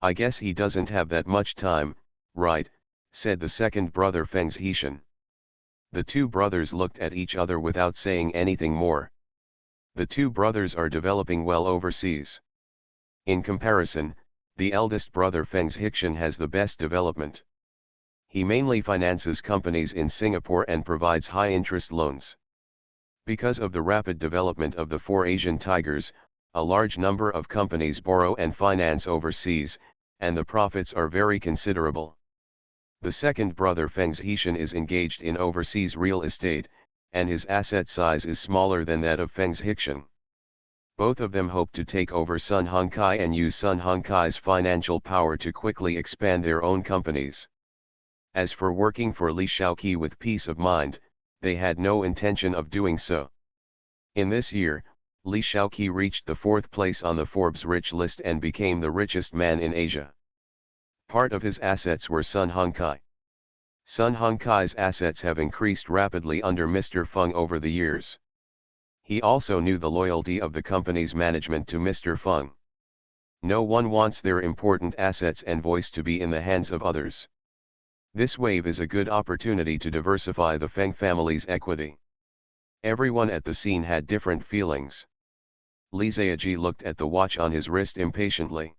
I guess he doesn't have that much time, right?" said the second brother Feng Xixiang. The two brothers looked at each other without saying anything more. The two brothers are developing well overseas. In comparison, the eldest brother Feng Xixiang has the best development. He mainly finances companies in Singapore and provides high-interest loans. Because of the rapid development of the four Asian tigers, a large number of companies borrow and finance overseas, and the profits are very considerable. The second brother Feng Xixiang is engaged in overseas real estate, and his asset size is smaller than that of Feng Xixiang. Both of them hope to take over Sun Hong Kai and use Sun Hong Kai's financial power to quickly expand their own companies. As for working for Li Shaoqi with peace of mind, they had no intention of doing so. In this year, Li Shaoqi reached the 4th place on the Forbes rich list and became the richest man in Asia. Part of his assets were Sun Hong Kai. Sun Hong Kai's assets have increased rapidly under Mr. Feng over the years. He also knew the loyalty of the company's management to Mr. Feng. No one wants their important assets and voice to be in the hands of others. This wave is a good opportunity to diversify the Feng family's equity. Everyone at the scene had different feelings. Li Ziaji looked at the watch on his wrist impatiently.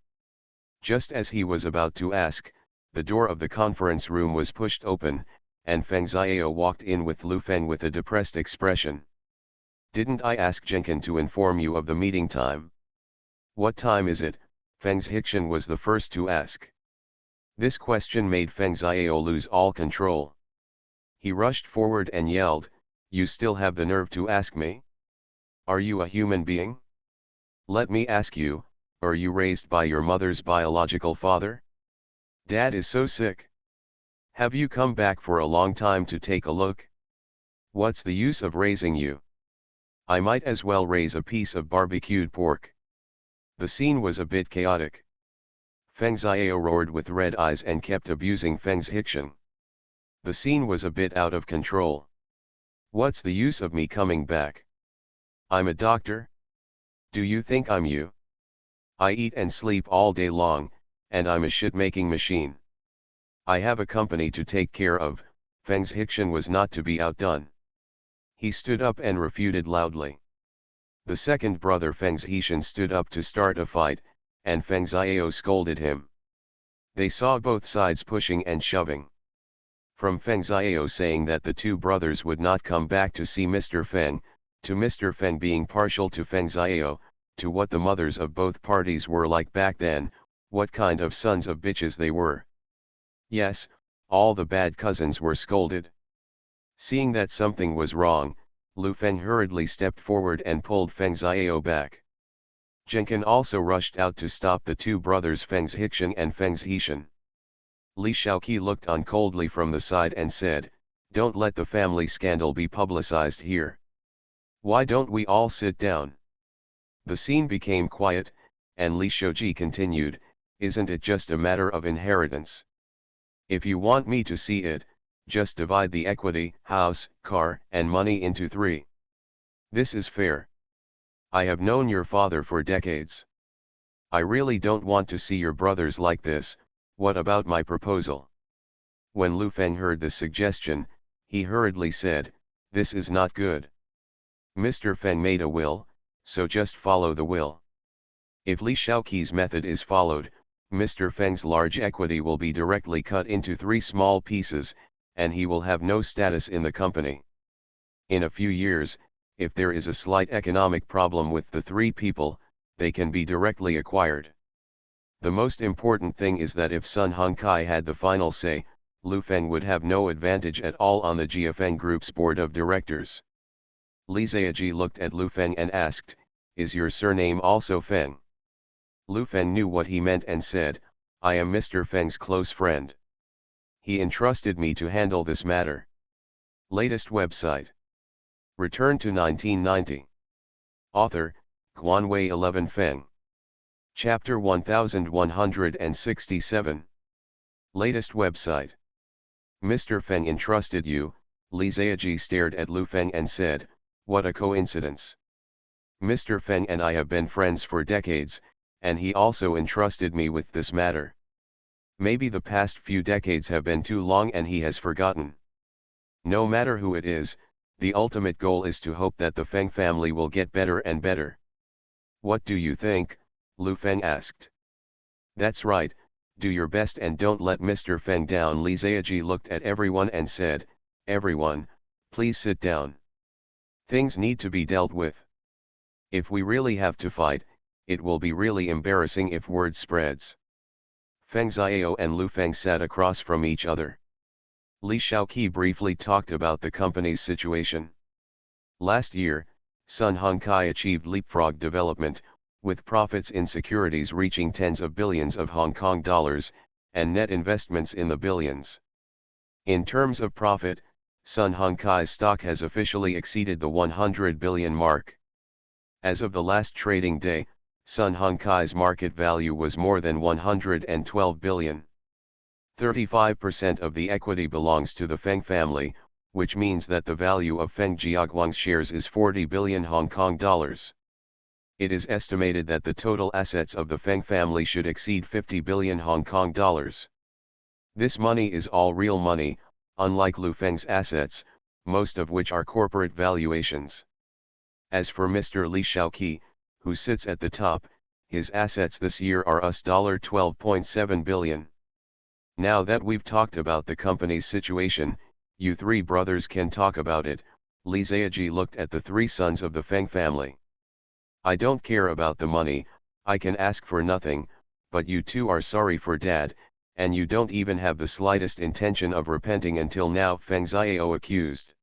Just as he was about to ask, the door of the conference room was pushed open, and Feng Xiao walked in with Lu Feng with a depressed expression. "Didn't I ask Jenkin to inform you of the meeting time?" "What time is it?" Feng Xixian was the first to ask. This question made Feng Xiao lose all control. He rushed forward and yelled, "You still have the nerve to ask me? Are you a human being? Let me ask you, are you raised by your mother's biological father? Dad is so sick. Have you come back for a long time to take a look? What's the use of raising you? I might as well raise a piece of barbecued pork." The scene was a bit chaotic. Feng Xiao roared with red eyes and kept abusing Feng Xixian. The scene was a bit out of control. "What's the use of me coming back? I'm a doctor. Do you think I'm you? I eat and sleep all day long, and I'm a shit-making machine. I have a company to take care of." Feng Xixian was not to be outdone. He stood up and refuted loudly. The second brother Feng Xixian stood up to start a fight, and Feng Xiao scolded him. They saw both sides pushing and shoving. From Feng Xiao saying that the two brothers would not come back to see Mr. Feng, to Mr. Feng being partial to Feng Xiao, to what the mothers of both parties were like back then, what kind of sons of bitches they were. Yes, all the bad cousins were scolded. Seeing that something was wrong, Lu Feng hurriedly stepped forward and pulled Feng Xiao back. Jenkin also rushed out to stop the two brothers Feng Xixian and Feng Xixian. Li Shaoqi looked on coldly from the side and said, "Don't let the family scandal be publicized here. Why don't we all sit down?" The scene became quiet, and Li Shaoqi continued, "Isn't it just a matter of inheritance? If you want me to see it, just divide the equity, house, car, and money into 3. This is fair. I have known your father for decades. I really don't want to see your brothers like this. What about my proposal?" When Lu Feng heard the suggestion, he hurriedly said, "This is not good. Mr. Feng made a will, so just follow the will. If Li Shaoqi's method is followed, Mr. Feng's large equity will be directly cut into 3 small pieces, and he will have no status in the company. In a few years, if there is a slight economic problem with the 3 people, they can be directly acquired. The most important thing is that if Sun Hongkai had the final say, Lu Feng would have no advantage at all on the Jiafeng Group's board of directors." Li Ziaji looked at Lu Feng and asked, "Is your surname also Feng?" Lu Feng knew what he meant and said, "I am Mr. Feng's close friend. He entrusted me to handle this matter." Latest website. Return to 1990. Author, Guanwei 11 Feng. Chapter 1167. Latest website. "Mr. Feng entrusted you." Li Ziaji stared at Lu Feng and said, "What a coincidence. Mr. Feng and I have been friends for decades, and he also entrusted me with this matter. Maybe the past few decades have been too long and he has forgotten. No matter who it is, the ultimate goal is to hope that the Feng family will get better and better." "What do you think?" Lu Feng asked. "That's right, do your best and don't let Mr. Feng down." Li Ziaji looked at everyone and said, "Everyone, please sit down. Things need to be dealt with. If we really have to fight, it will be really embarrassing if word spreads." Feng Xiao and Lu Feng sat across from each other. Li Shaoqi briefly talked about the company's situation. Last year, Sun Hongkai achieved leapfrog development, with profits in securities reaching tens of billions of Hong Kong dollars, and net investments in the billions. In terms of profit, Sun Hongkai's stock has officially exceeded the 100 billion mark. As of the last trading day, Sun Hongkai's market value was more than 112 billion. 35% of the equity belongs to the Feng family, which means that the value of Feng Jiaguang's shares is 40 billion Hong Kong dollars. It is estimated that the total assets of the Feng family should exceed 50 billion Hong Kong dollars. This money is all real money, unlike Lu Feng's assets, most of which are corporate valuations. As for Mr. Li Shaoqi, who sits at the top, his assets this year are US $12.7 billion. Now that we've talked about the company's situation, you three brothers can talk about it. Li Ziaji looked at the three sons of the Feng family. I don't care about the money, I can ask for nothing, but you two are sorry for Dad, and you don't even have the slightest intention of repenting until now, Feng Xiao accused.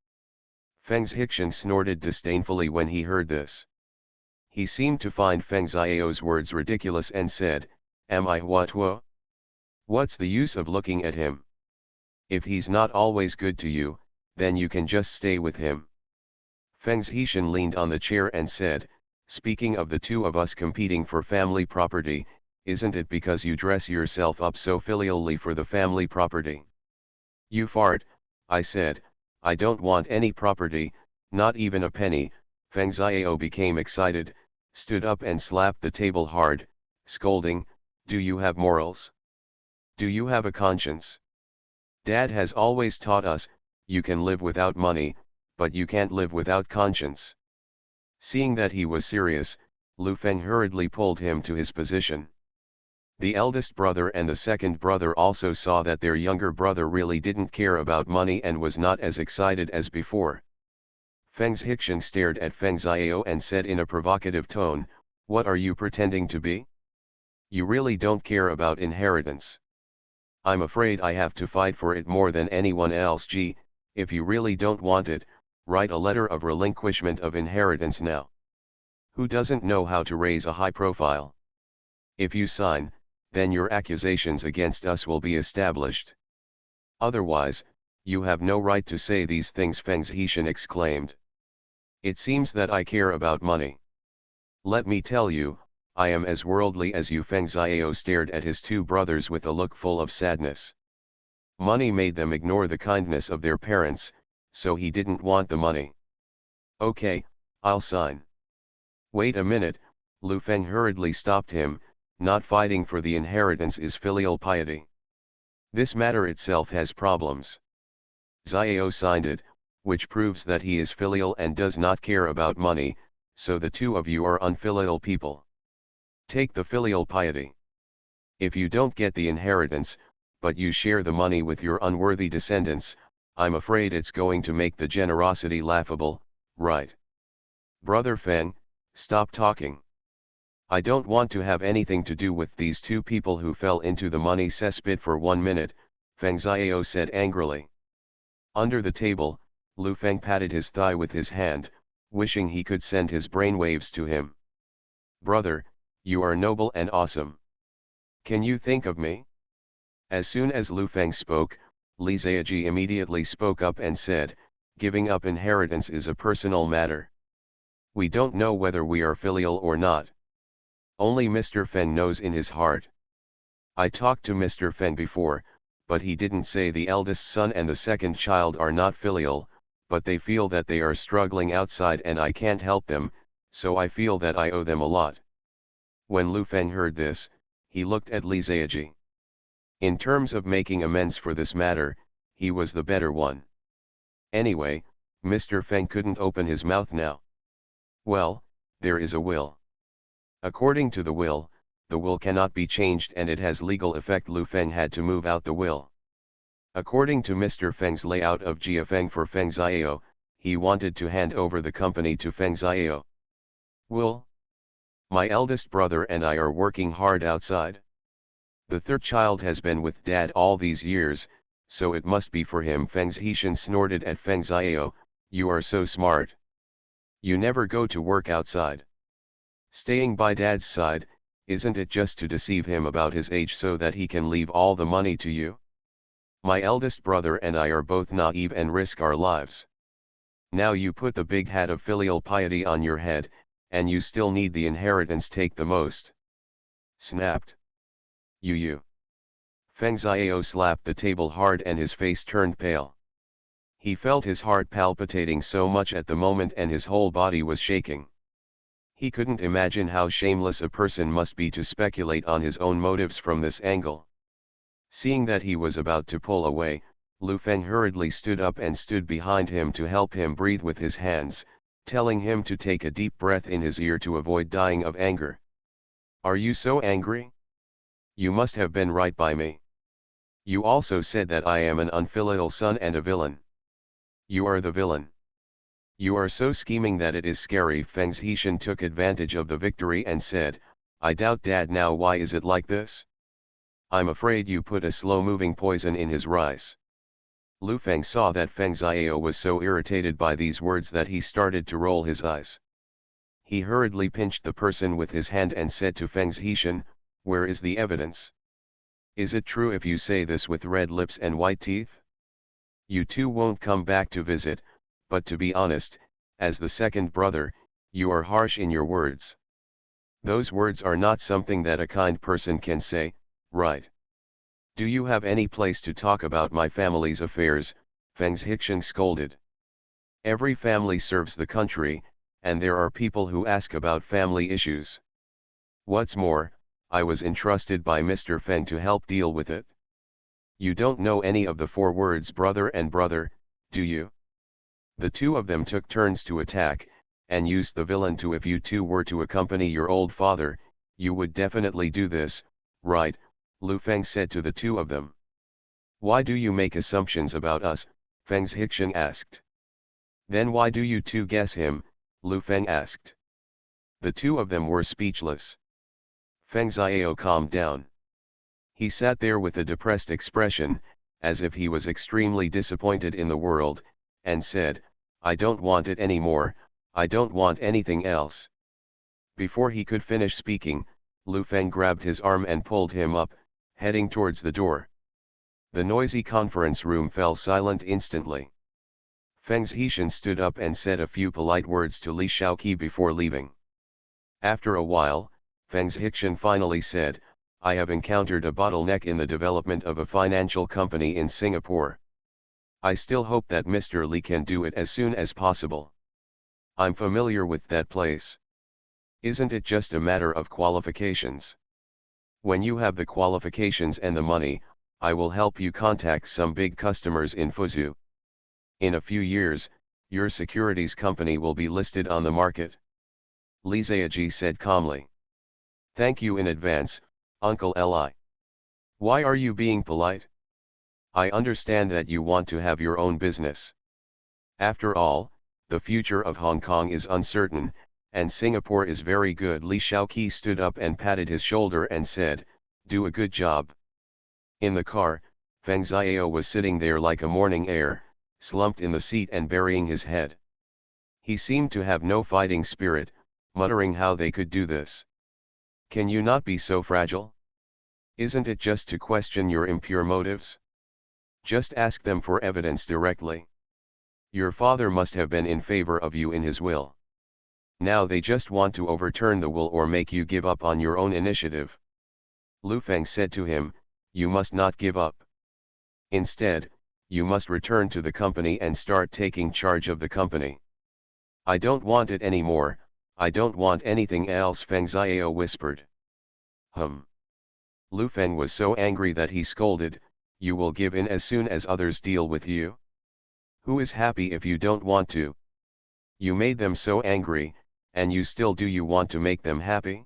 Feng Zhixian snorted disdainfully when he heard this. He seemed to find Feng Xiao's words ridiculous and said, "Am I Huatuo? What's the use of looking at him? If he's not always good to you, then you can just stay with him." Feng Zhixian leaned on the chair and said, "Speaking of the two of us competing for family property, isn't it because you dress yourself up so filially for the family property?" "You fart," I said, "I don't want any property, not even a penny." Feng Xiao became excited, stood up and slapped the table hard, scolding, "Do you have morals? Do you have a conscience? Dad has always taught us, you can live without money, but you can't live without conscience." Seeing that he was serious, Lu Feng hurriedly pulled him to his position. The eldest brother and the second brother also saw that their younger brother really didn't care about money and was not as excited as before. Feng Zhixian stared at Feng Xiao and said in a provocative tone, "What are you pretending to be? You really don't care about inheritance. I'm afraid I have to fight for it more than anyone else. Gee, if you really don't want it, write a letter of relinquishment of inheritance now. Who doesn't know how to raise a high profile? If you sign, then your accusations against us will be established. Otherwise, you have no right to say these things," Feng Zhixian exclaimed. "It seems that I care about money. Let me tell you, I am as worldly as you." Feng Xiao stared at his two brothers with a look full of sadness. Money made them ignore the kindness of their parents, so he didn't want the money. "Okay, I'll sign." "Wait a minute," Lu Feng hurriedly stopped him. "Not fighting for the inheritance is filial piety. This matter itself has problems." Xiao signed it, which proves that he is filial and does not care about money, so the two of you are unfilial people. Take the filial piety. If you don't get the inheritance, but you share the money with your unworthy descendants, I'm afraid it's going to make the generosity laughable, right? Brother Feng, stop talking. I don't want to have anything to do with these two people who fell into the money cesspit for 1 minute, Feng Xiao said angrily. Under the table, Lu Feng patted his thigh with his hand, wishing he could send his brainwaves to him. "Brother, you are noble and awesome. Can you think of me?" As soon as Lu Feng spoke, Li Ziaji immediately spoke up and said, "Giving up inheritance is a personal matter. We don't know whether we are filial or not. Only Mr. Feng knows in his heart. I talked to Mr. Feng before, but he didn't say the eldest son and the second child are not filial, but they feel that they are struggling outside and I can't help them, so I feel that I owe them a lot." When Lu Feng heard this, he looked at Li Ziaji. In terms of making amends for this matter, he was the better one. Anyway, Mr. Feng couldn't open his mouth now. "Well, there is a will. According to the will cannot be changed and it has legal effect." Lu Feng had to move out the will. According to Mr. Feng's layout of Jia Feng for Feng Xiao, he wanted to hand over the company to Feng Xiao. "Will? My eldest brother and I are working hard outside. The third child has been with Dad all these years, so it must be for him." Feng Zhixian snorted at Feng Xiao, "You are so smart. You never go to work outside. Staying by Dad's side, isn't it just to deceive him about his age so that he can leave all the money to you? My eldest brother and I are both naive and risk our lives. Now you put the big hat of filial piety on your head, and you still need the inheritance. Take the most." Snapped. You. Feng Xiao slapped the table hard and his face turned pale. He felt his heart palpitating so much at the moment and his whole body was shaking. He couldn't imagine how shameless a person must be to speculate on his own motives from this angle. Seeing that he was about to pull away, Lu Feng hurriedly stood up and stood behind him to help him breathe with his hands, telling him to take a deep breath in his ear to avoid dying of anger. "Are you so angry? You must have been right by me. You also said that I am an unfilial son and a villain. You are the villain. You are so scheming that it is scary." Feng Zhishan took advantage of the victory and said, "I doubt Dad now. Why is it like this? I'm afraid you put a slow-moving poison in his rice." Lu Feng saw that Feng Xiao was so irritated by these words that he started to roll his eyes. He hurriedly pinched the person with his hand and said to Feng Zhishan, "Where is the evidence? Is it true if you say this with red lips and white teeth? You two won't come back to visit, but to be honest, as the second brother, you are harsh in your words. Those words are not something that a kind person can say, right? Do you have any place to talk about my family's affairs?" Feng Zhishan scolded. "Every family serves the country, and there are people who ask about family issues. What's more, I was entrusted by Mr. Feng to help deal with it. You don't know any of the 4 words brother and brother, do you?" The two of them took turns to attack, and used the villain to "If you two were to accompany your old father, you would definitely do this, right?" Lu Feng said to the two of them. "Why do you make assumptions about us?" Feng Zhishan asked. "Then why do you two guess him?" Lu Feng asked. The two of them were speechless. Feng Xiao calmed down. He sat there with a depressed expression, as if he was extremely disappointed in the world, and said, "I don't want it anymore, I don't want anything else." Before he could finish speaking, Lu Feng grabbed his arm and pulled him up, heading towards the door. The noisy conference room fell silent instantly. Feng Zhishan stood up and said a few polite words to Li Shaoqi before leaving. After a while, Feng Zhishan finally said, "I have encountered a bottleneck in the development of a financial company in Singapore. I still hope that Mr. Li can do it as soon as possible. I'm familiar with that place. Isn't it just a matter of qualifications? When you have the qualifications and the money, I will help you contact some big customers in Fuzhou. In a few years, your securities company will be listed on the market." Li Ziaji said calmly. "Thank you in advance, Uncle Li. Why are you being polite? I understand that you want to have your own business. After all, the future of Hong Kong is uncertain, and Singapore is very good." Li Shaoqi stood up and patted his shoulder and said, "Do a good job." In the car, Feng Xiao was sitting there like a morning air, slumped in the seat and burying his head. He seemed to have no fighting spirit, muttering how they could do this. "Can you not be so fragile? Isn't it just to question your impure motives? Just ask them for evidence directly. Your father must have been in favor of you in his will. Now they just want to overturn the will or make you give up on your own initiative." Lu Feng said to him, "You must not give up. Instead, you must return to the company and start taking charge of the company." "I don't want it anymore, I don't want anything else," Feng Xiao whispered. Lu Feng was so angry that he scolded, "You will give in as soon as others deal with you? Who is happy if you don't want to? You made them so angry, and you still do. You want to make them happy?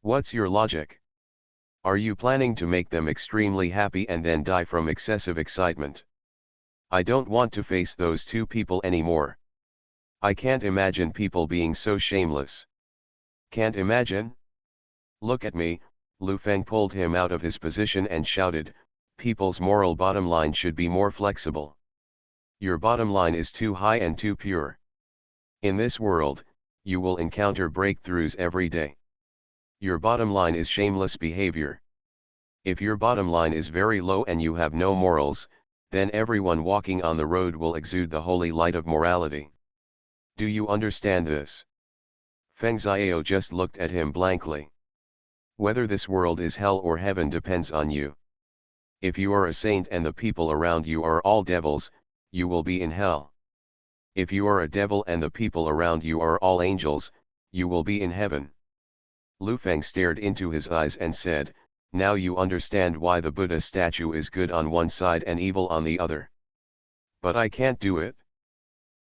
What's your logic? Are you planning to make them extremely happy and then die from excessive excitement? I don't want to face those two people anymore. I can't imagine people being so shameless. Can't imagine? Look at me." Lu Feng pulled him out of his position and shouted, "People's moral bottom line should be more flexible. Your bottom line is too high and too pure. In this world, you will encounter breakthroughs every day. Your bottom line is shameless behavior. If your bottom line is very low and you have no morals, then everyone walking on the road will exude the holy light of morality. Do you understand this?" Feng Xiao just looked at him blankly. "Whether this world is hell or heaven depends on you. If you are a saint and the people around you are all devils, you will be in hell. If you are a devil and the people around you are all angels, you will be in heaven. Lu Feng stared into his eyes and said, now you understand why the Buddha statue is good on one side and evil on the other. But I can't do it.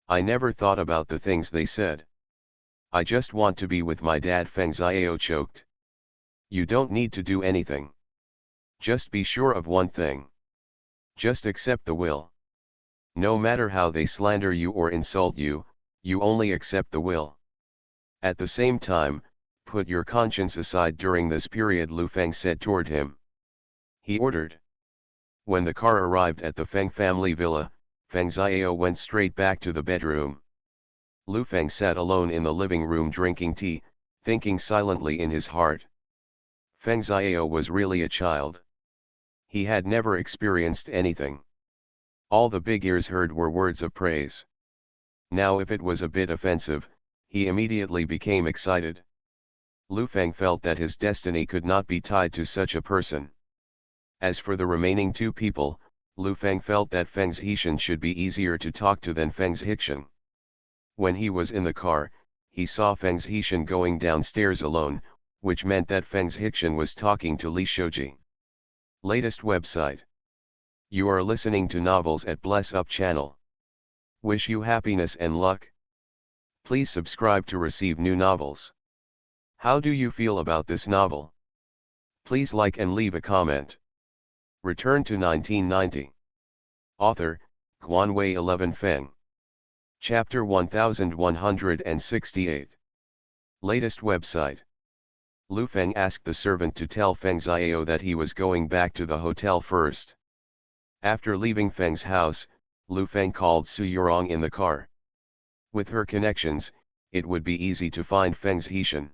I never thought about the things they said. I just want to be with my dad. Feng Xiao choked. You don't need to do anything. Just be sure of one thing. Just accept the will. No matter how they slander you or insult you, you only accept the will. At the same time, put your conscience aside during this period, Lu Feng said toward him. He ordered. When the car arrived at the Feng family villa, Feng Xiao went straight back to the bedroom. Lu Feng sat alone in the living room drinking tea, thinking silently in his heart. Feng Xiao was really a child. He had never experienced anything. All the big ears heard were words of praise. Now if it was a bit offensive, he immediately became excited. Lu Feng felt that his destiny could not be tied to such a person. As for the remaining two people, Lu Feng felt that Feng Zhishan should be easier to talk to than Feng Zhixian. When he was in the car, he saw Feng Zhishan going downstairs alone, which meant that Feng Zhixian was talking to Li Shouji. Latest website. You are listening to novels at Bless Up channel. Wish you happiness and luck. Please subscribe to receive new novels. How do you feel about this novel? Please like and leave a comment. Return to 1990. Author, Guanwei 11 Feng. Chapter 1168. Latest website. Lu Feng asked the servant to tell Feng Xiao that he was going back to the hotel first. After leaving Feng's house, Lu Feng called Su Yurong in the car. With her connections, it would be easy to find Feng Zhishan.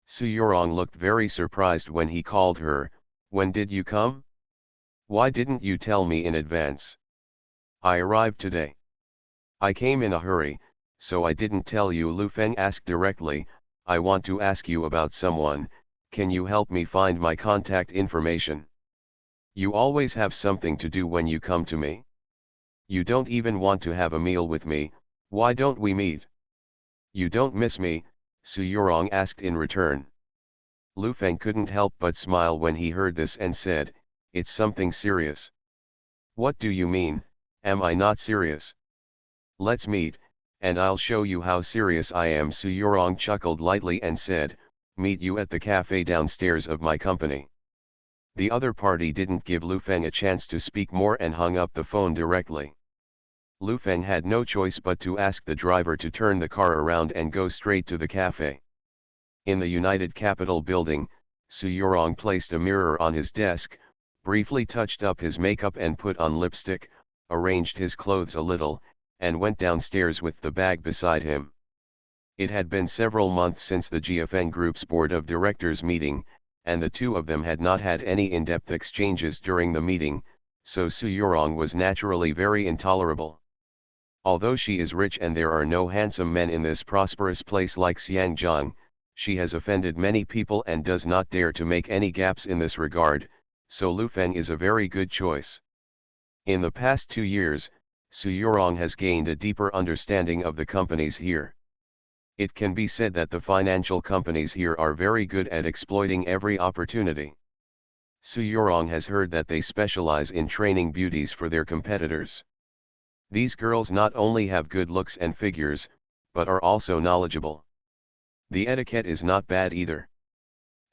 Su Yurong looked very surprised when he called her. When did you come? Why didn't you tell me in advance? I arrived today. I came in a hurry, so I didn't tell you. Lu Feng asked directly. I want to ask you about someone. Can you help me find my contact information? You always have something to do when you come to me. You don't even want to have a meal with me. Why don't we meet? You don't miss me? Su Yurong asked in return. Lu Feng couldn't help but smile when he heard this and said, it's something serious. What do you mean? Am I not serious? Let's meet, and I'll show you how serious I am. Su Yurong chuckled lightly and said, meet you at the cafe downstairs of my company. The other party didn't give Lu Feng a chance to speak more and hung up the phone directly. Lu Feng had no choice but to ask the driver to turn the car around and go straight to the cafe. In the United Capitol building, Su Yurong placed a mirror on his desk, briefly touched up his makeup and put on lipstick, arranged his clothes a little, and went downstairs with the bag beside him. It had been several months since the GFN Group's board of directors meeting, and the two of them had not had any in-depth exchanges during the meeting, so Su Yurong was naturally very intolerable. Although she is rich and there are no handsome men in this prosperous place like Xiangjiang, she has offended many people and does not dare to make any gaps in this regard, so Lu Feng is a very good choice. In the past 2 years, Su Yurong has gained a deeper understanding of the companies here. It can be said that the financial companies here are very good at exploiting every opportunity. Su Yurong has heard that they specialize in training beauties for their competitors. These girls not only have good looks and figures, but are also knowledgeable. The etiquette is not bad either.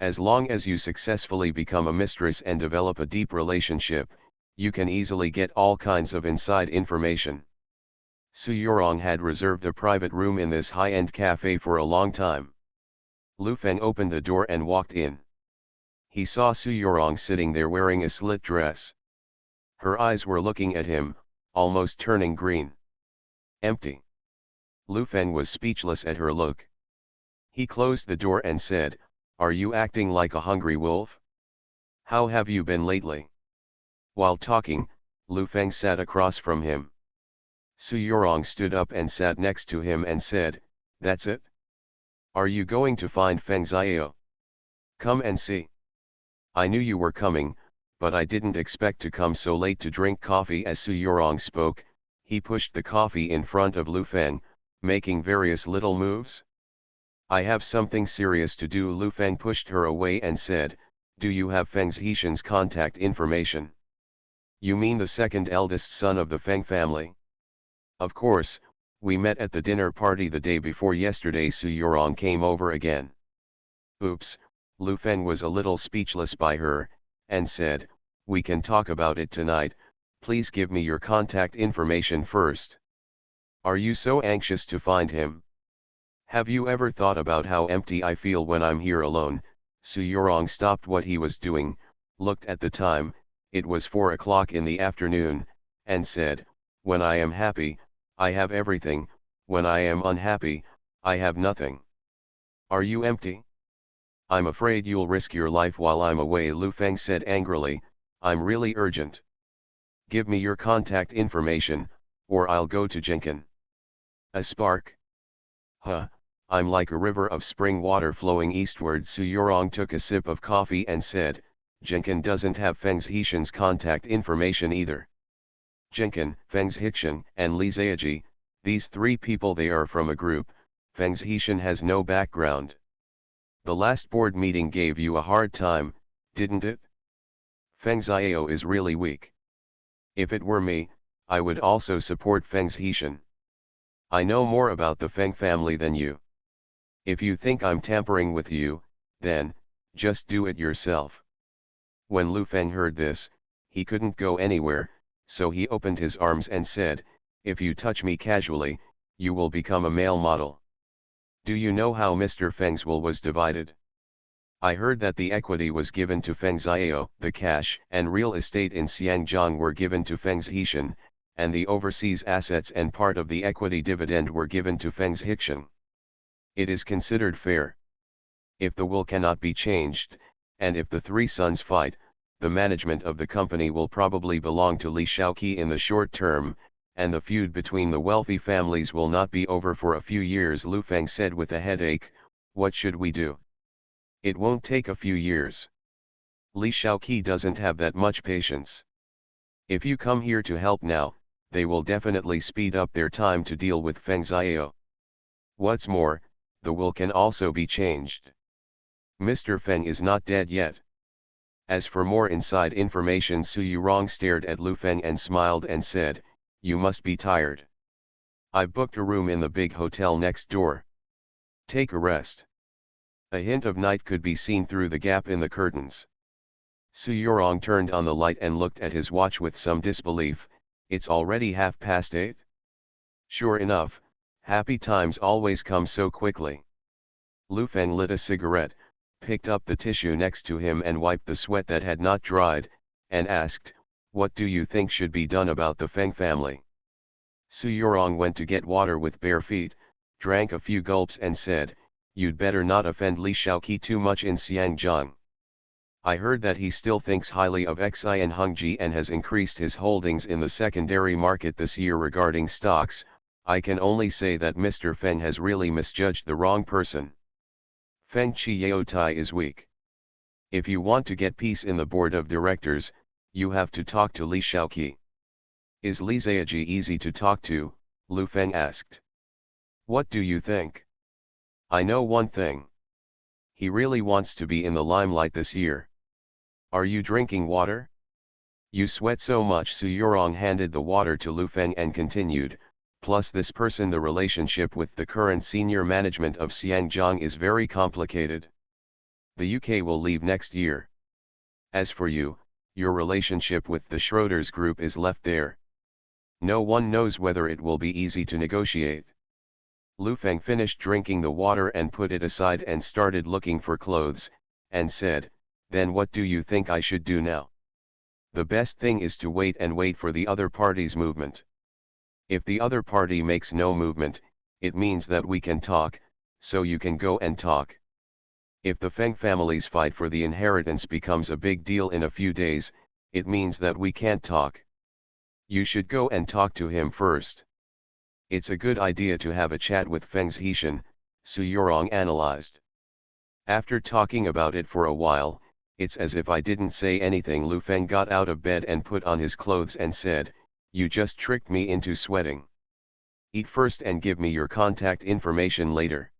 As long as you successfully become a mistress and develop a deep relationship, you can easily get all kinds of inside information. Su Yurong had reserved a private room in this high-end cafe for a long time. Lu Feng opened the door and walked in. He saw Su Yurong sitting there wearing a slit dress. Her eyes were looking at him, almost turning green. Empty. Lu Feng was speechless at her look. He closed the door and said, are you acting like a hungry wolf? How have you been lately? While talking, Lu Feng sat across from him. Su Yurong stood up and sat next to him and said, that's it? Are you going to find Feng Xiao? Come and see. I knew you were coming, but I didn't expect to come so late to drink coffee. As Su Yurong spoke, he pushed the coffee in front of Lu Feng, making various little moves. I have something serious to do. Lu Feng pushed her away and said, do you have Feng Zhishan's contact information? You mean the second eldest son of the Feng family? Of course, we met at the dinner party the day before yesterday. Su Yurong came over again. Oops, Lu Feng was a little speechless by her, and said, we can talk about it tonight, please give me your contact information first. Are you so anxious to find him? Have you ever thought about how empty I feel when I'm here alone? Su Yurong stopped what he was doing, looked at the time, it was 4 o'clock in the afternoon, and said, when I am happy, I have everything, when I am unhappy, I have nothing. Are you empty? I'm afraid you'll risk your life while I'm away, Lu Feng said angrily, I'm really urgent. Give me your contact information, or I'll go to Jenkin. A spark? Huh, I'm like a river of spring water flowing eastward. Su Yurong took a sip of coffee and said, Jenkin doesn't have Feng Zhishan's contact information either. Jenkin, Feng Zhishan, and Li Ziaji, these three people, they are from a group. Feng Zhishan has no background. The last board meeting gave you a hard time, didn't it? Feng Xiao is really weak. If it were me, I would also support Feng Zhishan. I know more about the Feng family than you. If you think I'm tampering with you, then, just do it yourself. When Lu Feng heard this, he couldn't go anywhere, so he opened his arms and said, if you touch me casually, you will become a male model. Do you know how Mr. Feng's will was divided? I heard that the equity was given to Feng Xiao, the cash and real estate in Xiangjiang were given to Feng Zhishan, and the overseas assets and part of the equity dividend were given to Feng Zhishan. It is considered fair. If the will cannot be changed, and if the three sons fight, the management of the company will probably belong to Li Shaoqi in the short term, and the feud between the wealthy families will not be over for a few years. Lu Feng said with a headache, what should we do? It won't take a few years. Li Shaoqi doesn't have that much patience. If you come here to help now, they will definitely speed up their time to deal with Feng Xiao. What's more, the will can also be changed. Mr. Feng is not dead yet. As for more inside information, Su Yurong stared at Lu Feng and smiled and said, you must be tired. I've booked a room in the big hotel next door. Take a rest. A hint of night could be seen through the gap in the curtains. Su Yurong turned on the light and looked at his watch with some disbelief. It's already 8:30? Sure enough, happy times always come so quickly. Lu Feng lit a cigarette, picked up the tissue next to him and wiped the sweat that had not dried, and asked, what do you think should be done about the Feng family? Su Yurong went to get water with bare feet, drank a few gulps and said, you'd better not offend Li Shaoqi too much in Xiangjiang. I heard that he still thinks highly of Xi and Hengji and has increased his holdings in the secondary market this year. Regarding stocks, I can only say that Mr. Feng has really misjudged the wrong person. Feng Qiaotai is weak. If you want to get peace in the board of directors, you have to talk to Li Shaoqi. Is Li Ziaji easy to talk to? Lu Feng asked. What do you think? I know one thing. He really wants to be in the limelight this year. Are you drinking water? You sweat so much. Su Yurong handed the water to Lu Feng and continued, plus this person, the relationship with the current senior management of Xiangjiang is very complicated. The UK will leave next year. As for you, your relationship with the Schroders group is left there. No one knows whether it will be easy to negotiate. Lu Feng finished drinking the water and put it aside and started looking for clothes, and said, then what do you think I should do now? The best thing is to wait and wait for the other party's movement. If the other party makes no movement, it means that we can talk, so you can go and talk. If the Feng family's fight for the inheritance becomes a big deal in a few days, it means that we can't talk. You should go and talk to him first. It's a good idea to have a chat with Feng Zhishan, Su Yurong analyzed. After talking about it for a while, it's as if I didn't say anything. Lu Feng got out of bed and put on his clothes and said, you just tricked me into sweating. Eat first and give me your contact information later.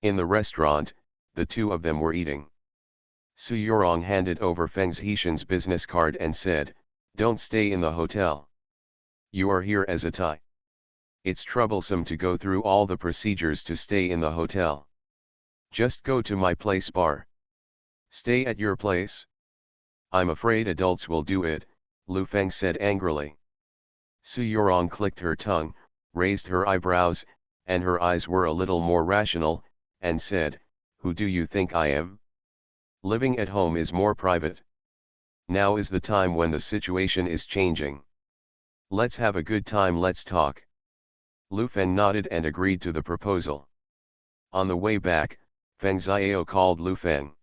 In the restaurant, the two of them were eating. Su Yorong handed over Feng Zhishan's business card and said, "Don't stay in the hotel. You are here as a Thai. It's troublesome to go through all the procedures to stay in the hotel. Just go to my place bar. Stay at your place." "I'm afraid adults will do it," Lu Feng said angrily. Su Yorong clicked her tongue, raised her eyebrows, and her eyes were a little more rational, and said, "Who do you think I am? Living at home is more private. Now is the time when the situation is changing. Let's have a good time, let's talk." Lu Feng nodded and agreed to the proposal. On the way back, Feng Xiao called Lu Feng.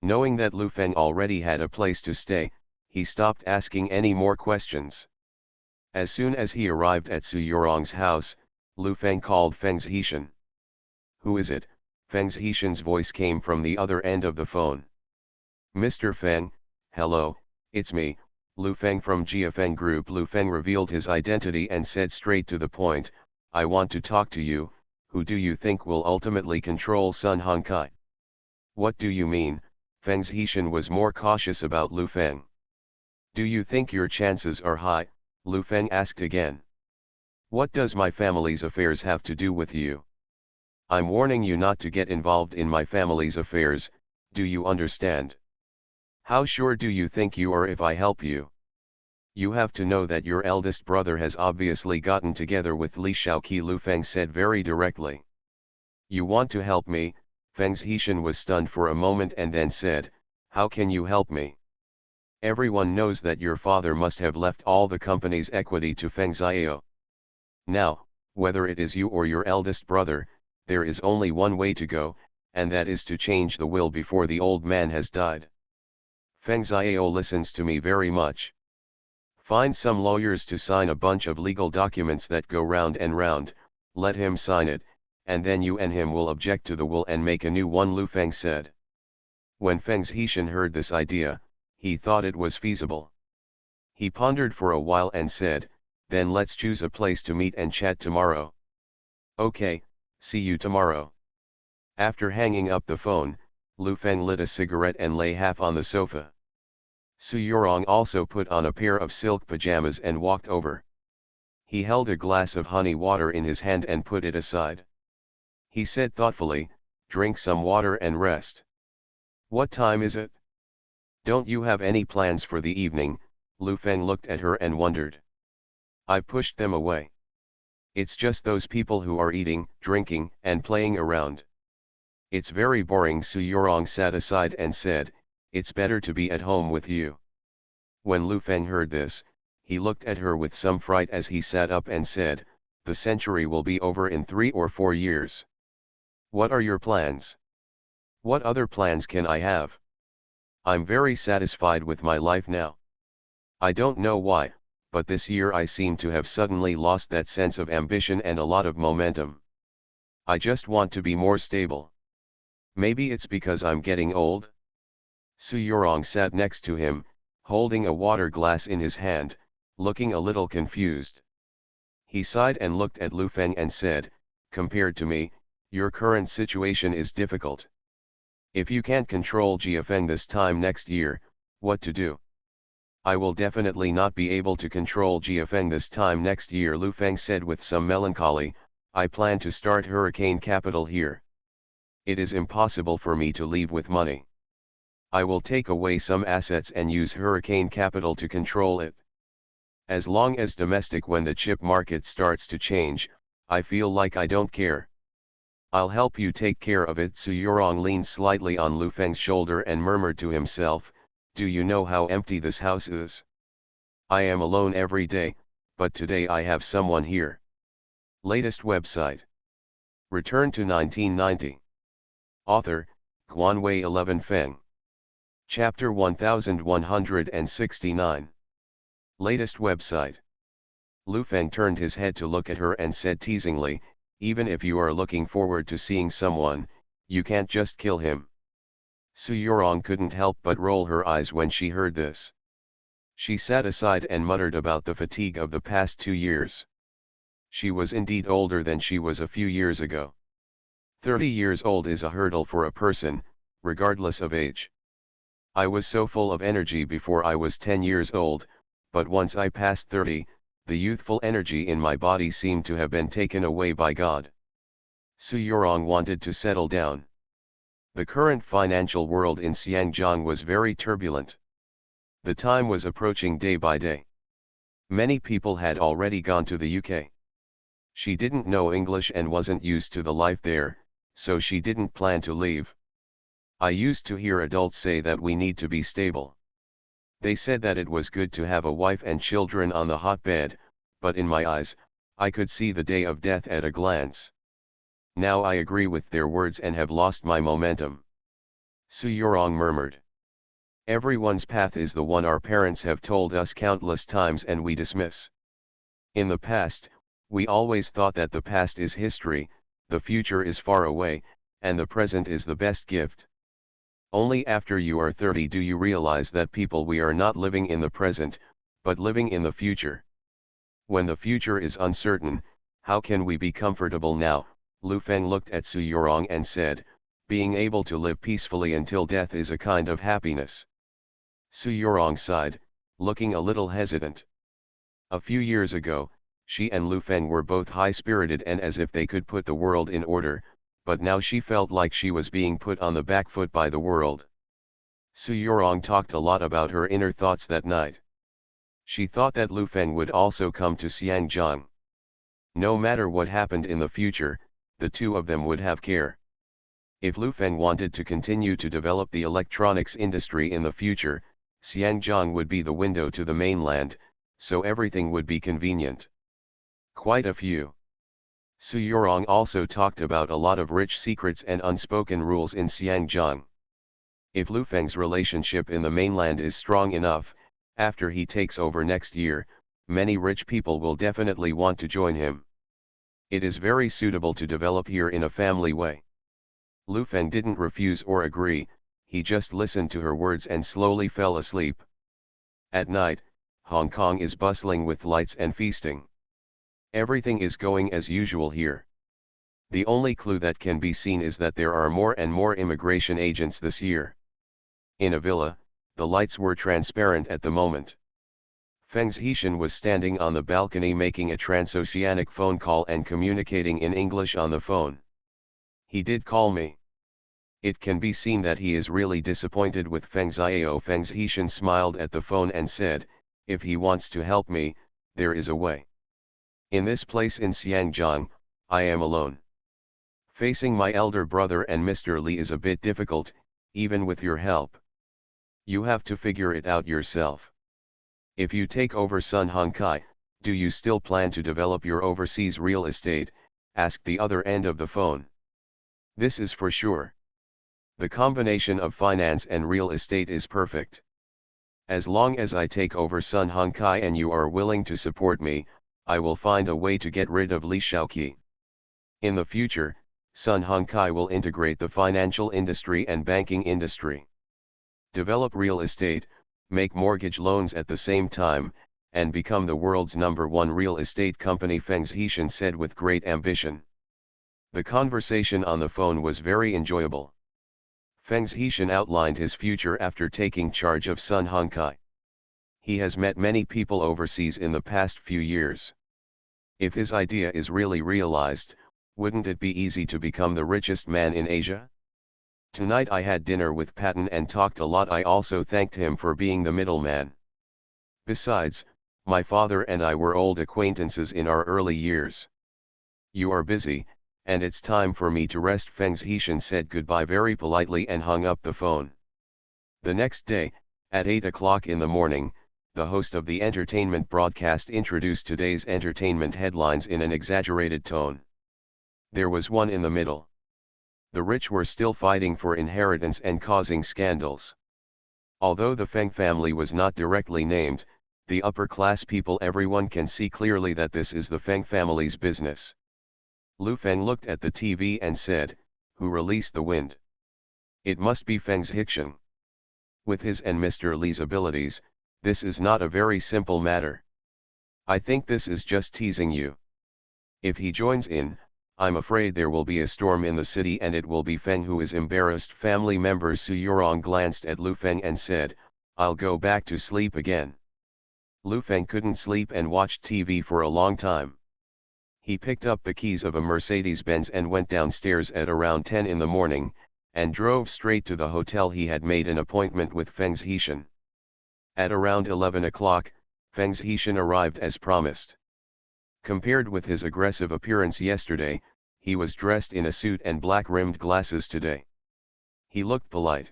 Knowing that Lu Feng already had a place to stay, he stopped asking any more questions. As soon as he arrived at Su Yorong's house, Lu Feng called Feng Zhishan. "Who is it?" Feng Zhishan's voice came from the other end of the phone. "Mr. Feng, hello, it's me, Lu Feng from Jiafeng Group." Lu Feng revealed his identity and said straight to the point, "I want to talk to you. Who do you think will ultimately control Sun Hongkai?" "What do you mean?" Feng Zhishan was more cautious about Lu Feng. "Do you think your chances are high?" Lu Feng asked again. "What does my family's affairs have to do with you? I'm warning you not to get involved in my family's affairs, do you understand? How sure do you think you are if I help you? You have to know that your eldest brother has obviously gotten together with Li Shaoqi," Lu Feng said very directly. "You want to help me?" Feng Zhishan was stunned for a moment and then said, "How can you help me? Everyone knows that your father must have left all the company's equity to Feng Xiao. Now, whether it is you or your eldest brother, there is only one way to go, and that is to change the will before the old man has died. Feng Xiao listens to me very much. Find some lawyers to sign a bunch of legal documents that go round and round, let him sign it, and then you and him will object to the will and make a new one," Lu Feng said. When Feng Zhishan heard this idea, he thought it was feasible. He pondered for a while and said, "Then let's choose a place to meet and chat tomorrow." "Okay, see you tomorrow." After hanging up the phone, Lu Feng lit a cigarette and lay half on the sofa. Su Yorong also put on a pair of silk pajamas and walked over. He held a glass of honey water in his hand and put it aside. He said thoughtfully, "Drink some water and rest." "What time is it? Don't you have any plans for the evening?" Lu Feng looked at her and wondered. "I pushed them away. It's just those people who are eating, drinking, and playing around. It's very boring." Su Yorong sat aside and said, "It's better to be at home with you." When Lu Feng heard this, he looked at her with some fright as he sat up and said, "The century will be over in 3 or 4 years. What are your plans? What other plans can I have? I'm very satisfied with my life now. I don't know why, but this year I seem to have suddenly lost that sense of ambition and a lot of momentum. I just want to be more stable. Maybe it's because I'm getting old?" Su Yorong sat next to him, holding a water glass in his hand, looking a little confused. He sighed and looked at Lu Feng and said, "Compared to me, your current situation is difficult. If you can't control Jiafeng this time next year, what to do?" "I will definitely not be able to control Jiafeng this time next year," Lu Feng said with some melancholy. "I plan to start Hurricane Capital here. It is impossible for me to leave with money. I will take away some assets and use Hurricane Capital to control it. As long as domestic, when the chip market starts to change, I feel like I don't care. I'll help you take care of it." Su Yorong leaned slightly on Lu Feng's shoulder and murmured to himself, "Do you know how empty this house is? I am alone every day, but today I have someone here." Latest website. Return to 1990. Author, Guanwei 11 Feng. Chapter 1169. Latest website. Lu Feng turned his head to look at her and said teasingly, "Even if you are looking forward to seeing someone, you can't just kill him." Su Yorong couldn't help but roll her eyes when she heard this. She sat aside and muttered about the fatigue of the past 2 years. She was indeed older than she was a few years ago. 30 years old is a hurdle for a person, regardless of age. I was so full of energy before I was 10 years old, but once I passed 30, the youthful energy in my body seemed to have been taken away by God. Su Yorong wanted to settle down. The current financial world in Xiangjiang was very turbulent. The time was approaching day by day. Many people had already gone to the UK. She didn't know English and wasn't used to the life there, so she didn't plan to leave. I used to hear adults say that we need to be stable. They said that it was good to have a wife and children on the hotbed, but in my eyes, I could see the day of death at a glance. Now I agree with their words and have lost my momentum. Su Yorong murmured. Everyone's path is the one our parents have told us countless times and we dismiss. In the past, we always thought that the past is history, the future is far away, and the present is the best gift. Only after you are 30 do you realize that we are not living in the present, but living in the future. When the future is uncertain, how can we be comfortable now? Lu Feng looked at Su Yorong and said, being able to live peacefully until death is a kind of happiness. Su Yorong sighed, looking a little hesitant. A few years ago, she and Lu Feng were both high-spirited and as if they could put the world in order, but now she felt like she was being put on the back foot by the world. Su Yorong talked a lot about her inner thoughts that night. She thought that Lu Feng would also come to Xiangjiang. No matter what happened in the future, the two of them would have care. If Lu Feng wanted to continue to develop the electronics industry in the future, Xiangjiang would be the window to the mainland, so everything would be convenient. Quite a few. Su Yorong also talked about a lot of rich secrets and unspoken rules in Xiangjiang. If Lu Feng's relationship in the mainland is strong enough, after he takes over next year, many rich people will definitely want to join him. It is very suitable to develop here in a family way. Lu Feng didn't refuse or agree, he just listened to her words and slowly fell asleep. At night, Hong Kong is bustling with lights and feasting. Everything is going as usual here. The only clue that can be seen is that there are more and more immigration agents this year. In a villa, the lights were transparent at the moment. Feng Zhishan was standing on the balcony making a transoceanic phone call and communicating in English on the phone. He did call me. It can be seen that he is really disappointed with Feng Xiao. Feng Zhishan smiled at the phone and said, if he wants to help me, there is a way. In this place in Xiangjiang, I am alone. Facing my elder brother and Mr. Li is a bit difficult, even with your help. You have to figure it out yourself. If you take over Sun Hongkai, do you still plan to develop your overseas real estate? Asked the other end of the phone. This is for sure. The combination of finance and real estate is perfect. As long as I take over Sun Hongkai and you are willing to support me, I will find a way to get rid of Li Shaoqi. In the future, Sun Hongkai will integrate the financial industry and banking industry. Develop real estate, make mortgage loans at the same time, and become the world's #1 real estate company, Feng Zhishan said with great ambition. The conversation on the phone was very enjoyable. Feng Zhishan outlined his future after taking charge of Sun Hongkai. He has met many people overseas in the past few years. If his idea is really realized, wouldn't it be easy to become the richest man in Asia? Tonight I had dinner with Patton and talked a lot. I also thanked him for being the middleman. Besides, my father and I were old acquaintances in our early years. You are busy, and it's time for me to rest. Feng Zhishan said goodbye very politely and hung up the phone. The next day, at 8 o'clock in the morning, the host of the entertainment broadcast introduced today's entertainment headlines in an exaggerated tone. There was one in the middle. The rich were still fighting for inheritance and causing scandals. Although the Feng family was not directly named, the upper-class people, everyone can see clearly that this is the Feng family's business. Lu Feng looked at the TV and said, "Who released the wind?" "It must be Feng Zhishan. With his and Mr. Li's abilities, this is not a very simple matter. I think this is just teasing you. If he joins in, I'm afraid there will be a storm in the city and it will be Feng who is embarrassed. Family member Su Yurong glanced at Lu Feng and said, I'll go back to sleep again. Lu Feng couldn't sleep and watched TV for a long time. He picked up the keys of a Mercedes-Benz and went downstairs at around 10 in the morning, and drove straight to the hotel. He had made an appointment with Feng Zhishan. At around 11 o'clock, Feng Zhishan arrived as promised. Compared with his aggressive appearance yesterday, he was dressed in a suit and black-rimmed glasses today. He looked polite.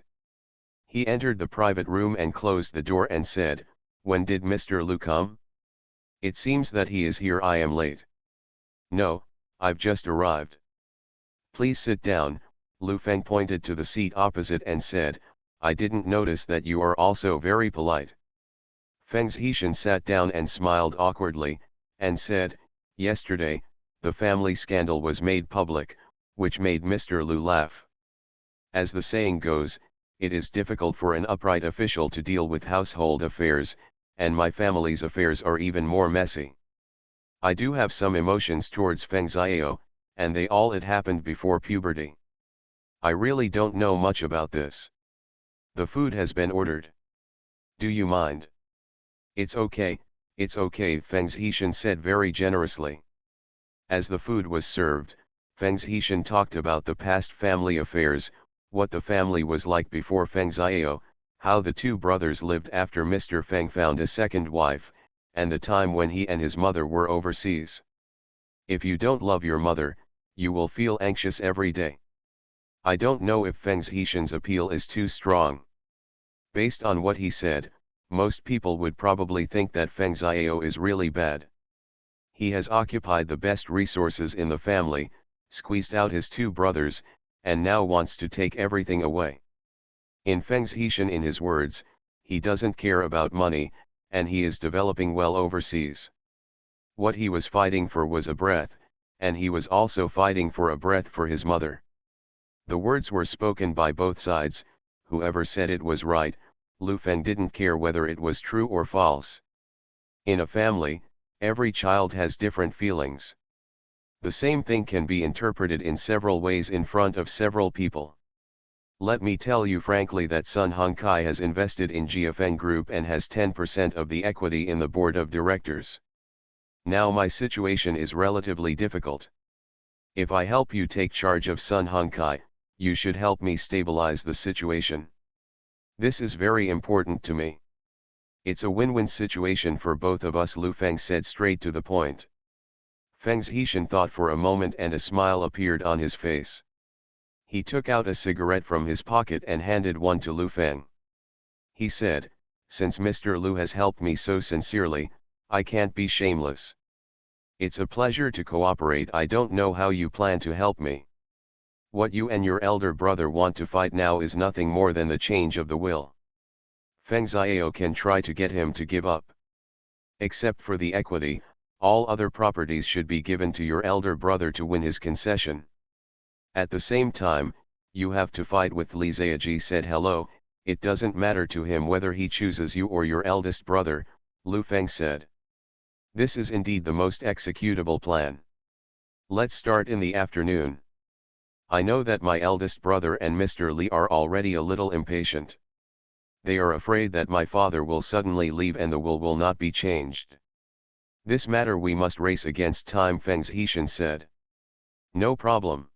He entered the private room and closed the door and said, When did Mr. Lu come? It seems that he is here. I am late. No, I've just arrived. Please sit down. Lu Feng pointed to the seat opposite and said, I didn't notice that you are also very polite. Feng Zhishan sat down and smiled awkwardly, and said, Yesterday, the family scandal was made public, which made Mr. Lu laugh. As the saying goes, it is difficult for an upright official to deal with household affairs, and my family's affairs are even more messy. I do have some emotions towards Feng Xiao, and they all had happened before puberty. I really don't know much about this. The food has been ordered. Do you mind? It's okay, Feng Zhishan said very generously. As the food was served, Feng Zhishan talked about the past family affairs, what the family was like before Feng Xiao, how the two brothers lived after Mr. Feng found a second wife, and the time when he and his mother were overseas. If you don't love your mother, you will feel anxious every day. I don't know if Feng Zhishan's appeal is too strong. Based on what he said, most people would probably think that Feng Xiao is really bad. He has occupied the best resources in the family, squeezed out his two brothers, and now wants to take everything away. In Feng Zhishan, in his words, he doesn't care about money, and he is developing well overseas. What he was fighting for was a breath, and he was also fighting for a breath for his mother. The words were spoken by both sides. Whoever said it was right, Lu Feng didn't care whether it was true or false. In a family, every child has different feelings. The same thing can be interpreted in several ways in front of several people. Let me tell you frankly that Sun Hongkai has invested in Jiafeng Group and has 10% of the equity in the board of directors. Now my situation is relatively difficult. If I help you take charge of Sun Hongkai, you should help me stabilize the situation. This is very important to me. It's a win-win situation for both of us, Lu Feng said straight to the point. Feng Zhishan thought for a moment and a smile appeared on his face. He took out a cigarette from his pocket and handed one to Lu Feng. He said, Since Mr. Lu has helped me so sincerely, I can't be shameless. It's a pleasure to cooperate. I don't know how you plan to help me. What you and your elder brother want to fight now is nothing more than the change of the will. Feng Xiao can try to get him to give up. Except for the equity, all other properties should be given to your elder brother to win his concession. At the same time, you have to fight with Li Ziaji said. Hello, it doesn't matter to him whether he chooses you or your eldest brother, Lu Feng said. This is indeed the most executable plan. Let's start in the afternoon. I know that my eldest brother and Mr. Li are already a little impatient. They are afraid that my father will suddenly leave and the will not be changed. This matter we must race against time, Feng Zhishan said. No problem.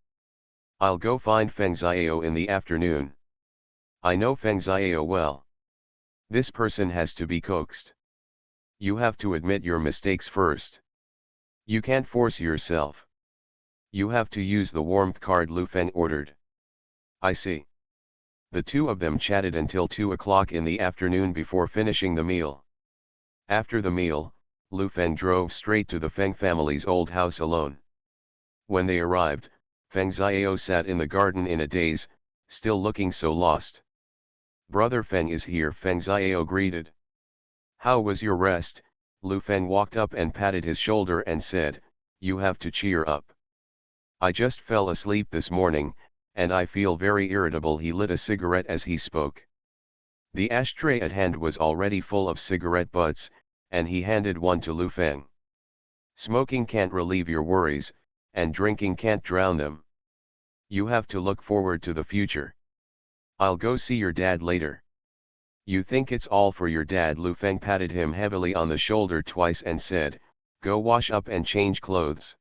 I'll go find Feng Xiao in the afternoon. I know Feng Xiao well. This person has to be coaxed. You have to admit your mistakes first. You can't force yourself. You have to use the warmth card, Lu Feng ordered. I see. The two of them chatted until 2 o'clock in the afternoon before finishing the meal. After the meal, Lu Feng drove straight to the Feng family's old house alone. When they arrived, Feng Xiao sat in the garden in a daze, still looking so lost. Brother Feng is here, Feng Xiao greeted. How was your rest? Lu Feng walked up and patted his shoulder and said, You have to cheer up. I just fell asleep this morning, and I feel very irritable. He lit a cigarette as he spoke. The ashtray at hand was already full of cigarette butts, and he handed one to Lu Feng. Smoking can't relieve your worries, and drinking can't drown them. You have to look forward to the future. I'll go see your dad later. You think it's all for your dad? Lu Feng patted him heavily on the shoulder twice and said, go wash up and change clothes.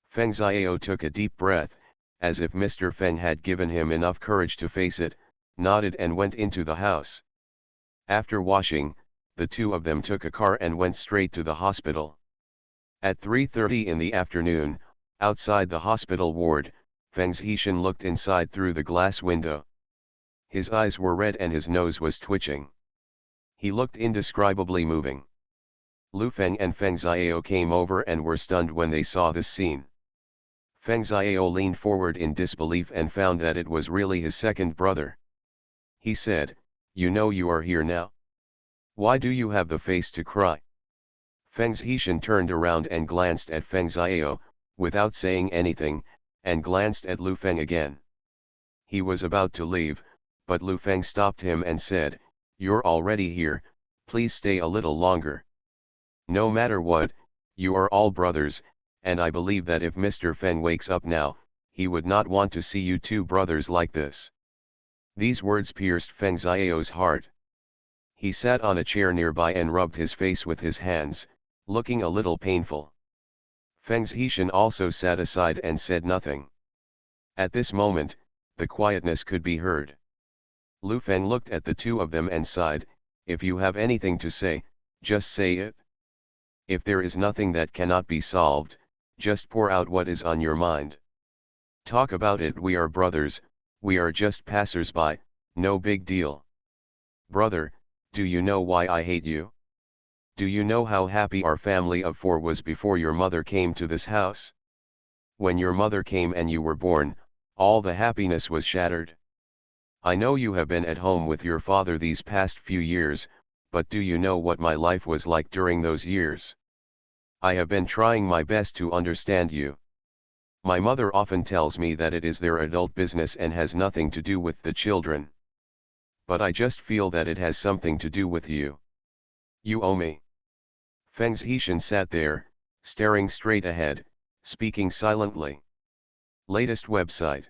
Feng Xiao took a deep breath, as if Mr. Feng had given him enough courage to face it, nodded and went into the house. After washing, the two of them took a car and went straight to the hospital. At 3:30 in the afternoon, outside the hospital ward, Feng Zhishan looked inside through the glass window. His eyes were red and his nose was twitching. He looked indescribably moving. Lu Feng and Feng Xiao came over and were stunned when they saw this scene. Feng Xiao leaned forward in disbelief and found that it was really his second brother. He said, you know you are here now. Why do you have the face to cry? Feng Zhishan turned around and glanced at Feng Xiao, without saying anything, and glanced at Lu Feng again. He was about to leave, but Lu Feng stopped him and said, you're already here, please stay a little longer. No matter what, you are all brothers, and I believe that if Mr. Feng wakes up now, he would not want to see you two brothers like this. These words pierced Feng Xiao's heart. He sat on a chair nearby and rubbed his face with his hands, looking a little painful. Feng Zhishan also sat aside and said nothing. At this moment, the quietness could be heard. Lu Feng looked at the two of them and sighed, if you have anything to say, just say it. If there is nothing that cannot be solved, just pour out what is on your mind. Talk about it. We are brothers, we are just passers-by, no big deal. Brother, do you know why I hate you? Do you know how happy our family of four was before your mother came to this house? When your mother came and you were born, all the happiness was shattered. I know you have been at home with your father these past few years, but do you know what my life was like during those years? I have been trying my best to understand you. My mother often tells me that it is their adult business and has nothing to do with the children. But I just feel that it has something to do with you. You owe me. Feng Zhishan sat there, staring straight ahead, speaking silently. Latest website.